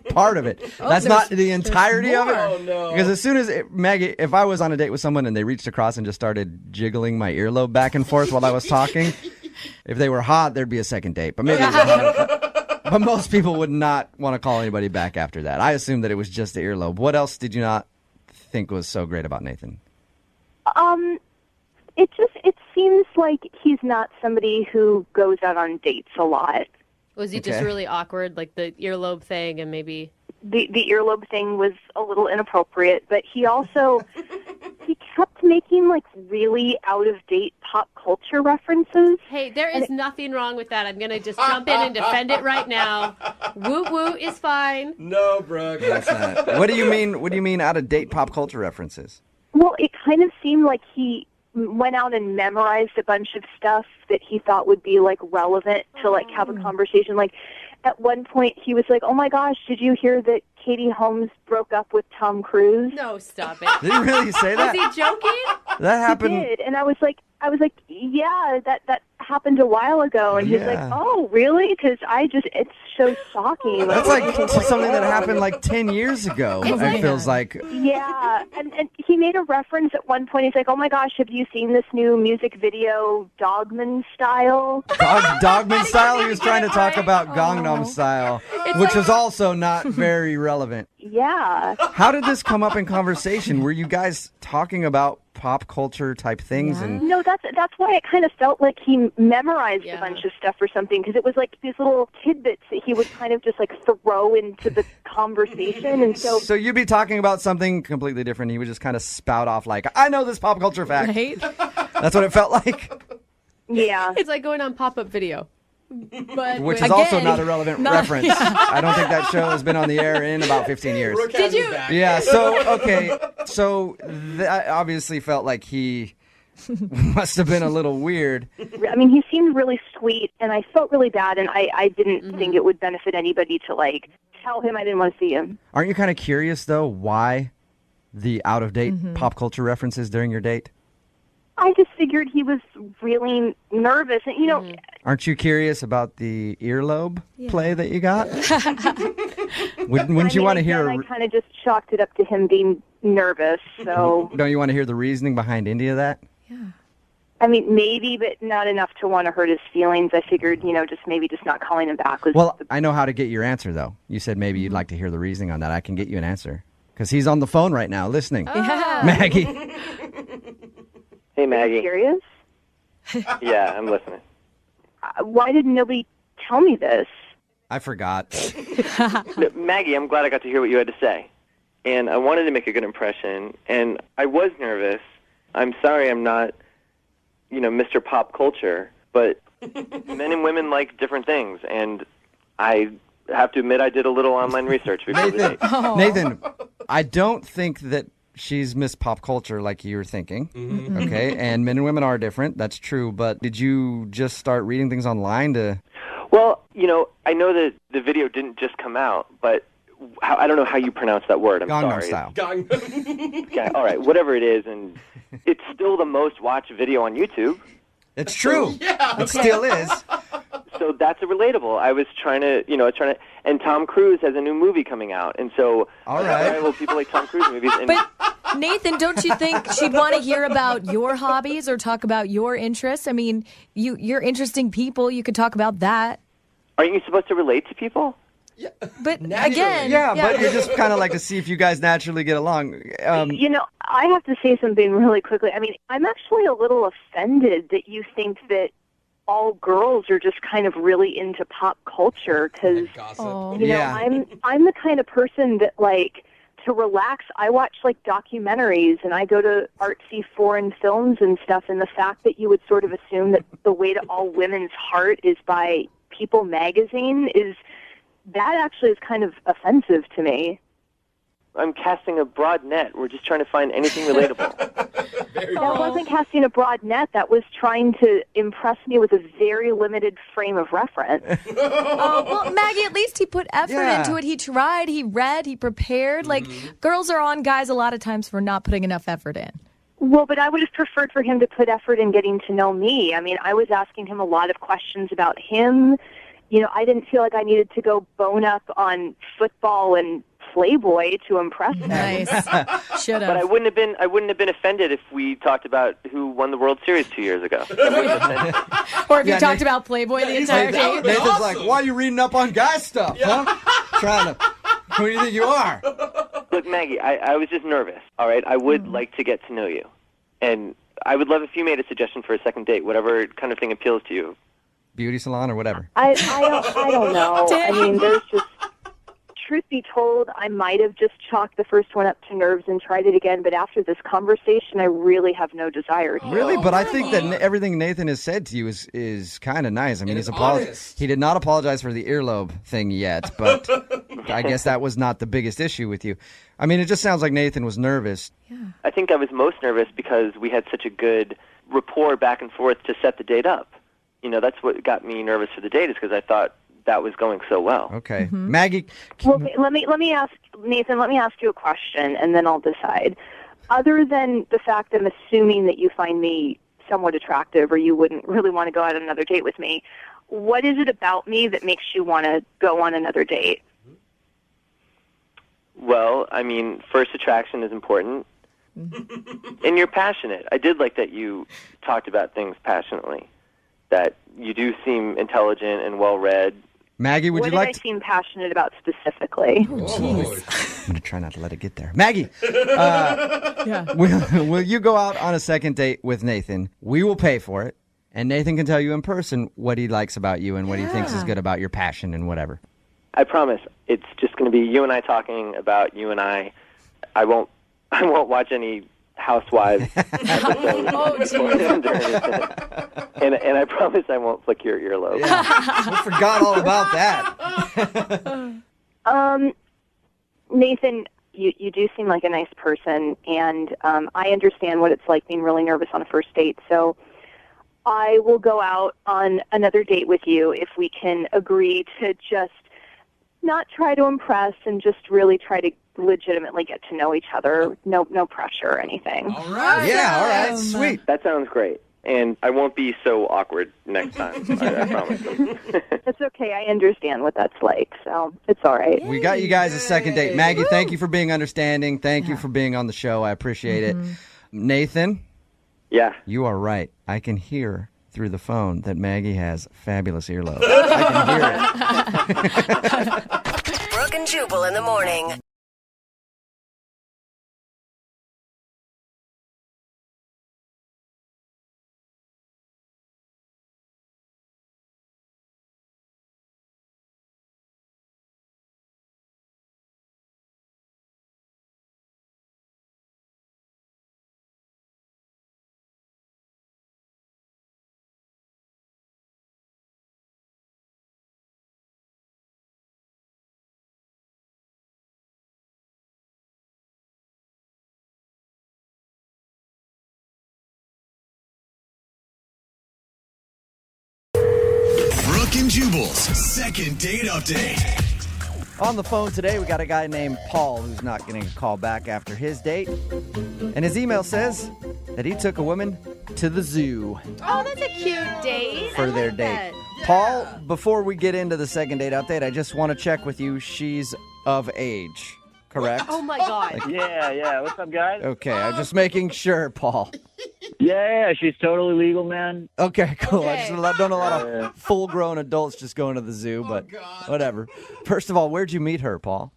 Speaker 2: Part of it. That's not the entirety of it.
Speaker 5: Oh, no.
Speaker 2: Because as soon as, Maggie, if I was on a date with someone and they reached across and just started jiggling my earlobe back and forth while I was talking, if they were hot, there'd be a second date. But maybe, but most people would not want to call anybody back after that. I assumed that it was just the earlobe. What else did you not think was so great about Nathan?
Speaker 13: It seems like he's not somebody who goes out on dates a lot.
Speaker 20: Was he just really awkward, like the earlobe thing, and maybe
Speaker 13: The earlobe thing was a little inappropriate, but he also he kept making like really out of date pop culture references.
Speaker 20: Hey, there is nothing wrong with that. I'm gonna just jump in and defend it right now. Woo woo is fine.
Speaker 5: No, Brooke.
Speaker 2: That's not. What do you mean? What do you mean out of date pop culture references?
Speaker 13: Well, it kind of seemed like he went out and memorized a bunch of stuff that he thought would be like relevant to like have a conversation. Like at one point he was like, "Oh my gosh, did you hear that Katie Holmes broke up with Tom Cruise?"
Speaker 20: No, stop it.
Speaker 2: Did he really say that?
Speaker 20: Was he joking?
Speaker 2: That happened.
Speaker 13: He did, and I was like, yeah, that happened a while ago, and he's like,
Speaker 2: Yeah.
Speaker 13: "Oh, really?" Because it's so shocking.
Speaker 2: That's like something that happened like 10 years ago. It feels like.
Speaker 13: Yeah, and he made a reference at one point. He's like, "Oh my gosh, have you seen this new music video, Dogman Style?"
Speaker 2: Dogman Style? He was trying to talk about Gangnam Style, which was also not very relevant.
Speaker 13: Yeah.
Speaker 2: How did this come up in conversation? Were you guys talking about pop culture type things? And
Speaker 13: No, that's why it kind of felt like he memorized a bunch of stuff or something, because it was like these little tidbits that he would kind of just like throw into the conversation, and so
Speaker 2: you'd be talking about something completely different. He would just kind of spout off like, "I know this pop culture fact."
Speaker 20: Right?
Speaker 2: That's what it felt like.
Speaker 13: Yeah.
Speaker 20: It's like going on pop-up video. But
Speaker 2: Which is also not a relevant reference. I don't think that show has been on the air in about 15 years.
Speaker 20: Did you?
Speaker 2: Yeah, so that obviously felt like he must have been a little weird.
Speaker 13: I mean, he seemed really sweet, and I felt really bad, and I didn't think it would benefit anybody to like tell him I didn't want to see him.
Speaker 2: Aren't you kind of curious, though, why the out-of-date pop culture references during your date?
Speaker 13: I just figured he was really nervous, and you know.
Speaker 2: Aren't you curious about the earlobe play that you got? Wouldn't you want to hear?
Speaker 13: I kind of just chalked it up to him being nervous. So
Speaker 2: don't you want to hear the reasoning behind any of that?
Speaker 9: I mean, maybe, but not enough to want to hurt his feelings. I figured, just not calling him back was...
Speaker 2: Well, I know how to get your answer, though. You said maybe you'd like to hear the reasoning on that. I can get you an answer. Because he's on the phone right now listening.
Speaker 11: Yeah.
Speaker 2: Maggie.
Speaker 19: Hey, Maggie.
Speaker 9: Are you serious?
Speaker 19: Yeah, I'm listening.
Speaker 9: Why didn't nobody tell me this?
Speaker 2: I forgot.
Speaker 19: No, Maggie, I'm glad I got to hear what you had to say. And I wanted to make a good impression. And I was nervous. I'm sorry I'm not, Mr. Pop Culture. But men and women like different things. And I have to admit I did a little online research before the date.
Speaker 2: Nathan, I don't think that she's Miss Pop Culture like you were thinking.
Speaker 19: Mm-hmm.
Speaker 2: Okay, and men and women are different. That's true. But did you just start reading things online to...
Speaker 19: Well, I know that the video didn't just come out, but I don't know how you pronounce that word. I'm
Speaker 2: Gangnam
Speaker 19: sorry.
Speaker 2: Style.
Speaker 19: Yeah, all right, whatever it is, and it's still the most watched video on YouTube.
Speaker 2: It's true.
Speaker 19: Yeah,
Speaker 2: it still is.
Speaker 19: So that's a relatable. I was trying to, and Tom Cruise has a new movie coming out, and so
Speaker 2: all right,
Speaker 19: well, people like Tom Cruise movies. And
Speaker 11: But Nathan, don't you think she'd want to hear about your hobbies or talk about your interests? I mean, you're interesting people. You could talk about that.
Speaker 19: Aren't you supposed to relate to people?
Speaker 11: But again,
Speaker 2: but you just kind of like to see if you guys naturally get along.
Speaker 9: I have to say something really quickly. I mean, I'm actually a little offended that you think that all girls are just kind of really into pop culture because, I'm the kind of person that, like, to relax, I watch, like, documentaries and I go to artsy foreign films and stuff, and the fact that you would sort of assume that the way to all women's heart is by People magazine that actually is kind of offensive to me.
Speaker 19: I'm casting a broad net. We're just trying to find anything relatable.
Speaker 9: That wasn't casting a broad net. That was trying to impress me with a very limited frame of reference.
Speaker 11: Well, Maggie, at least he put effort into it. He tried, he read, he prepared. Like, girls are on guys a lot of times for not putting enough effort in.
Speaker 9: Well, but I would have preferred for him to put effort in getting to know me. I mean, I was asking him a lot of questions about him. I didn't feel like I needed to go bone up on football and Playboy to impress him.
Speaker 11: Nice. Should have.
Speaker 19: But I wouldn't have been offended if we talked about who won the World Series 2 years ago.
Speaker 11: Or if you talked about Playboy the entire day.
Speaker 2: Nathan's like, why are you reading up on guy stuff, huh? Trying to... Who do you think you are?
Speaker 19: Look, Maggie, I was just nervous, all right? I would like to get to know you. And I would love if you made a suggestion for a second date, whatever kind of thing appeals to you.
Speaker 2: Beauty salon or whatever.
Speaker 9: I don't know. I mean, there's just... Truth be told, I might have just chalked the first one up to nerves and tried it again, but after this conversation, I really have no desire to.
Speaker 2: Really? But I think that everything Nathan has said to you is kind of nice. I mean, he's apologized. He did not apologize for the earlobe thing yet, but I guess that was not the biggest issue with you. I mean, it just sounds like Nathan was nervous.
Speaker 11: Yeah.
Speaker 19: I think I was most nervous because we had such a good rapport back and forth to set the date up. That's what got me nervous for the date is because I thought that was going so well.
Speaker 2: Okay. Maggie.
Speaker 9: Well, let me ask, Nathan, let me ask you a question, and then I'll decide. Other than the fact I'm assuming that you find me somewhat attractive or you wouldn't really want to go on another date with me, what is it about me that makes you want to go on another date?
Speaker 19: Well, I mean, first attraction is important. And you're passionate. I did like that you talked about things passionately, that you do seem intelligent and well-read.
Speaker 2: Maggie, would you like
Speaker 9: What did I seem passionate about specifically?
Speaker 2: I'm going to try not to let it get there. Maggie, will you go out on a second date with Nathan? We will pay for it, and Nathan can tell you in person what he likes about you and what he thinks is good about your passion and whatever.
Speaker 19: I promise. It's just going to be you and I talking about you and I. I won't watch any Housewives episodes and I promise I won't flick your earlobe.
Speaker 2: Yeah. I forgot all about that.
Speaker 9: Nathan, you do seem like a nice person, and I understand what it's like being really nervous on a first date, so I will go out on another date with you if we can agree to just not try to impress and just really try to legitimately get to know each other. No pressure or anything.
Speaker 2: All right. Yeah, all right. Sweet.
Speaker 19: That sounds great. And I won't be so awkward next time. I promise.
Speaker 9: That's okay. I understand what that's like, so it's all right.
Speaker 2: We got you guys a second date. Maggie, thank you for being understanding. Thank you for being on the show. I appreciate it. Nathan,
Speaker 14: Yeah.
Speaker 2: You are right. I can hear through the phone that Maggie has fabulous earlobes. I can hear it.
Speaker 7: Brooke and Jubal in the morning.
Speaker 1: Brooke and Jubal's second date update.
Speaker 2: On the phone today, we got a guy named Paul who's not getting a call back after his date. And his email says that he took a woman to the zoo
Speaker 3: Oh, that's a cute date.
Speaker 2: for
Speaker 3: I
Speaker 2: their
Speaker 3: like
Speaker 2: date.
Speaker 3: that.
Speaker 2: Paul, before we get into the second date update, I just want to check with you. She's of age, correct?
Speaker 3: Oh my God.
Speaker 21: Yeah. What's up, guys?
Speaker 2: Okay, I'm just making sure, Paul.
Speaker 21: Yeah, she's totally legal, man.
Speaker 2: Okay, cool. I
Speaker 3: Okay.
Speaker 2: just don't know a lot of full-grown adults just going to the zoo, but whatever. First of all, where'd you meet her, Paul?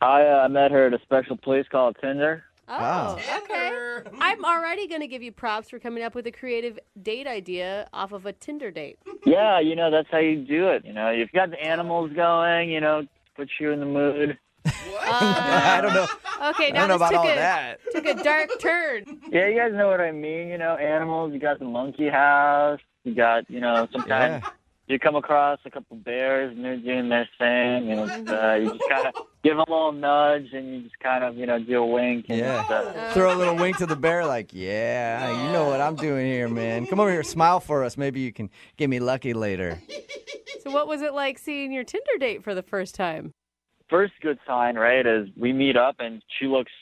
Speaker 21: I met her at a special place called Tinder.
Speaker 3: Oh, okay. I'm already going to give you props for coming up with a creative date idea off of a Tinder date.
Speaker 21: Yeah, that's how you do it. You've got the animals going, puts you in the mood.
Speaker 2: I don't know.
Speaker 3: Okay,
Speaker 2: I
Speaker 3: now
Speaker 2: don't know
Speaker 3: this
Speaker 2: about all that.
Speaker 3: took a dark turn.
Speaker 21: Yeah, you guys know what I mean. Animals. You got the monkey house. You got, sometimes you come across a couple bears and they're doing their thing, and you just kind of give them a little nudge and you just kind of, do a wink. And
Speaker 2: Throw a little wink to the bear like, yeah, you know what I'm doing here, man. Come over here, smile for us. Maybe you can get me lucky later.
Speaker 3: So what was it like seeing your Tinder date for the first time?
Speaker 21: First good sign, right, is we meet up and she looks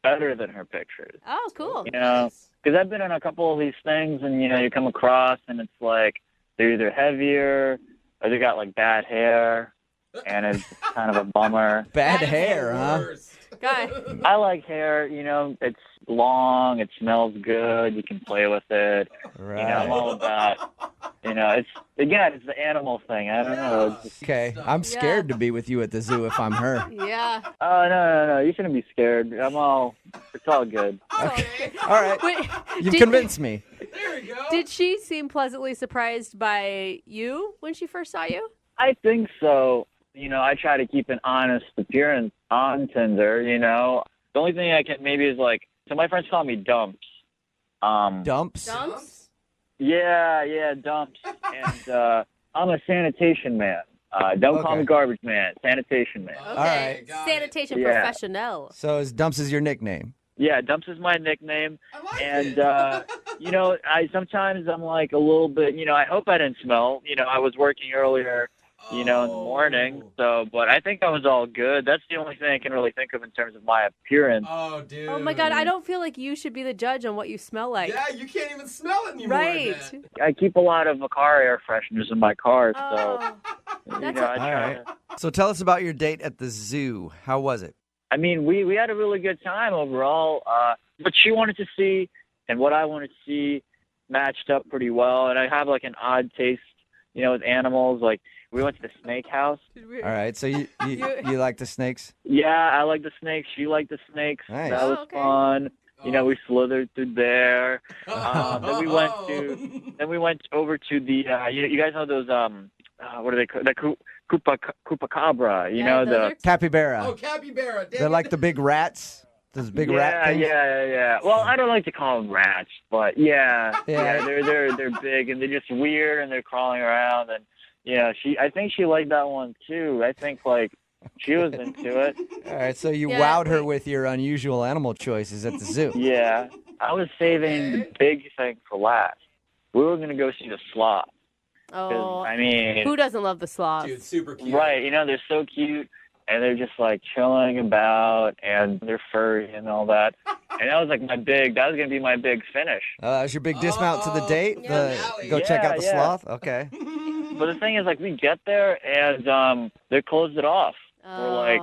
Speaker 21: better than her pictures.
Speaker 3: Oh, cool.
Speaker 21: Because I've been in a couple of these things and, you come across and it's like they're either heavier or they got, like, bad hair, and it's kind of a bummer.
Speaker 2: Bad hair, huh?
Speaker 3: Guy.
Speaker 21: I like hair, it's long, it smells good, you can play with it.
Speaker 2: Right.
Speaker 21: I'm all about, it's the animal thing. I don't know. It's just,
Speaker 2: Okay, I'm scared to be with you at the zoo if I'm her.
Speaker 3: Yeah.
Speaker 21: oh, no, you shouldn't be scared. It's all good.
Speaker 2: Okay. All right.
Speaker 3: Wait,
Speaker 2: You've convinced me.
Speaker 3: Did she seem pleasantly surprised by you when she first saw you?
Speaker 21: I think so. I try to keep an honest appearance on Tinder, The only thing I can maybe is like, so my friends call me Dumps.
Speaker 2: Dumps?
Speaker 3: Dumps?
Speaker 21: Yeah, Dumps. And I'm a sanitation man. Don't call me garbage man. Sanitation man.
Speaker 3: Okay.
Speaker 2: All right.
Speaker 3: Sanitation
Speaker 21: Yeah.
Speaker 3: professional.
Speaker 2: So Dumps is your nickname?
Speaker 21: Yeah, Dumps is my nickname. And, sometimes I'm like a little bit, I hope I didn't smell. I was working earlier, in the morning. So, but I think I was all good. That's the only thing I can really think of in terms of my appearance.
Speaker 5: Oh, dude.
Speaker 3: Oh my God, I don't feel like you should be the judge on what you smell like.
Speaker 5: Yeah, you can't even smell it anymore.
Speaker 3: Right.
Speaker 21: I keep a lot of car air fresheners in my car, so,
Speaker 3: Oh,
Speaker 21: I try to.
Speaker 2: So tell us about your date at the zoo. How was it?
Speaker 21: I mean, we had a really good time overall. What she wanted to see and what I wanted to see matched up pretty well. And I have like an odd taste, with animals. Like we went to the snake house.
Speaker 2: All right, so you like the snakes?
Speaker 21: Yeah, I like the snakes. She liked the snakes.
Speaker 2: Nice.
Speaker 21: That was fun. We slithered through there. Then we went over to the. You guys know those what are they called? The Chupacabra. The
Speaker 2: capybara.
Speaker 5: Oh, capybara.
Speaker 2: They're like the big rats. Those big rat things.
Speaker 21: Yeah. Well, I don't like to call them rats, but yeah. They're big and they're just weird and they're crawling around and I think she liked that one too. I think like she was into it.
Speaker 2: All right, so you wowed her with your unusual animal choices at the zoo.
Speaker 21: Yeah, I was saving the big thing for last. We were gonna go see the sloth.
Speaker 3: Oh,
Speaker 21: I mean,
Speaker 3: who doesn't love the sloth?
Speaker 5: Dude, super cute.
Speaker 21: Right, they're so cute. And they're just like chilling about, and they're furry and all that. And that was like that was gonna be my big finish.
Speaker 2: That was your big dismount to the date. Go check out the sloth. Okay.
Speaker 21: But the thing is, like, we get there and they closed it off. We're like,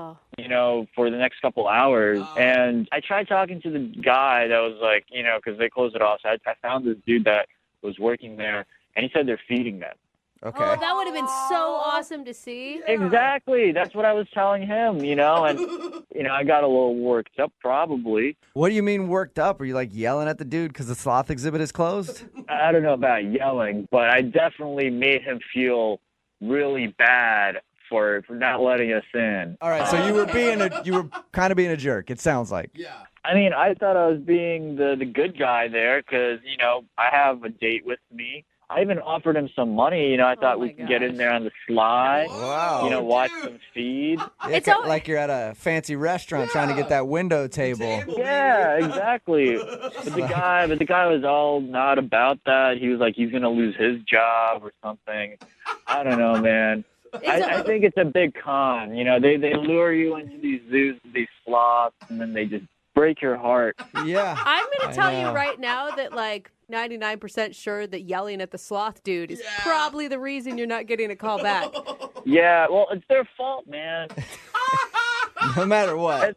Speaker 21: for the next couple hours. And I tried talking to the guy that was like, because they closed it off. So I found this dude that was working there, and he said they're feeding them.
Speaker 2: Okay.
Speaker 3: Oh, that would have been so awesome to see.
Speaker 21: Exactly. That's what I was telling him, and, I got a little worked up probably.
Speaker 2: What do you mean worked up? Are you like yelling at the dude because the sloth exhibit is closed?
Speaker 21: I don't know about yelling, but I definitely made him feel really bad for not letting us in.
Speaker 2: All right, so you were kind of being a jerk, it sounds like.
Speaker 21: Yeah. I mean, I thought I was being the good guy there because, I have a date with me. I even offered him some money. I thought we could get in there on the sly.
Speaker 2: Wow.
Speaker 21: Watch them feed.
Speaker 2: It's like you're at a fancy restaurant trying to get that window table.
Speaker 21: Yeah, exactly. But the guy was all not about that. He was like, he's gonna lose his job or something. I don't know, man. I think it's a big con. They lure you into these zoos, these sloths, and then they just break your heart.
Speaker 2: Yeah.
Speaker 3: I'm going to tell you right now that 99% sure that yelling at the sloth dude is probably the reason you're not getting a call back.
Speaker 21: Yeah, well, it's their fault, man.
Speaker 2: No matter what.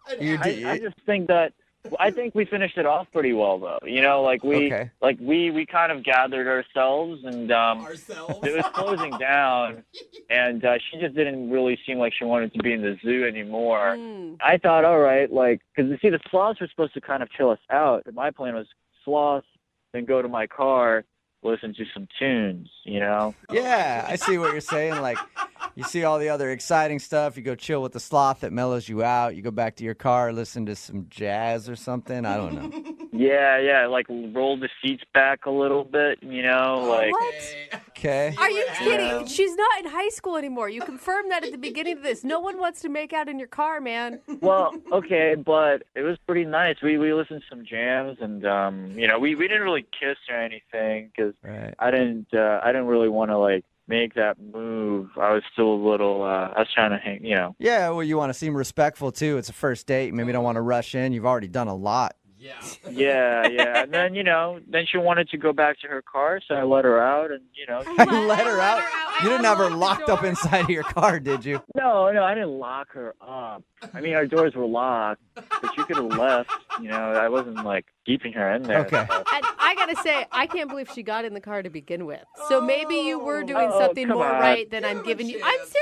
Speaker 21: I just think that I think we finished it off pretty well, though. We kind of gathered ourselves, and it was closing down, and she just didn't really seem like she wanted to be in the zoo anymore. I thought, all right, because the sloths were supposed to kind of chill us out. My plan was sloths, then go to my car, listen to some tunes,
Speaker 2: Yeah, I see what you're saying. You see all the other exciting stuff. You go chill with the sloth that mellows you out. You go back to your car, listen to some jazz or something. I don't know.
Speaker 21: Yeah, roll the seats back a little bit,
Speaker 3: What?
Speaker 2: Okay.
Speaker 3: Are you kidding? She's not in high school anymore. You confirmed that at the beginning of this. No one wants to make out in your car, man.
Speaker 21: Well, okay, but it was pretty nice. We listened to some jams, and we didn't really kiss or anything because I didn't really want to make that move. I was still a little, I was trying to hang,
Speaker 2: Yeah, well, you want to seem respectful, too. It's a first date. Maybe don't want to rush in. You've already done a lot.
Speaker 21: Yeah. And then, then she wanted to go back to her car, so I let her out, and,
Speaker 2: You let her out? You didn't have her locked up inside of your car, did you?
Speaker 21: No, I didn't lock her up. I mean, our doors were locked, but she could have left. I wasn't, keeping her in there.
Speaker 2: Okay.
Speaker 3: And I got to say, I can't believe she got in the car to begin with. So maybe you were doing something more right than I'm giving you. I'm serious.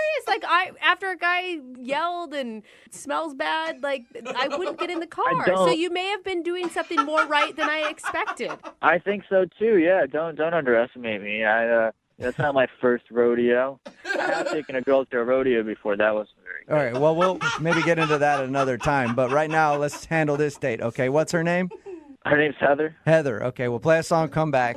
Speaker 3: After a guy yelled and smells bad, I wouldn't get in the car. So you may have been doing something more right than I expected.
Speaker 21: I think so, too. Yeah, don't underestimate me. That's not my first rodeo. I have taken a girl to a rodeo before. That wasn't very good.
Speaker 2: All right, well, we'll maybe get into that another time. But right now, let's handle this date, okay? What's her name?
Speaker 21: Her name's Heather.
Speaker 2: Heather. Okay, we'll play a song, come back,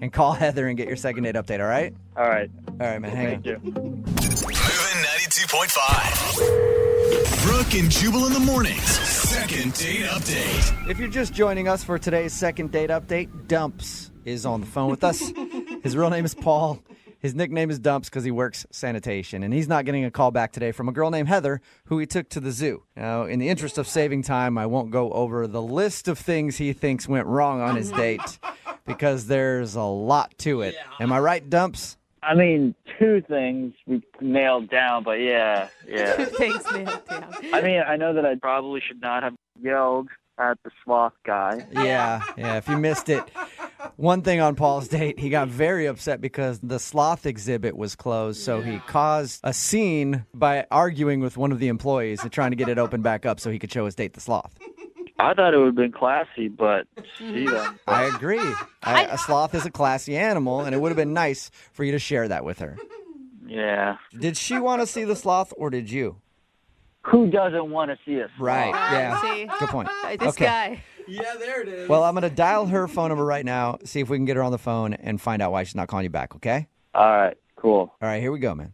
Speaker 2: and call Heather and get your second date update, all right?
Speaker 21: All right.
Speaker 2: All right, man, hang on.
Speaker 21: Thank you.
Speaker 1: Moving 92.5. Brooke and Jubal in the mornings. Second date update.
Speaker 2: If you're just joining us for today's second date update, Dumps is on the phone with us. His real name is Paul. His nickname is Dumps because he works sanitation, and he's not getting a call back today from a girl named Heather who he took to the zoo. Now, in the interest of saving time, I won't go over the list of things he thinks went wrong on his date because there's a lot to it. Am I right, Dumps?
Speaker 21: I mean, two things we nailed down, but yeah.
Speaker 3: Two things nailed down.
Speaker 21: I mean, I know that I probably should not have yelled at the sloth guy.
Speaker 2: Yeah, if you missed it. One thing on Paul's date, he got very upset because the sloth exhibit was closed, so he caused a scene by arguing with one of the employees and trying to get it opened back up so he could show his date the sloth.
Speaker 21: I thought it would have been classy, but see them.
Speaker 2: I agree. A sloth is a classy animal, and it would have been nice for you to share that with her.
Speaker 21: Yeah.
Speaker 2: Did she want to see the sloth, or did you?
Speaker 21: Who doesn't want to see a sloth?
Speaker 2: Right, yeah.
Speaker 3: See?
Speaker 2: Good point.
Speaker 3: This guy.
Speaker 5: Yeah, there it is.
Speaker 2: Well, I'm going to dial her phone number right now, see if we can get her on the phone, and find out why she's not calling you back, okay?
Speaker 21: All right, cool.
Speaker 2: All right, here we go, man.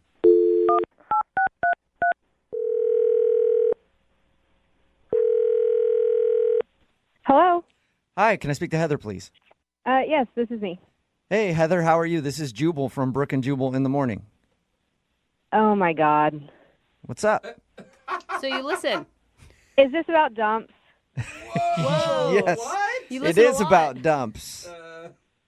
Speaker 4: Hello?
Speaker 2: Hi, can I speak to Heather, please?
Speaker 4: Yes, this is me.
Speaker 2: Hey, Heather, how are you? This is Jubal from Brooke and Jubal in the morning.
Speaker 4: Oh, my God.
Speaker 2: What's up?
Speaker 3: So you listen.
Speaker 4: Is this about Dumps?
Speaker 3: Whoa.
Speaker 2: Yes,
Speaker 3: You
Speaker 2: it
Speaker 3: listen
Speaker 2: is
Speaker 3: a lot.
Speaker 2: about Dumps.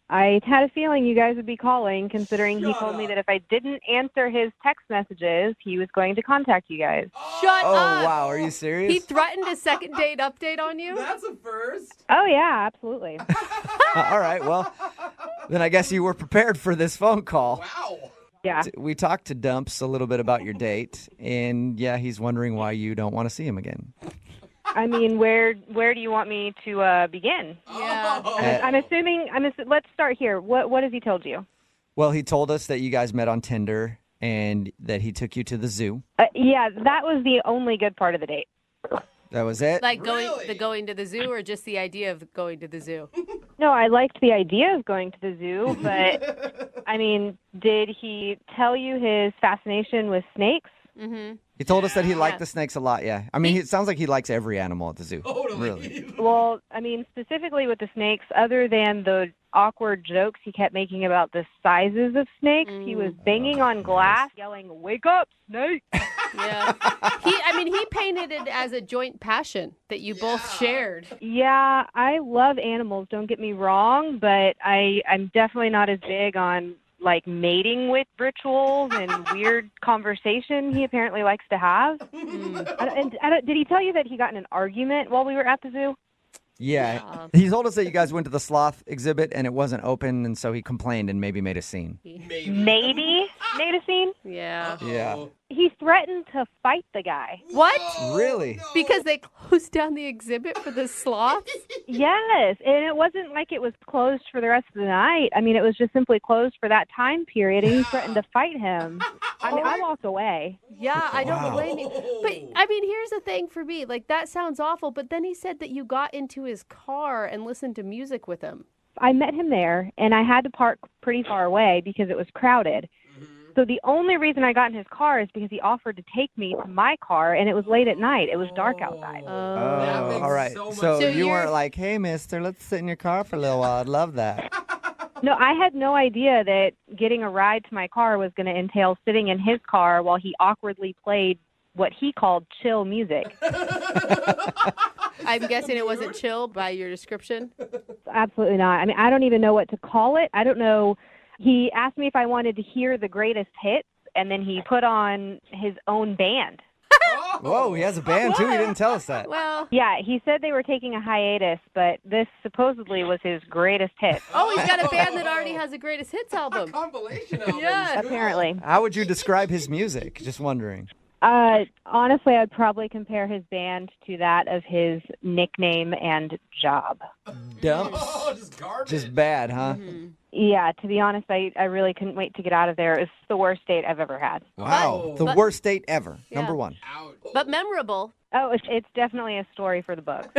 Speaker 4: I had a feeling you guys would be calling, considering he told me that if I didn't answer his text messages, he was going to contact you guys.
Speaker 20: Shut
Speaker 2: Oh,
Speaker 20: up.
Speaker 2: wow. Are you serious?
Speaker 20: He threatened a second date update on you?
Speaker 5: That's a first.
Speaker 4: Oh, yeah, absolutely.
Speaker 2: All right. Well, then I guess you were prepared for this phone call.
Speaker 5: Wow.
Speaker 4: Yeah.
Speaker 2: We talked to Dumps a little bit about your date, and yeah, he's wondering why you don't want to see him again.
Speaker 4: I mean, where do you want me to begin?
Speaker 20: Yeah.
Speaker 4: I'm assuming. Let's start here. What has he told you?
Speaker 2: Well, he told us that you guys met on Tinder and that he took you to the zoo.
Speaker 4: Yeah, that was the only good part of the date.
Speaker 2: That was it?
Speaker 20: Like going to the zoo, or just the idea of going to the zoo?
Speaker 4: No, I liked the idea of going to the zoo, but I mean, did he tell you his fascination with snakes?
Speaker 20: Mm-hmm.
Speaker 2: He told us that he liked the snakes a lot, yeah. I mean, it sounds like he likes every animal at the zoo.
Speaker 5: Totally.
Speaker 2: Really.
Speaker 4: Well, I mean, specifically with the snakes, other than the awkward jokes he kept making about the sizes of snakes, he was banging on glass, yelling, "Wake up, snake!"
Speaker 20: Yeah. He painted it as a joint passion that you both shared.
Speaker 4: Yeah, I love animals, don't get me wrong, but I'm definitely not as big on like mating with rituals and weird conversation he apparently likes to have. Did he tell you that he got in an argument while we were at the zoo?
Speaker 2: Yeah. He told us that you guys went to the sloth exhibit and it wasn't open, and so he complained and maybe made a scene.
Speaker 4: Maybe made a scene?
Speaker 20: Yeah.
Speaker 2: Yeah.
Speaker 4: He threatened to fight the guy.
Speaker 20: What?
Speaker 2: Really?
Speaker 20: Because they closed down the exhibit for the sloths?
Speaker 4: Yes, and it wasn't like it was closed for the rest of the night. I mean, it was just simply closed for that time period, and he threatened to fight him. I mean, I walked away.
Speaker 20: Yeah, I don't blame you. But, I mean, here's the thing for me. Like, that sounds awful, but then he said that you got into his car and listened to music with him.
Speaker 4: I met him there, and I had to park pretty far away because it was crowded. So the only reason I got in his car is because he offered to take me to my car, and it was late at night. It was dark outside.
Speaker 2: Oh, all right. So you weren't like, hey, mister, let's sit in your car for a little while. I'd love that.
Speaker 4: No, I had no idea that getting a ride to my car was going to entail sitting in his car while he awkwardly played what he called chill music.
Speaker 20: I'm guessing it wasn't chill by your description?
Speaker 4: Absolutely not. I mean, I don't even know what to call it. I don't know. He asked me if I wanted to hear the greatest hits, and then he put on his own band.
Speaker 2: Whoa, he has a band too? He didn't tell us that.
Speaker 20: Well,
Speaker 4: yeah, he said they were taking a hiatus, but this supposedly was his greatest hit.
Speaker 20: Oh, he's got a band that already has a greatest hits album.
Speaker 5: Compilation album.
Speaker 20: Yeah.
Speaker 4: Apparently.
Speaker 2: How would you describe his music? Just wondering.
Speaker 4: Honestly, I'd probably compare his band to that of his nickname and job.
Speaker 2: Dumps? Just bad, huh?
Speaker 20: Mm-hmm.
Speaker 4: Yeah, to be honest, I really couldn't wait to get out of there. It was the worst date I've ever had.
Speaker 2: Wow. The worst date ever.
Speaker 20: Yeah.
Speaker 2: Number one.
Speaker 20: But memorable.
Speaker 4: Oh, it's definitely a story for the book.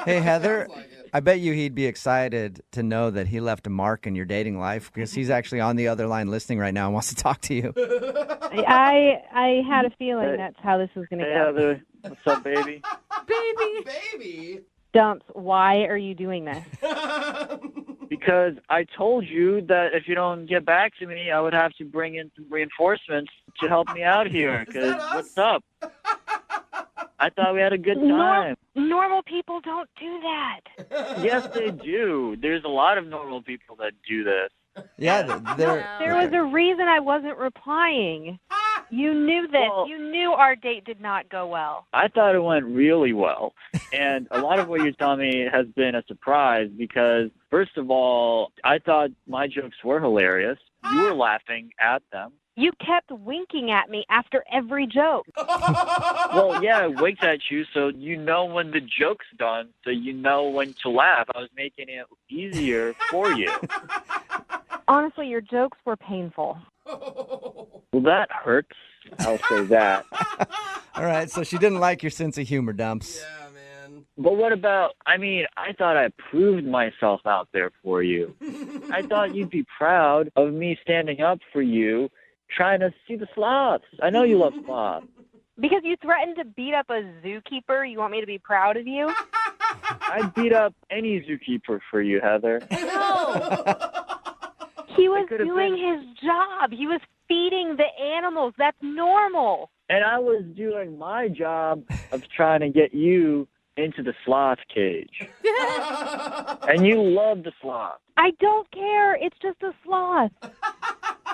Speaker 2: Hey, Heather, I bet you he'd be excited to know that he left a mark in your dating life, because he's actually on the other line listening right now and wants to talk to you.
Speaker 4: I had a feeling that's how this was going to
Speaker 21: Hey,
Speaker 4: go.
Speaker 21: Heather. What's up, baby?
Speaker 5: Baby.
Speaker 4: Dumps, why are you doing this?
Speaker 21: Because I told you that if you don't get back to me, I would have to bring in some reinforcements to help me out here. Because what's up? I thought we had a good time.
Speaker 4: Normal people don't do that.
Speaker 21: Yes, they do. There's a lot of normal people that do this.
Speaker 2: Yeah,
Speaker 4: There was a reason I wasn't replying. You knew this. You knew our date did not go well.
Speaker 21: I thought it went really well. And a lot of what you're telling me has been a surprise because, first of all, I thought my jokes were hilarious. You were laughing at them.
Speaker 4: You kept winking at me after every joke.
Speaker 21: Well, yeah, I winked at you, so you know when the joke's done, so you know when to laugh. I was making it easier for you.
Speaker 4: Honestly, your jokes were painful.
Speaker 21: Well, that hurts. I'll say that.
Speaker 2: All right, so she didn't like your sense of humor, Dumps.
Speaker 5: Yeah, man.
Speaker 21: But what about, I thought I proved myself out there for you. I thought you'd be proud of me standing up for you, trying to see the sloths. I know you love sloths.
Speaker 4: Because you threatened to beat up a zookeeper, you want me to be proud of you?
Speaker 21: I'd beat up any zookeeper for you, Heather.
Speaker 4: He was doing his job. He was feeding the animals. That's normal.
Speaker 21: And I was doing my job of trying to get you into the sloth cage. And you love the sloth.
Speaker 9: I don't care. It's just a sloth.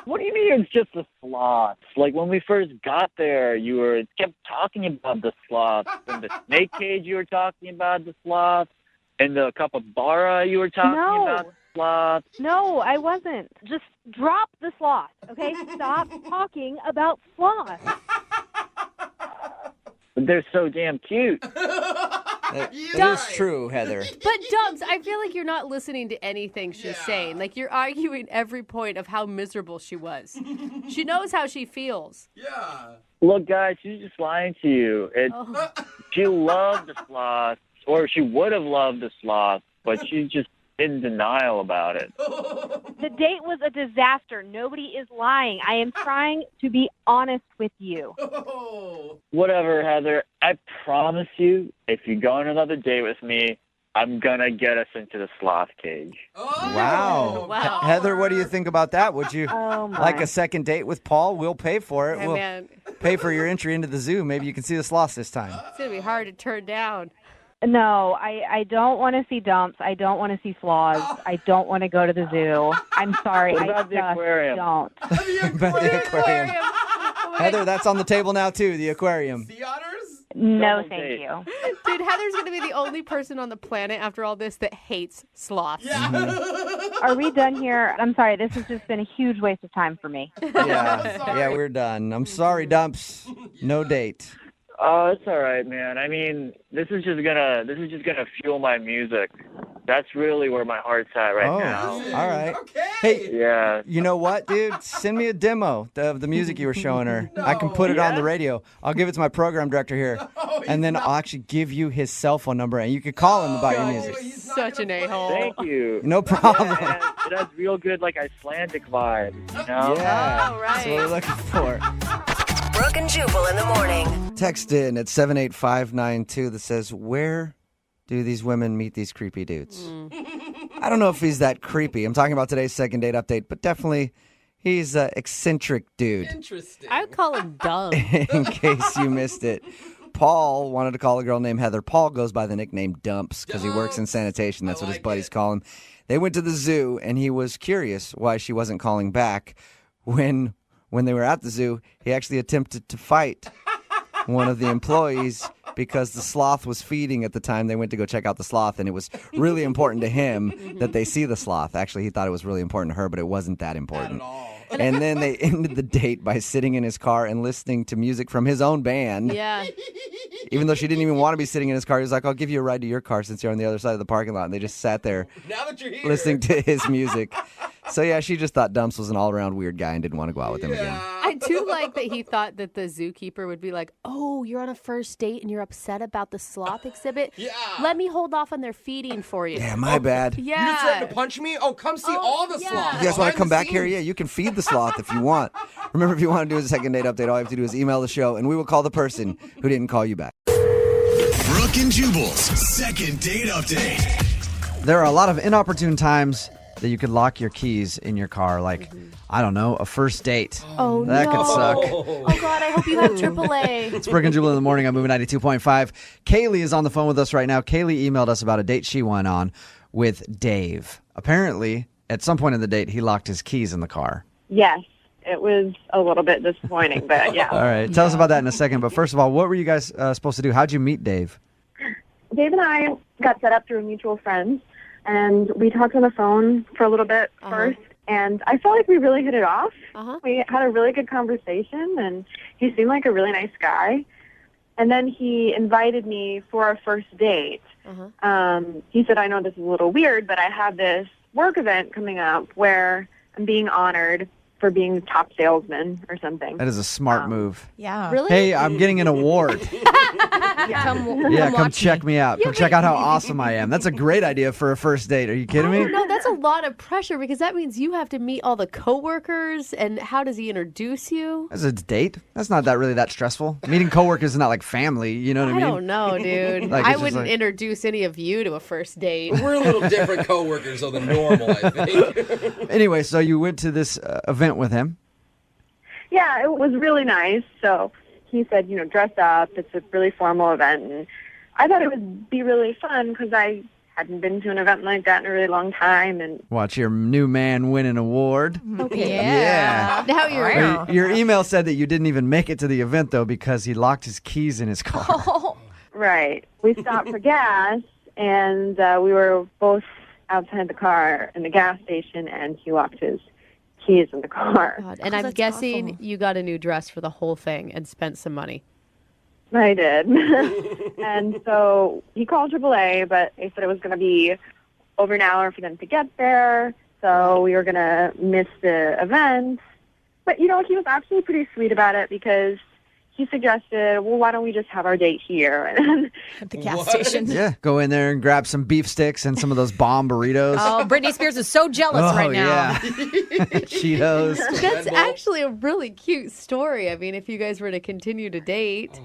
Speaker 21: What do you mean it's just the sloths? Like, when we first got there, you kept talking about the sloths. In the snake cage, you were talking about the sloths. In the capybara, you were talking about the sloths.
Speaker 9: No, I wasn't. Just drop the sloth, okay? Stop talking about sloth.
Speaker 21: But they're so damn cute.
Speaker 2: It is true, Heather.
Speaker 20: But Dubs, I feel like you're not listening to anything she's saying. Like, you're arguing every point of how miserable she was. She knows how she feels.
Speaker 5: Yeah.
Speaker 21: Look, guys, she's just lying to you. She loved the sloth, or she would have loved the sloth, but she's just in denial about it.
Speaker 9: The date was a disaster. Nobody is lying. I am trying to be honest with you.
Speaker 21: Whatever, Heather. I promise you, if you go on another date with me, I'm going to get us into the sloth cage.
Speaker 2: Wow. Heather, what do you think about that? Would you like a second date with Paul? We'll pay for it.
Speaker 20: Hey,
Speaker 2: We'll
Speaker 20: man.
Speaker 2: pay for your entry into the zoo. Maybe you can see the sloths this time.
Speaker 20: It's going to be hard to turn down.
Speaker 9: No, I don't want to see dumps. I don't want to see sloths. I don't want to go to the zoo. I'm sorry.
Speaker 21: What about the aquarium?
Speaker 9: Don't.
Speaker 2: The aquarium. Heather, that's on the table now, too, the aquarium.
Speaker 5: Sea otters?
Speaker 9: No, thank you.
Speaker 20: Dude, Heather's going to be the only person on the planet after all this that hates sloths.
Speaker 9: Are we done here? I'm sorry. This has just been a huge waste of time for me.
Speaker 2: Yeah, we're done. I'm sorry, Dumps. No date.
Speaker 21: Oh, it's all right, man. I mean, this is just gonna fuel my music. That's really where my heart's at right now.
Speaker 2: All right. Hey,
Speaker 21: yeah.
Speaker 2: You know what, dude? Send me a demo of the music you were showing her. I can put it on the radio. I'll give it to my program director here, and then I'll actually give you his cell phone number, and you can call him about your music.
Speaker 20: Such an a-hole.
Speaker 21: Thank you.
Speaker 2: No problem.
Speaker 21: Yeah, it has real good, like, Icelandic vibe, you know?
Speaker 2: Yeah,
Speaker 20: all
Speaker 2: that's what we're looking for.
Speaker 7: Brooke and Jubal in the morning.
Speaker 2: Text in at 78592 that says, where do these women meet these creepy dudes? I don't know if he's that creepy. I'm talking about today's second date update, but definitely he's an eccentric dude.
Speaker 5: Interesting.
Speaker 20: I would call him dumb.
Speaker 2: In case you missed it. Paul wanted to call a girl named Heather. Paul goes by the nickname Dumps because he works in sanitation. That's what his buddies call him. They went to the zoo, and he was curious why she wasn't calling back. When they were at the zoo, he actually attempted to fight one of the employees because the sloth was feeding at the time they went to go check out the sloth, and it was really important to him that they see the sloth. Actually, he thought it was really important to her, but it wasn't that important.
Speaker 5: Not at all.
Speaker 2: And then they ended the date by sitting in his car and listening to music from his own band.
Speaker 20: Yeah.
Speaker 2: Even though she didn't even want to be sitting in his car, he was like, I'll give you a ride to your car since you're on the other side of the parking lot. And they just sat there
Speaker 5: Now that you're here.
Speaker 2: listening to his music. So, yeah, she just thought Dumps was an all-around weird guy and didn't want to go out with him again.
Speaker 20: I do like that he thought that the zookeeper would be like, oh, you're on a first date and you're upset about the sloth exhibit?
Speaker 5: Yeah.
Speaker 20: Let me hold off on their feeding for you.
Speaker 2: Yeah, my bad.
Speaker 20: Yeah.
Speaker 5: You just threatened to punch me? Oh, come see all the sloths.
Speaker 2: You guys want to come
Speaker 5: Behind the
Speaker 2: back here?
Speaker 5: scenes.
Speaker 2: Yeah, you can feed the sloth if you want. Remember, if you want to do a second date update, all you have to do is email the show, and we will call the person who didn't call you back.
Speaker 1: Brooke and Jubal's second date update.
Speaker 2: There are a lot of inopportune times that you could lock your keys in your car, like, I don't know, a first date.
Speaker 20: Oh,
Speaker 2: that could suck.
Speaker 20: Oh, God, I hope you have AAA.
Speaker 2: It's Brooke and Jubal in the morning. I'm moving 92.5. Kaylee is on the phone with us right now. Kaylee emailed us about a date she went on with Dave. Apparently, at some point in the date, he locked his keys in the car.
Speaker 4: Yes, it was a little bit disappointing, but yeah.
Speaker 2: All right. Tell us about that in a second. But first of all, what were you guys supposed to do? How'd you meet Dave?
Speaker 4: Dave and I got set up through a mutual friend, and we talked on the phone for a little bit first, and I felt like we really hit it off. We had a really good conversation, and he seemed like a really nice guy. And then he invited me for our first date. He said, I know this is a little weird, but I have this work event coming up where I'm being honored for being top salesman or something.
Speaker 2: That is a smart move.
Speaker 11: Yeah.
Speaker 20: Really?
Speaker 2: Hey, I'm getting an award. Come check me out. Come check out how awesome I am. That's a great idea for a first date. Are you kidding me?
Speaker 20: No, that's a lot of pressure because that means you have to meet all the coworkers. And how does he introduce you?
Speaker 2: As a date? That's not really that stressful. Meeting coworkers is not like family. You know what I mean?
Speaker 20: I don't know, dude.
Speaker 2: Like,
Speaker 20: I
Speaker 2: it's just
Speaker 20: wouldn't
Speaker 2: like-
Speaker 20: introduce any of you to a first date.
Speaker 5: We're a little different coworkers than normal, I think.
Speaker 2: Anyway, so you went to this event with him.
Speaker 4: Yeah, it was really nice. So he said, dress up. It's a really formal event. And I thought it would be really fun because I hadn't been to an event like that in a really long time. And
Speaker 2: Watch your new man win an award.
Speaker 3: Okay.
Speaker 2: Yeah.
Speaker 3: Now you're.
Speaker 2: Your email said that you didn't even make it to the event, though, because he locked his keys in his car.
Speaker 4: Right. We stopped for gas, and we were both outside the car in the gas station, and he locked his keys in the car.
Speaker 3: God. And I'm guessing you got a new dress for the whole thing and spent some money.
Speaker 4: I did. And so he called AAA, but they said it was going to be over an hour for them to get there, so we were going to miss the event. But, he was actually pretty sweet about it because he suggested, well, why don't we just have our date here?
Speaker 11: At the gas station.
Speaker 2: Yeah, go in there and grab some beef sticks and some of those bomb burritos.
Speaker 11: Oh, Britney Spears is so jealous right now.
Speaker 2: Yeah. Cheetos.
Speaker 3: That's actually a really cute story. I mean, if you guys were to continue to date.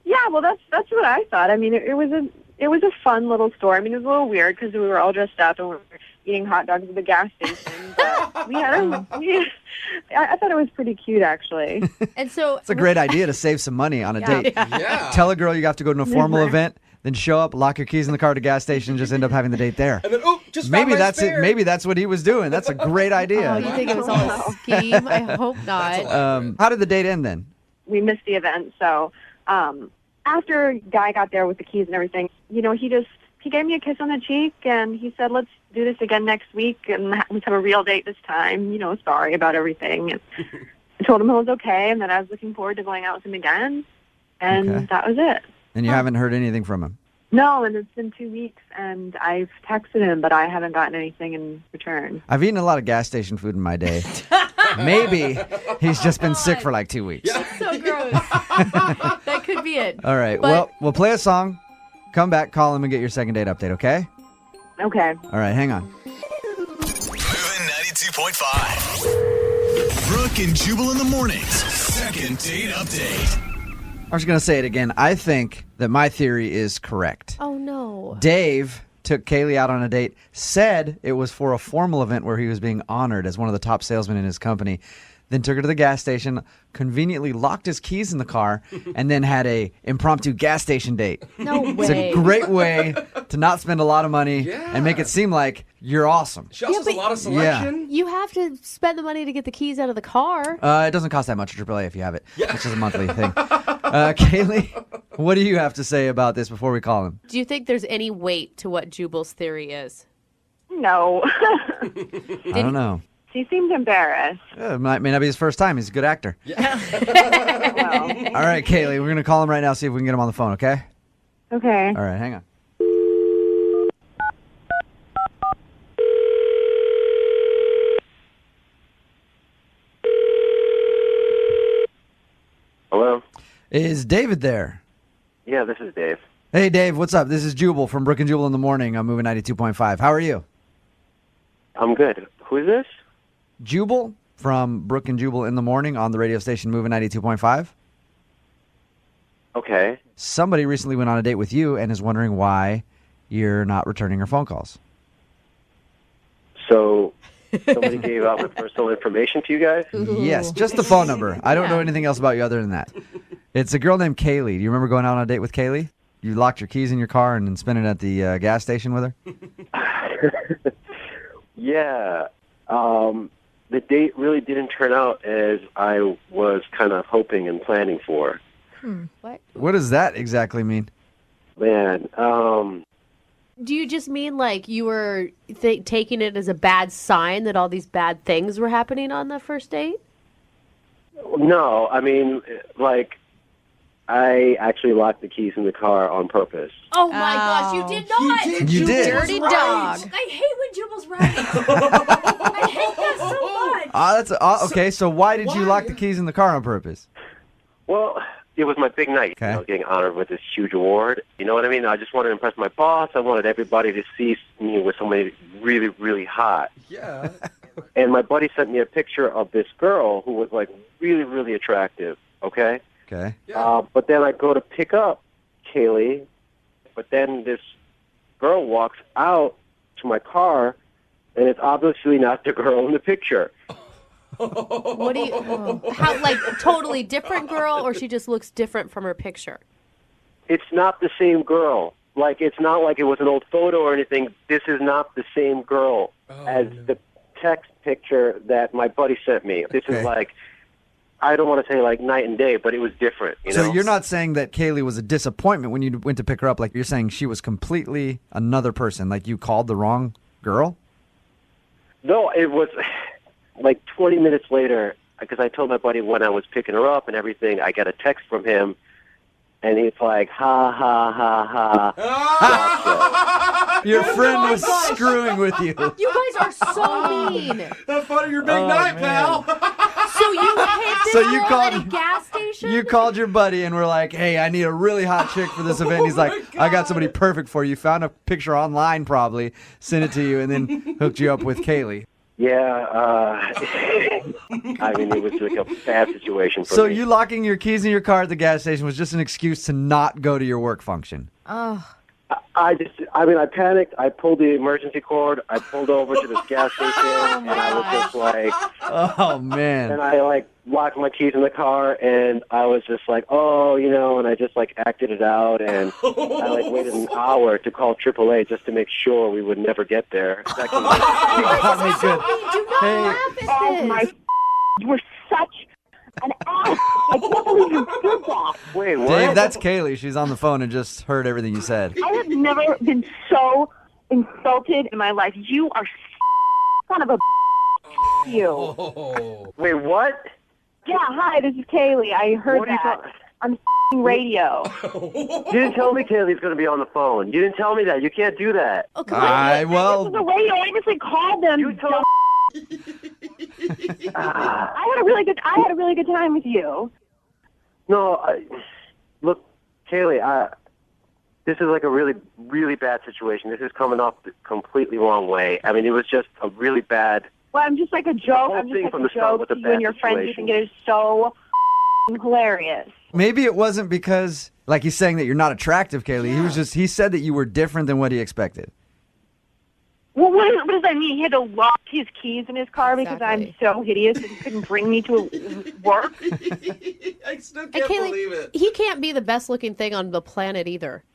Speaker 4: Yeah, well, that's what I thought. I mean, it was a fun little story. I mean, it was a little weird because we were all dressed up and we were eating hot dogs at the gas station. But I thought it was pretty cute, actually.
Speaker 3: And so
Speaker 2: It's a great idea to save some money on a date.
Speaker 5: Yeah.
Speaker 2: Tell a girl you have to go to a formal event, then show up, lock your keys in the car at a gas station, and just end up having the date there.
Speaker 5: And then, just
Speaker 2: Maybe
Speaker 5: found my
Speaker 2: that's
Speaker 5: spare.
Speaker 2: it. Maybe that's what he was doing. That's a great idea.
Speaker 3: Oh, you think it was all a scheme? I hope not.
Speaker 2: How did the date end then?
Speaker 4: We missed the event, so after Guy got there with the keys and everything, he gave me a kiss on the cheek, and he said, let's do this again next week, and let's have a real date this time, sorry about everything. And I told him it was okay, and that I was looking forward to going out with him again, and that was it.
Speaker 2: And you haven't heard anything from him?
Speaker 4: No, and it's been 2 weeks, and I've texted him, but I haven't gotten anything in return.
Speaker 2: I've eaten a lot of gas station food in my day. Maybe he's just been sick for like 2 weeks.
Speaker 3: That's so gross. That could be it.
Speaker 2: All right.
Speaker 3: But-
Speaker 2: Well, we'll play a song. Come back, call him, and get your second date update, okay?
Speaker 4: Okay.
Speaker 2: All right, hang on.
Speaker 1: Moving 92.5. Brooke and Jubal in the mornings. Second date update.
Speaker 2: I was going to say it again. I think that my theory is correct.
Speaker 3: Oh, no.
Speaker 2: Dave took Kaylee out on a date, said it was for a formal event where he was being honored as one of the top salesmen in his company, then took her to the gas station, conveniently locked his keys in the car, and then had a impromptu gas station date.
Speaker 3: No way.
Speaker 2: It's a great way to not spend a lot of money and make it seem like you're awesome.
Speaker 5: She also has a lot of selection.
Speaker 3: You have to spend the money to get the keys out of the car.
Speaker 2: It doesn't cost that much at AAA if you have it, which is a monthly thing. Kaylee, what do you have to say about this before we call him?
Speaker 3: Do you think there's any weight to what Jubal's theory is?
Speaker 4: No.
Speaker 2: I don't know.
Speaker 4: She seemed embarrassed.
Speaker 2: It may not be his first time. He's a good actor.
Speaker 4: Well,
Speaker 2: All right, Kaylee, we're going to call him right now, see if we can get him on the phone, okay?
Speaker 4: okay.
Speaker 2: All right, hang on.
Speaker 14: Hello?
Speaker 2: Is David there?
Speaker 14: Yeah, this is Dave.
Speaker 2: Hey, Dave, what's up? This is Jubal from Brooke and Jubal in the Morning. I'm moving 92.5. How are you?
Speaker 14: I'm good. Who is this?
Speaker 2: Jubal from Brooke and Jubal in the Morning on the radio station Moving 92.5.
Speaker 14: Okay.
Speaker 2: Somebody recently went on a date with you and is wondering why you're not returning her phone calls.
Speaker 14: So somebody gave out my personal information to you guys?
Speaker 2: Yes, just the phone number. I don't know anything else about you other than that. It's a girl named Kaylee. Do you remember going out on a date with Kaylee? You locked your keys in your car and then spent it at the gas station with her?
Speaker 14: Yeah. The date really didn't turn out as I was kind of hoping and planning for.
Speaker 3: What?
Speaker 2: What does that exactly mean?
Speaker 14: Man,
Speaker 3: Do you just mean like you were taking it as a bad sign that all these bad things were happening on the first date?
Speaker 14: no, I mean, like, I actually locked the keys in the car on purpose.
Speaker 3: Oh my gosh, you did not!
Speaker 2: You did.
Speaker 11: Dirty dog.
Speaker 3: I hate when Jubal's right. I hate that so much.
Speaker 2: That's okay. So why did you lock the keys in the car on purpose?
Speaker 14: Well, it was my big night,
Speaker 2: Okay.
Speaker 14: getting honored with this huge award. You know what I mean? I just wanted to impress my boss. I wanted everybody to see me with somebody really, really hot.
Speaker 5: Yeah.
Speaker 14: And my buddy sent me a picture of this girl who was, like, really, really attractive, okay?
Speaker 2: Okay.
Speaker 14: But then I go to pick up Kaylee, but then this girl walks out to my car, and it's obviously not the girl in the picture.
Speaker 3: What do you? How like totally different girl, or she just looks different from her picture?
Speaker 8: it's not the same girl. Like, it's not like it was an old photo or anything. This is not the same girl as the text picture that my buddy sent me. This is like, I don't want to say like night and day, but it was different. You know?
Speaker 2: So you're not saying that Kaylee was a disappointment when you went to pick her up. Like, you're saying she was completely another person. Like, you called the wrong girl?
Speaker 8: No, it was like 20 minutes later, because I told my buddy when I was picking her up and everything, I got a text from him, and he's like, ha, ha, ha, ha. Gotcha.
Speaker 2: Your friend was screwing with you.
Speaker 3: You guys are so mean.
Speaker 5: Have fun at your big night, pal.
Speaker 3: So you hit this girl at a gas station?
Speaker 2: You called your buddy and were like, hey, I need a really hot chick for this event. He's like, I got somebody perfect for you. Found a picture online probably, sent it to you, and then hooked you up with Kaylee.
Speaker 8: Yeah, I mean, it was like a bad situation for
Speaker 2: So
Speaker 8: me.
Speaker 2: you locking your keys in your car at the gas station was just an excuse to not go to your work function.
Speaker 3: Oh.
Speaker 8: I panicked. I pulled the emergency cord. I pulled over to this gas station, and I was just like,
Speaker 2: oh, man.
Speaker 8: And I, like, locked my keys in the car, and I was just like, oh, you know, and I just, like, acted it out, and I, like, waited an hour to call AAA just to make sure we would never get there.
Speaker 2: You got me good.
Speaker 9: Oh, my, you were such an ass. I can't believe you did that.
Speaker 8: Wait, what?
Speaker 2: Dave, that's Kaylee. She's on the phone and just heard everything you said.
Speaker 9: I have never been so insulted in my life. You are son of a you.
Speaker 8: Wait, what?
Speaker 9: Yeah, hi, this is Kaylee. I heard
Speaker 8: What are you
Speaker 9: that on radio.
Speaker 8: You didn't tell me Kaylee's going to be on the phone. You didn't tell me that. You can't do that.
Speaker 9: Oh, come on. This was the radio. I just, like, called them. You told I had a really good time with you.
Speaker 8: No, look, Kaylee, this is like a really, really bad situation. This is coming off the completely wrong way. I mean, it was just a really bad.
Speaker 9: Well, I'm just like a joke. I'm just like a joke to you and your friends. You think it is so hilarious.
Speaker 2: Maybe it wasn't because, like, he's saying that you're not attractive, Kaylee. He said that you were different than what he expected.
Speaker 9: Well, what does that mean? He had to lock his keys in his car because I'm so hideous and he couldn't bring me to work?
Speaker 5: I still
Speaker 3: And
Speaker 5: can't
Speaker 3: Kaylee,
Speaker 5: believe it.
Speaker 3: he can't be the best looking thing on the planet either.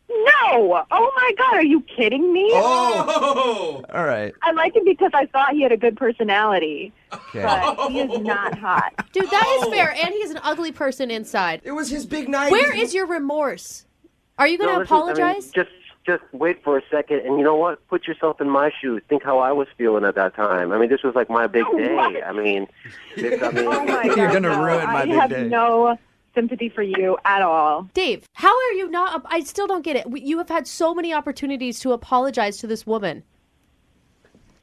Speaker 9: No! Oh, my God, are you kidding me?
Speaker 5: Oh!
Speaker 2: All right.
Speaker 9: I liked him because I thought he had a good personality.
Speaker 2: Okay.
Speaker 9: But he is not hot.
Speaker 3: Dude, that is fair, and he's an ugly person inside.
Speaker 5: It was his big night.
Speaker 3: Where is your remorse? Are you going to apologize?
Speaker 8: Just wait for a second, and you know what? Put yourself in my shoes. Think how I was feeling at that time. I mean, this was like my big day. I mean,
Speaker 9: Oh, my God,
Speaker 2: You're going to ruin my big day.
Speaker 9: I have no sympathy for you at all.
Speaker 3: Dave, how are you not? I still don't get it. You have had so many opportunities to apologize to this woman.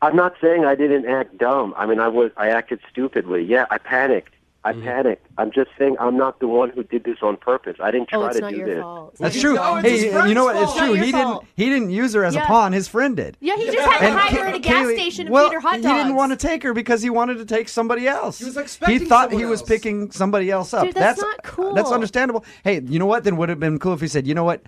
Speaker 8: I'm not saying I didn't act dumb. I mean, I acted stupidly. Yeah, I panicked. I'm just saying I'm not the one who did this on purpose. I didn't try to do this.
Speaker 2: That's true. Hey, you know what? It's true. He didn't use her as a pawn. His friend did.
Speaker 3: Yeah, he just had to hide her at a gas station and feed her hot dogs.
Speaker 2: He didn't want to take her because he wanted to take somebody else.
Speaker 5: He was expecting
Speaker 2: He thought
Speaker 5: someone
Speaker 2: he was
Speaker 5: else.
Speaker 2: picking somebody else up.
Speaker 3: Dude, that's not cool.
Speaker 2: That's understandable. Hey, you know what? Then would have been cool if he said, you know what?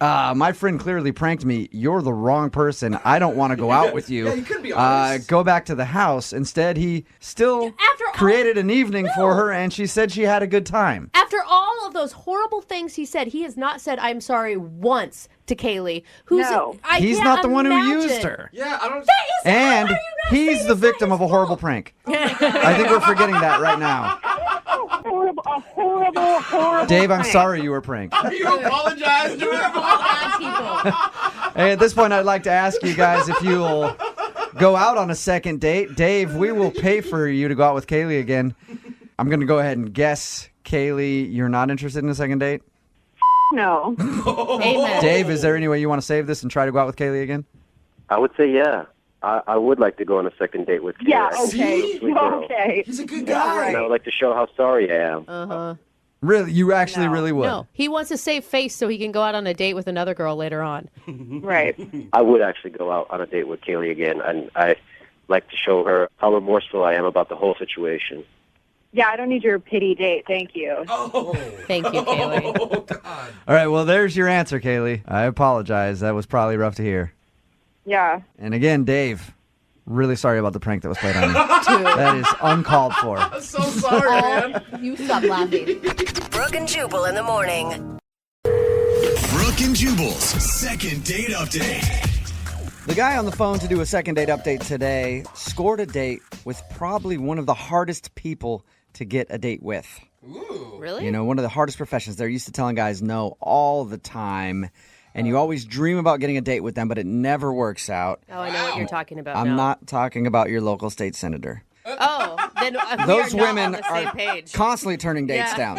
Speaker 2: My friend clearly pranked me. You're the wrong person. I don't want to go out with you.
Speaker 5: Yeah, you could be honest.
Speaker 2: Go back to the house. Instead, he still created an evening for her, and she said she had a good time.
Speaker 3: After all of those horrible things he said, he has not said I'm sorry once to Kaylee.
Speaker 2: He's not the one who used her.
Speaker 5: Yeah, I don't.
Speaker 2: And he's the victim of a horrible prank. I think we're forgetting that right now.
Speaker 9: A horrible
Speaker 2: Dave, I'm
Speaker 9: prank.
Speaker 2: sorry you were pranked.
Speaker 5: You apologize to him.
Speaker 2: Hey, at this point, I'd like to ask you guys if you'll go out on a second date. Dave, we will pay for you to go out with Kaylee again. I'm going to go ahead and guess, Kaylee, you're not interested in a second date?
Speaker 9: No.
Speaker 3: Amen.
Speaker 2: Dave, is there any way you want to save this and try to go out with Kaylee again?
Speaker 8: I would say yeah. I would like to go on a second date with Kaylee.
Speaker 9: Yeah,
Speaker 8: I think
Speaker 9: okay.
Speaker 8: she's a sweet girl.
Speaker 9: Okay.
Speaker 5: He's a good
Speaker 9: Yeah,
Speaker 5: guy.
Speaker 8: And I would like to show how sorry I am.
Speaker 3: Uh-huh.
Speaker 2: Really? You actually really would?
Speaker 3: No, he wants to save face so he can go out on a date with another girl later on.
Speaker 9: Right.
Speaker 8: I would actually go out on a date with Kaylee again, and I like to show her how remorseful I am about the whole situation.
Speaker 9: Yeah, I don't need your pity date. Thank you.
Speaker 5: Oh.
Speaker 3: Thank you, Kaylee.
Speaker 5: Oh, God.
Speaker 2: All right, well, there's your answer, Kaylee. I apologize. That was probably rough to hear.
Speaker 9: Yeah.
Speaker 2: And again, Dave, really sorry about the prank that was played on you. That is uncalled for.
Speaker 5: I'm so sorry, man.
Speaker 3: You stop laughing.
Speaker 7: Brooke and Jubal in the morning.
Speaker 1: Brooke and Jubal's second date update.
Speaker 2: The guy on the phone to do a second date update today scored a date with probably one of the hardest people to get a date with.
Speaker 20: Ooh. Really?
Speaker 2: You know, one of the hardest professions. They're used to telling guys no all the time. And you always dream about getting a date with them, but it never works out.
Speaker 20: Oh, I know what you're talking about
Speaker 2: I'm
Speaker 20: now.
Speaker 2: not talking about your local state senator.
Speaker 20: Oh, then
Speaker 2: Those
Speaker 20: we are not
Speaker 2: women
Speaker 20: on the same
Speaker 2: are
Speaker 20: page.
Speaker 2: constantly turning dates down.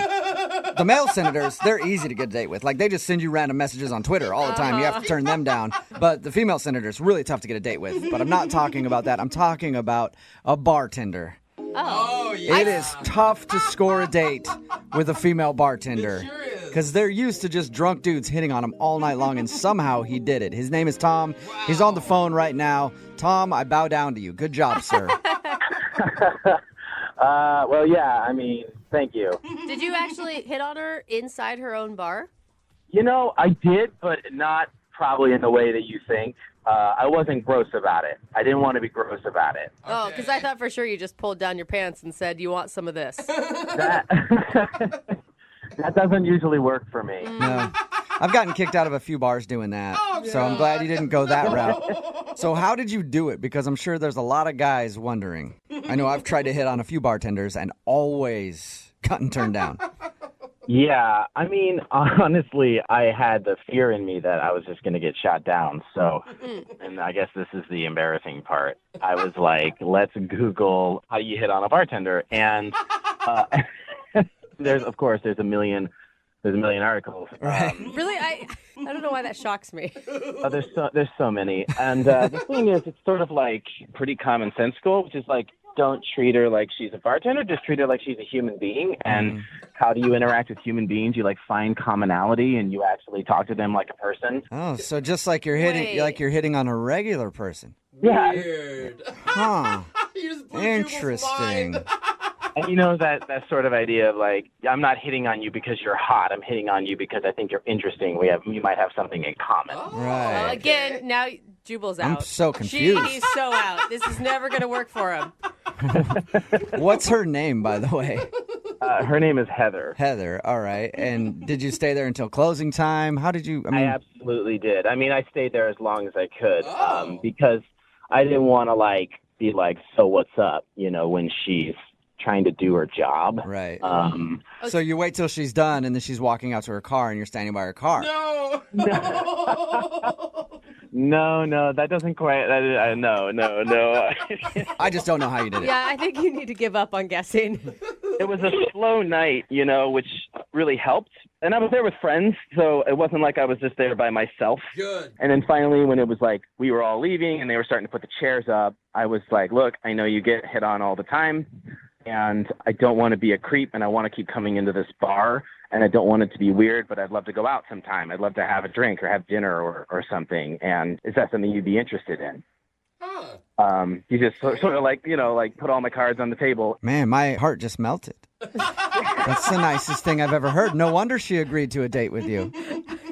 Speaker 2: The male senators, they're easy to get a date with. Like, they just send you random messages on Twitter all the time. You have to turn them down. But the female senators, really tough to get a date with. But I'm not talking about that. I'm talking about a bartender.
Speaker 20: Oh,
Speaker 2: It is tough to score a date with a female bartender. It sure is. Because they're used to just drunk dudes hitting on him all night long, and somehow he did it. His name is Tom. Wow. He's on the phone right now. Tom, I bow down to you. Good job, sir.
Speaker 10: Well, yeah, I mean, thank you.
Speaker 20: Did you actually hit on her inside her own bar?
Speaker 10: You know, I did, but not probably in the way that you think. I wasn't gross about it. I didn't want to be gross about it.
Speaker 20: Oh, because I thought for sure you just pulled down your pants and said, you want some of this.
Speaker 10: That doesn't usually work for me.
Speaker 2: No. I've gotten kicked out of a few bars doing that, so I'm glad you didn't go that route. So how did you do it? Because I'm sure there's a lot of guys wondering. I know I've tried to hit on a few bartenders and always gotten turned down.
Speaker 10: Yeah, I mean, honestly, I had the fear in me that I was just going to get shot down. So, and I guess this is the embarrassing part. I was like, let's Google how you hit on a bartender. And there's a million articles.
Speaker 20: Really? I don't know why that shocks me.
Speaker 10: There's so many. And the thing is, it's sort of like pretty commonsensical, which is like, don't treat her like she's a bartender, just treat her like she's a human being. And how do you interact with human beings? You like find commonality and you actually talk to them like a person.
Speaker 2: Oh, so just like you're hitting on a regular person.
Speaker 10: Yeah.
Speaker 5: Weird.
Speaker 2: Huh. Interesting.
Speaker 10: And you know that sort of idea of like, I'm not hitting on you because you're hot. I'm hitting on you because I think you're interesting. We might have something in common.
Speaker 2: Right.
Speaker 20: Well, again, now Jubal's out.
Speaker 2: I'm so confused.
Speaker 20: He's so out. This is never going to work for him.
Speaker 2: What's her name, by the way?
Speaker 10: Her name is Heather.
Speaker 2: Heather, all right. And did you stay there until closing time? How did you?
Speaker 10: I absolutely did. I mean, I stayed there as long as I could because I didn't want to like be like, so what's up? You know, when she's trying to do her job.
Speaker 2: Right. So you wait till she's done, and then she's walking out to her car, and you're standing by her car.
Speaker 10: No, that doesn't quite. No.
Speaker 2: I just don't know how you did it.
Speaker 20: Yeah, I think you need to give up on guessing.
Speaker 10: It was a slow night, you know, which really helped. And I was there with friends, so it wasn't like I was just there by myself.
Speaker 5: Good.
Speaker 10: And then finally, when it was like we were all leaving and they were starting to put the chairs up, I was like, look, I know you get hit on all the time, and I don't want to be a creep, and I want to keep coming into this bar, and I don't want it to be weird, but I'd love to go out sometime. I'd love to have a drink or have dinner or something. And is that something you'd be interested in? You just sort of like, you know, like put all my cards on the table.
Speaker 2: Man, my heart just melted. That's the nicest thing I've ever heard. No wonder she agreed to a date with you.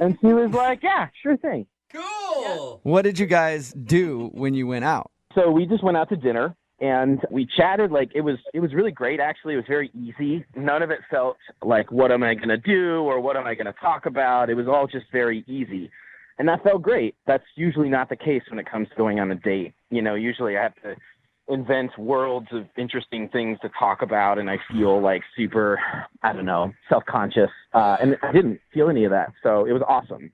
Speaker 10: And she was like, yeah, sure thing.
Speaker 5: Cool.
Speaker 2: What did you guys do when you went out?
Speaker 10: So we just went out to dinner. And we chatted, like, it was really great, actually. It was very easy. None of it felt like, what am I going to do or what am I going to talk about? It was all just very easy. And that felt great. That's usually not the case when it comes to going on a date. You know, usually I have to invent worlds of interesting things to talk about, and I feel like super, I don't know, self-conscious. And I didn't feel any of that, so it was awesome.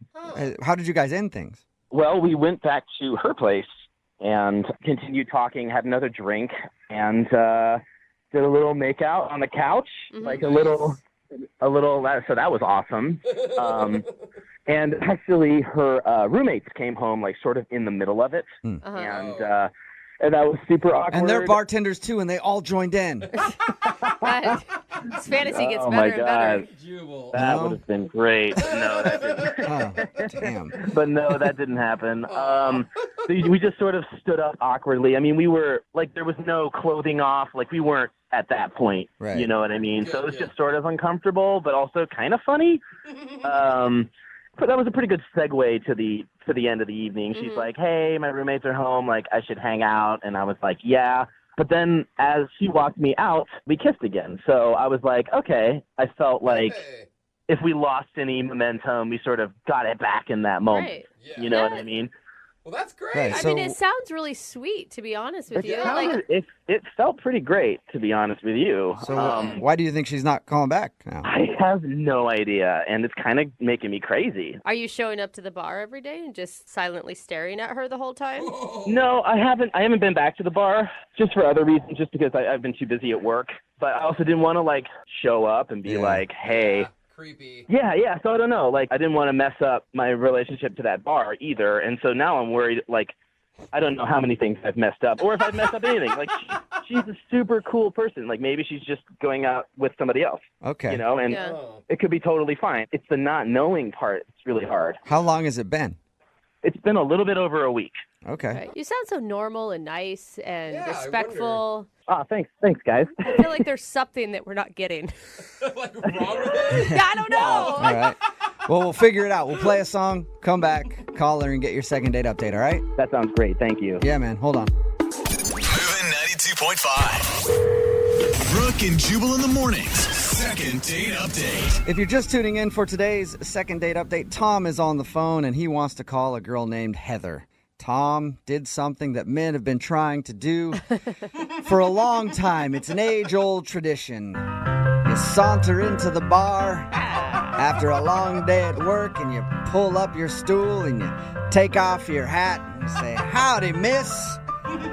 Speaker 2: How did you guys end things?
Speaker 10: Well, we went back to her place and continued talking, had another drink, and did a little makeout on the couch, like a little, so that was awesome. And actually her roommates came home like sort of in the middle of it, and that was super awkward.
Speaker 2: And they're bartenders too, and they all joined in.
Speaker 20: This fantasy gets better and better.
Speaker 10: That would have been great. No, that didn't.
Speaker 2: Damn.
Speaker 10: But no, that didn't happen. So we just sort of stood up awkwardly. I mean, we were like, there was no clothing off. Like, we weren't at that point.
Speaker 2: Right.
Speaker 10: You know what I mean? So it was just sort of uncomfortable, but also kind of funny. But that was a pretty good segue to the end of the evening. She's like, hey, my roommates are home. Like, I should hang out. And I was like, yeah. But then as she walked me out, we kissed again. So I was like, okay. I felt like if we lost any momentum, we sort of got it back in that moment.
Speaker 20: Right.
Speaker 10: You know what I mean?
Speaker 5: Well, that's great.
Speaker 2: Okay,
Speaker 20: I
Speaker 2: so
Speaker 20: mean, it sounds really sweet, to be honest with you.
Speaker 10: It felt pretty great, to be honest with you.
Speaker 2: why do you think she's not calling back now?
Speaker 10: I have no idea, and it's kind of making me crazy.
Speaker 20: Are you showing up to the bar every day and just silently staring at her the whole time?
Speaker 10: No, I haven't. I haven't been back to the bar just for other reasons, just because I've been too busy at work. But I also didn't want to show up and be like, hey.
Speaker 5: Creepy.
Speaker 10: Yeah. So I don't know. I didn't want to mess up my relationship to that bar either, and so now I'm worried. I don't know how many things I've messed up, or if I've messed up anything. She's a super cool person. Maybe she's just going out with somebody else.
Speaker 2: Okay.
Speaker 10: And it could be totally fine. It's the not knowing part. It's really hard.
Speaker 2: How long has it been?
Speaker 10: It's been a little bit over a week.
Speaker 2: Okay.
Speaker 20: You sound so normal and nice and respectful.
Speaker 10: Oh, thanks, guys.
Speaker 20: I feel like there's something that we're not getting.
Speaker 5: Wrong with it?
Speaker 20: Yeah, I don't know.
Speaker 2: All right. Well, we'll figure it out. We'll play a song, come back, call her, and get your second date update, all right?
Speaker 10: That sounds great. Thank you.
Speaker 2: Yeah, man. Hold on.
Speaker 1: Moving 92.5. Brooke and Jubal in the mornings. Second date update.
Speaker 2: If you're just tuning in for today's second date update, Tom is on the phone, and he wants to call a girl named Heather. Tom did something that men have been trying to do for a long time. It's an age-old tradition. You saunter into the bar after a long day at work, and you pull up your stool, and you take off your hat, and you say, "Howdy, miss.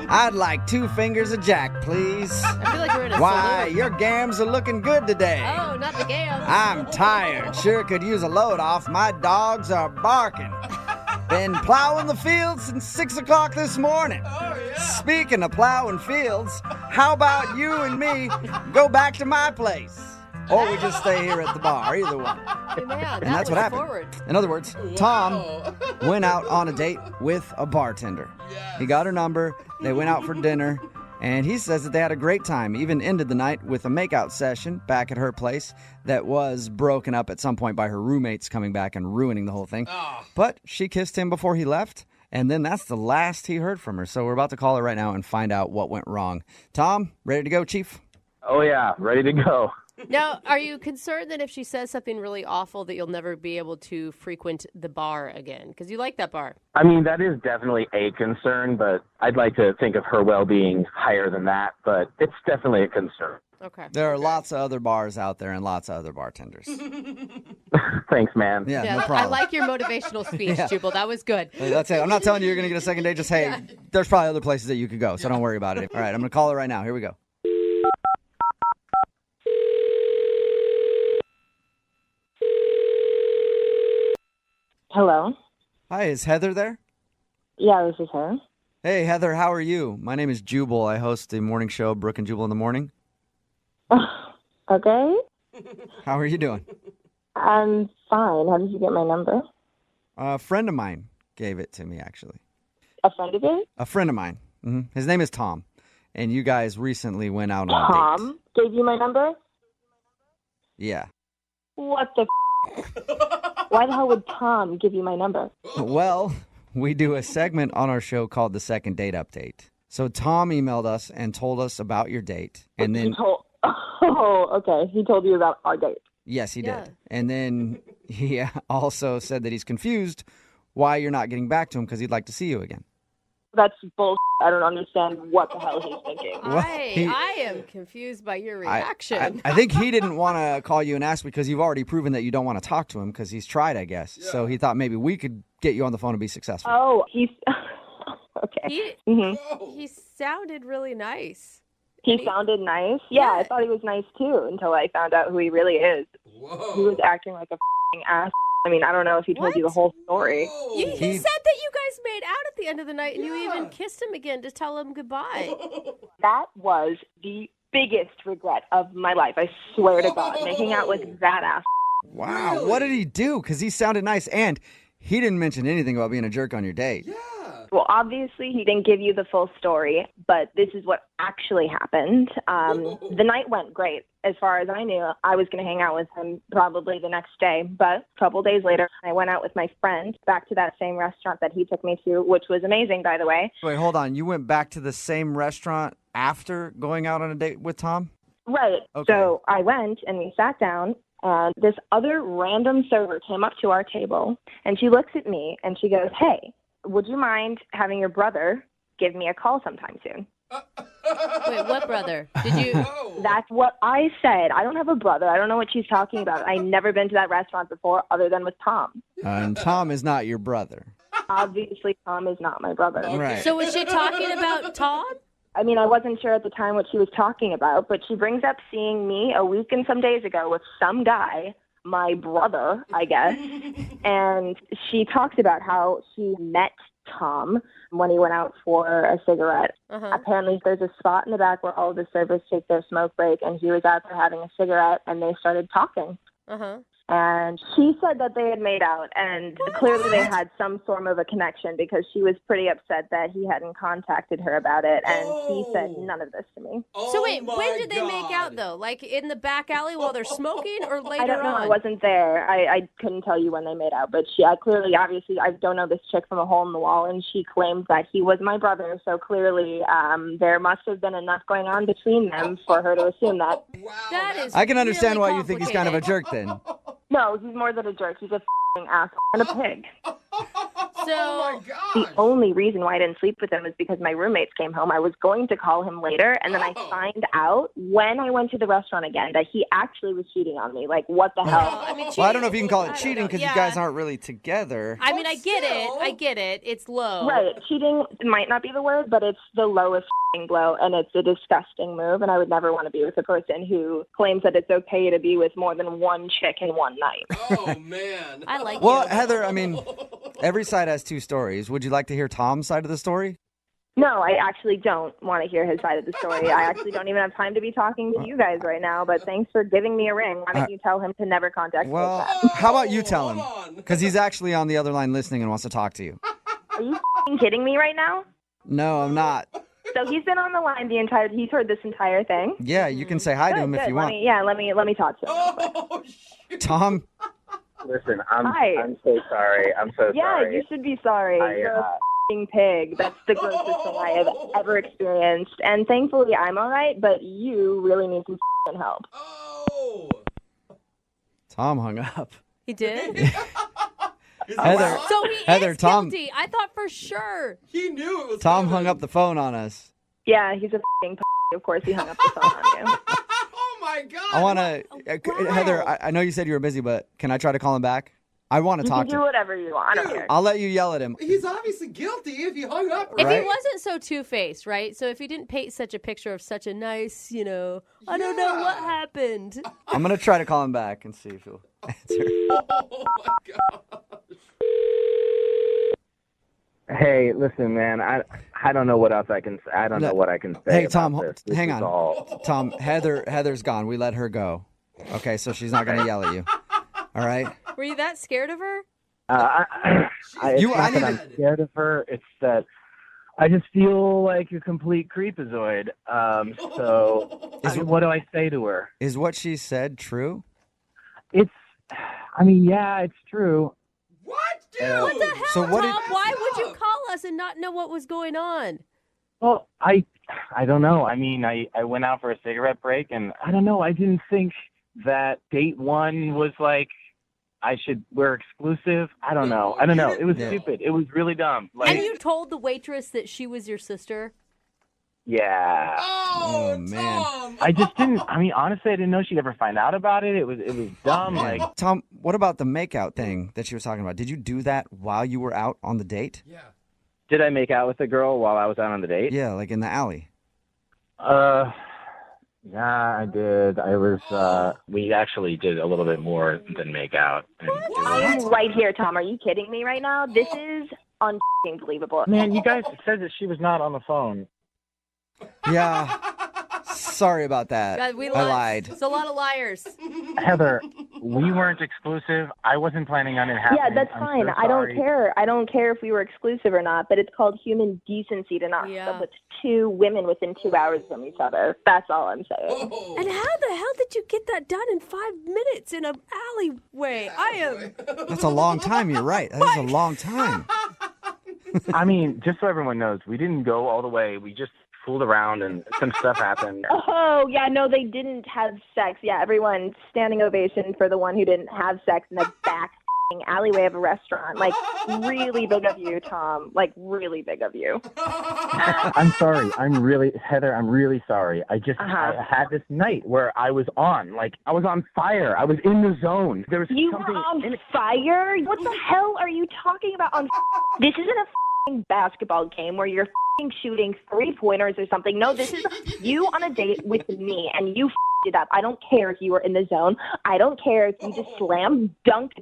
Speaker 2: I'd like 2 fingers of Jack, please."
Speaker 20: I feel like we're in a
Speaker 2: Why,
Speaker 20: saloon.
Speaker 2: your gams are looking good today.
Speaker 20: Oh, not the gams.
Speaker 2: I'm tired. Sure could use a load off. My dogs are barking. Been plowing the fields since 6 o'clock this morning.
Speaker 5: Oh, yeah.
Speaker 2: Speaking of plowing fields, how about you and me go back to my place? Or we just stay here at the bar, either one.
Speaker 20: Man,
Speaker 2: And that's what happened.
Speaker 20: Forward.
Speaker 2: In other words, Tom went out on a date with a bartender. He got her number, they went out for dinner, and he says that they had a great time, even ended the night with a makeout session back at her place that was broken up at some point by her roommates coming back and ruining the whole thing. But she kissed him before he left, and then that's the last he heard from her. So we're about to call her right now and find out what went wrong. Tom, ready to go, Chief?
Speaker 10: Oh, yeah. Ready to go.
Speaker 20: Now, are you concerned that if she says something really awful that you'll never be able to frequent the bar again? Because you like that bar.
Speaker 10: I mean, that is definitely a concern, but I'd like to think of her well-being higher than that, but it's definitely a concern.
Speaker 20: Okay.
Speaker 2: There are lots of other bars out there and lots of other bartenders.
Speaker 10: Thanks, man.
Speaker 2: Yeah, no
Speaker 20: I
Speaker 2: problem.
Speaker 20: like your motivational speech,
Speaker 2: Yeah.
Speaker 20: Jubal. That was good.
Speaker 2: Hey, that's it. I'm not telling you you're going to get a second date. Just, hey, there's probably other places that you could go, so don't worry about it. All right, I'm going to call her right now. Here we go.
Speaker 12: Hello.
Speaker 2: Hi, is Heather there?
Speaker 12: Yeah, this is her.
Speaker 2: Hey, Heather, how are you? My name is Jubal. I host the morning show, Brooke and Jubal in the Morning.
Speaker 12: Okay.
Speaker 2: How are you doing?
Speaker 12: I'm fine. How did you get my number?
Speaker 2: A friend of mine gave it to me, actually.
Speaker 12: A friend of yours?
Speaker 2: A friend of mine. His name is Tom. And you guys recently went out on a date.
Speaker 12: Tom gave you my number?
Speaker 2: Yeah.
Speaker 12: What the Why the hell would Tom give you my number?
Speaker 2: Well, we do a segment on our show called The Second Date Update. So Tom emailed us and told us about your date. And then...
Speaker 12: Oh, okay. He told you about our date.
Speaker 2: Yes, he did. And then he also said that he's confused why you're not getting back to him because he'd like to see you again.
Speaker 12: That's bullshit. I don't understand what the hell he's thinking.
Speaker 20: I am confused by your reaction.
Speaker 2: I think he didn't want to call you and ask because you've already proven that you don't want to talk to him because he's tried, I guess. Yeah. So he thought maybe we could get you on the phone and be successful.
Speaker 12: Oh, he's... okay.
Speaker 20: He sounded really nice.
Speaker 12: He sounded nice? Yeah, I thought he was nice too until I found out who he really is. Whoa. He was acting like a f***ing ass. I mean, I don't know if he told you the whole story.
Speaker 20: He said that you guys made out at the end of the night and you even kissed him again to tell him goodbye.
Speaker 12: That was the biggest regret of my life. I swear to God, making out with that ass.
Speaker 2: Wow. Really? What did he do? Because he sounded nice and he didn't mention anything about being a jerk on your date. Yeah.
Speaker 12: Well, obviously, he didn't give you the full story, but this is what actually happened. The night went great. As far as I knew, I was going to hang out with him probably the next day. But a couple days later, I went out with my friend back to that same restaurant that he took me to, which was amazing, by the way.
Speaker 2: Wait, hold on. You went back to the same restaurant after going out on a date with Tom?
Speaker 12: Right.
Speaker 2: Okay.
Speaker 12: So I went and we sat down And this other random server came up to our table, and she looks at me, and she goes, hey, would you mind having your brother give me a call sometime soon?
Speaker 3: Wait, what brother? Did you?
Speaker 12: That's what I said. I don't have a brother. I don't know what she's talking about. I've never been to that restaurant before other than with Tom.
Speaker 2: And Tom is not your brother.
Speaker 12: Obviously, Tom is not my brother.
Speaker 2: Right.
Speaker 3: So was she talking about Tom?
Speaker 12: I mean, I wasn't sure at the time what she was talking about, but she brings up seeing me a week and some days ago with some guy, my brother, I guess, and she talks about how she met Tom when he went out for a cigarette. Apparently there's a spot in the back where all the servers take their smoke break, and he was out there having a cigarette, and they started talking. And she said that they had made out, and clearly they had some form of a connection because she was pretty upset that he hadn't contacted her about it, and he said none of this to me.
Speaker 3: So wait, when did they make out, though? Like in the back alley while they're smoking, or later on?
Speaker 12: I don't know. I wasn't there. I couldn't tell you when they made out, but I obviously, I don't know this chick from a hole in the wall, and she claims that he was my brother, so clearly there must have been enough going on between them for her to assume that.
Speaker 3: That is
Speaker 2: I can understand why you think he's kind of a jerk then.
Speaker 12: No, he's more than a jerk. He's a f***ing asshole and a pig.
Speaker 3: So
Speaker 12: the only reason why I didn't sleep with him is because my roommates came home. I was going to call him later, and then I find out when I went to the restaurant again that he actually was cheating on me. Like, what the hell?
Speaker 2: Well, I don't know if you can call it cheating because you guys aren't really together.
Speaker 3: I mean, I get it. It's low.
Speaker 12: Right. Cheating might not be the word, but it's the lowest f***ing blow, and it's a disgusting move, and I would never want to be with a person who claims that it's okay to be with more than one chick in one night.
Speaker 5: Oh, man.
Speaker 3: I like
Speaker 2: Well,
Speaker 3: you.
Speaker 2: Heather, I mean, every side has two stories. Would you like to hear Tom's side of the story?
Speaker 12: No, I actually don't want to hear his side of the story. I actually don't even have time to be talking to you guys right now, but thanks for giving me a ring. Why don't you tell him to never contact me?
Speaker 2: Well, how about you tell him? Because he's actually on the other line listening and wants to talk to you.
Speaker 12: Are you f***ing kidding me right now?
Speaker 2: No, I'm not.
Speaker 12: So he's been on the line he's heard this entire thing?
Speaker 2: Yeah, you can say hi to him if you want.
Speaker 12: Let me talk to him.
Speaker 2: Tom?
Speaker 10: Listen,
Speaker 12: Hi.
Speaker 10: I'm so sorry. I'm so sorry.
Speaker 12: Yeah, you should be sorry. You're a f***ing pig. That's the grossest thing I have ever experienced. And thankfully, I'm all right, but you really need some f***ing help.
Speaker 2: Tom hung up.
Speaker 3: He did?
Speaker 2: Heather,
Speaker 3: So he
Speaker 2: Heather,
Speaker 3: is
Speaker 2: Tom,
Speaker 3: guilty. I thought for sure.
Speaker 5: He knew it was
Speaker 2: Tom hung up the phone on us.
Speaker 12: Yeah, he's a f***ing p***. Of course he hung up the phone on you.
Speaker 5: Oh, my God.
Speaker 2: I want to, Heather, I know you said you were busy, but can I try to call him back? I want to
Speaker 12: You
Speaker 2: talk
Speaker 12: can
Speaker 2: to
Speaker 12: do
Speaker 2: him.
Speaker 12: whatever you want. I don't care.
Speaker 2: I'll let you yell at him.
Speaker 5: He's obviously guilty if he hung up.
Speaker 3: If
Speaker 2: Right?
Speaker 3: he wasn't so two-faced, right? So if he didn't paint such a picture of such a nice, I don't know what happened.
Speaker 2: I'm going to try to call him back and see if he'll answer.
Speaker 5: Oh, my God.
Speaker 10: Hey, listen, man. I don't know what else I can say. I don't know what I can say.
Speaker 2: Hey,
Speaker 10: about
Speaker 2: Tom,
Speaker 10: this. This
Speaker 2: hang
Speaker 10: is
Speaker 2: on.
Speaker 10: all-
Speaker 2: Tom, Heather's gone. We let her go. Okay, so she's not going to yell at you. All right?
Speaker 20: Were you that scared of her?
Speaker 10: It's not that I'm scared of her. It's that I just feel like a complete creepazoid. What do I say to her?
Speaker 2: Is what she said true?
Speaker 10: Yeah, it's true.
Speaker 5: What,
Speaker 20: dude? What the hell,
Speaker 2: So what
Speaker 20: Tom? Why would you call us and not know what was going on?
Speaker 10: Well, I don't know. I mean, I went out for a cigarette break, and I don't know. I didn't think that date one was like we're exclusive. I don't know. It was stupid. It was really dumb.
Speaker 3: And you told the waitress that she was your sister?
Speaker 10: Yeah.
Speaker 5: Oh,
Speaker 2: man.
Speaker 10: I just didn't. I mean, honestly, I didn't know she'd ever find out about it. It was dumb. Like,
Speaker 2: Tom, what about the makeout thing that she was talking about? Did you do that while you were out on the date?
Speaker 5: Yeah.
Speaker 10: did I make out with a girl while I was out on the date?
Speaker 2: Yeah, like in the alley.
Speaker 10: Yeah, I did. We actually did a little bit more than make out. And
Speaker 12: I'm right here, Tom. Are you kidding me right now? This is unbelievable.
Speaker 10: Man, you guys said that she was not on the phone.
Speaker 2: Yeah. Sorry about that.
Speaker 20: God,
Speaker 2: I lied.
Speaker 20: It's a lot of liars.
Speaker 10: Heather, we weren't exclusive. I wasn't planning on it happening.
Speaker 12: Yeah, that's
Speaker 10: I'm
Speaker 12: fine.
Speaker 10: so
Speaker 12: I don't
Speaker 10: sorry.
Speaker 12: care. I don't care if we were exclusive or not, but it's called human decency to not sleep with two women within 2 hours from each other. That's all I'm saying.
Speaker 20: And how the hell did you get that done in 5 minutes in an alleyway?
Speaker 2: That's a long time. You're right. That is a long time.
Speaker 10: I mean, just so everyone knows, we didn't go all the way. We just fooled around and some stuff happened.
Speaker 12: Oh, yeah, no, they didn't have sex. Yeah, everyone, standing ovation for the one who didn't have sex in the back alleyway of a restaurant. Like, really big of you, Tom. Like, really big of you.
Speaker 10: I'm sorry. Heather, I'm really sorry. I had this night where I was on fire. I was in the zone. There was
Speaker 12: You
Speaker 10: something
Speaker 12: were on fire? What the hell are you talking about? This isn't a basketball game where you're shooting 3-pointers or something. No, this is you on a date with me, and you it up. I don't care if you were in the zone. I don't care if you just slam dunked,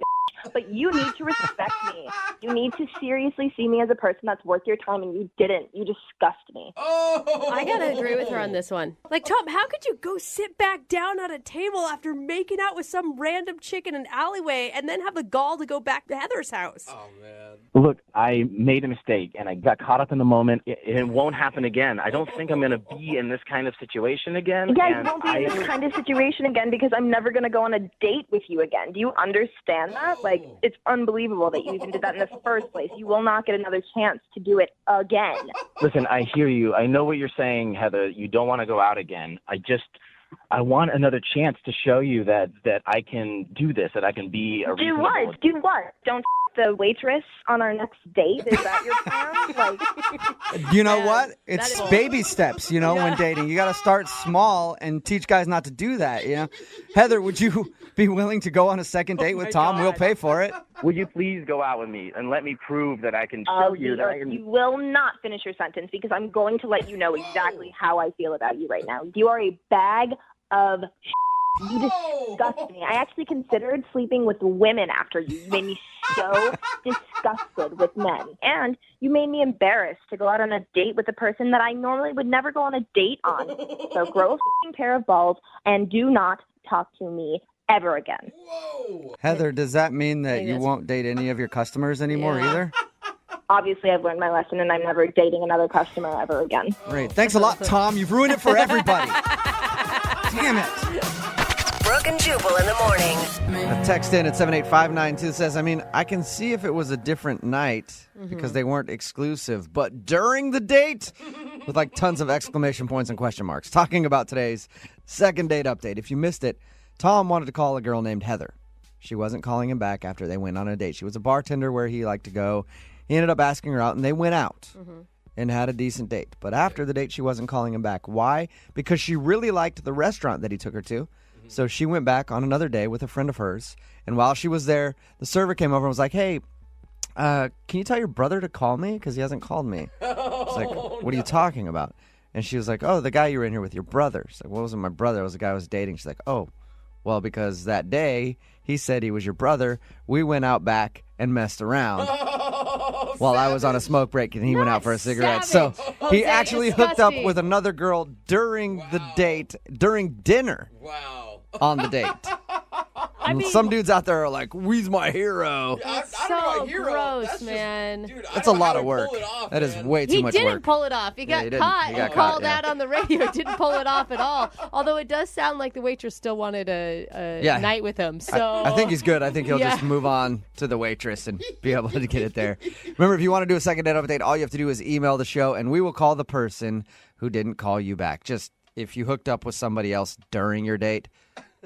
Speaker 12: but you need to respect me. You need to seriously see me as a person that's worth your time, and you didn't. You disgust me.
Speaker 20: I gotta agree with her on this one. Like, Tom, how could you go sit back down at a table after making out with some random chick in an alleyway and then have the gall to go back to Heather's house? Oh, man.
Speaker 10: Look, I made a mistake, and I got caught up in the moment. It won't happen again. I don't think I'm going to be in this kind of situation again.
Speaker 12: You guys won't be in this kind of situation again because I'm never going to go on a date with you again. Do you understand that? Like, it's unbelievable that you even did that in the first place. You will not get another chance to do it again.
Speaker 10: Listen, I hear you. I know what you're saying, Heather. You don't want to go out again. I want another chance to show you that I can do this, that I can be a reasonable...
Speaker 12: Do what? Don't the waitress on our next date? Is that your plan?
Speaker 2: You know what? It's baby steps, when dating. You got to start small and teach guys not to do that, Heather, would you be willing to go on a second date with Tom? We'll pay for it.
Speaker 10: Would you please go out with me and let me prove that I can show you that I can...
Speaker 12: You will not finish your sentence because I'm going to let you know exactly how I feel about you right now. You are a bag of You disgust me. I actually considered sleeping with women after you. You made me so disgusted with men. And you made me embarrassed to go out on a date with a person that I normally would never go on a date on. So grow a pair of balls and do not talk to me ever again.
Speaker 2: Heather, does that mean that you won't date any of your customers anymore either?
Speaker 12: Obviously, I've learned my lesson, and I'm never dating another customer ever again.
Speaker 2: Great. Thanks a lot, Tom. You've ruined it for everybody. Damn it.
Speaker 7: Brooke and Jubal in the morning.
Speaker 2: A text in at 78592 says, I can see if it was a different night because they weren't exclusive, but during the date, with tons of exclamation points and question marks, talking about today's second date update. If you missed it, Tom wanted to call a girl named Heather. She wasn't calling him back after they went on a date. She was a bartender where he liked to go. He ended up asking her out, and they went out and had a decent date. But after the date, she wasn't calling him back. Why? Because she really liked the restaurant that he took her to. So she went back on another day with a friend of hers. And while she was there, the server came over and was like, hey, can you tell your brother to call me? Because he hasn't called me. It's like, what are you talking about? And she was like, oh, the guy you were in here with, your brother. She's like, well, it wasn't my brother. It was the guy I was dating. She's like, oh, well, because that day he said he was your brother. We went out back and messed around while I was on a smoke break and he went out for a cigarette. So he actually hooked up with another girl during the date, during dinner. Wow. On the date. Some dudes out there are like, "We's my hero."
Speaker 20: So gross, man.
Speaker 2: Dude, that's a lot of work. That is way too much work.
Speaker 20: He didn't pull it off. He got caught. He called out on the radio. Didn't pull it off at all. Although it does sound like the waitress still wanted a night with him. So
Speaker 2: I think he's good. I think he'll just move on to the waitress and be able to get it there. Remember, if you want to do a second date update, all you have to do is email the show, and we will call the person who didn't call you back. Just if you hooked up with somebody else during your date,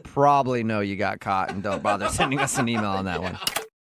Speaker 2: probably know you got caught, and don't bother sending us an email on that one.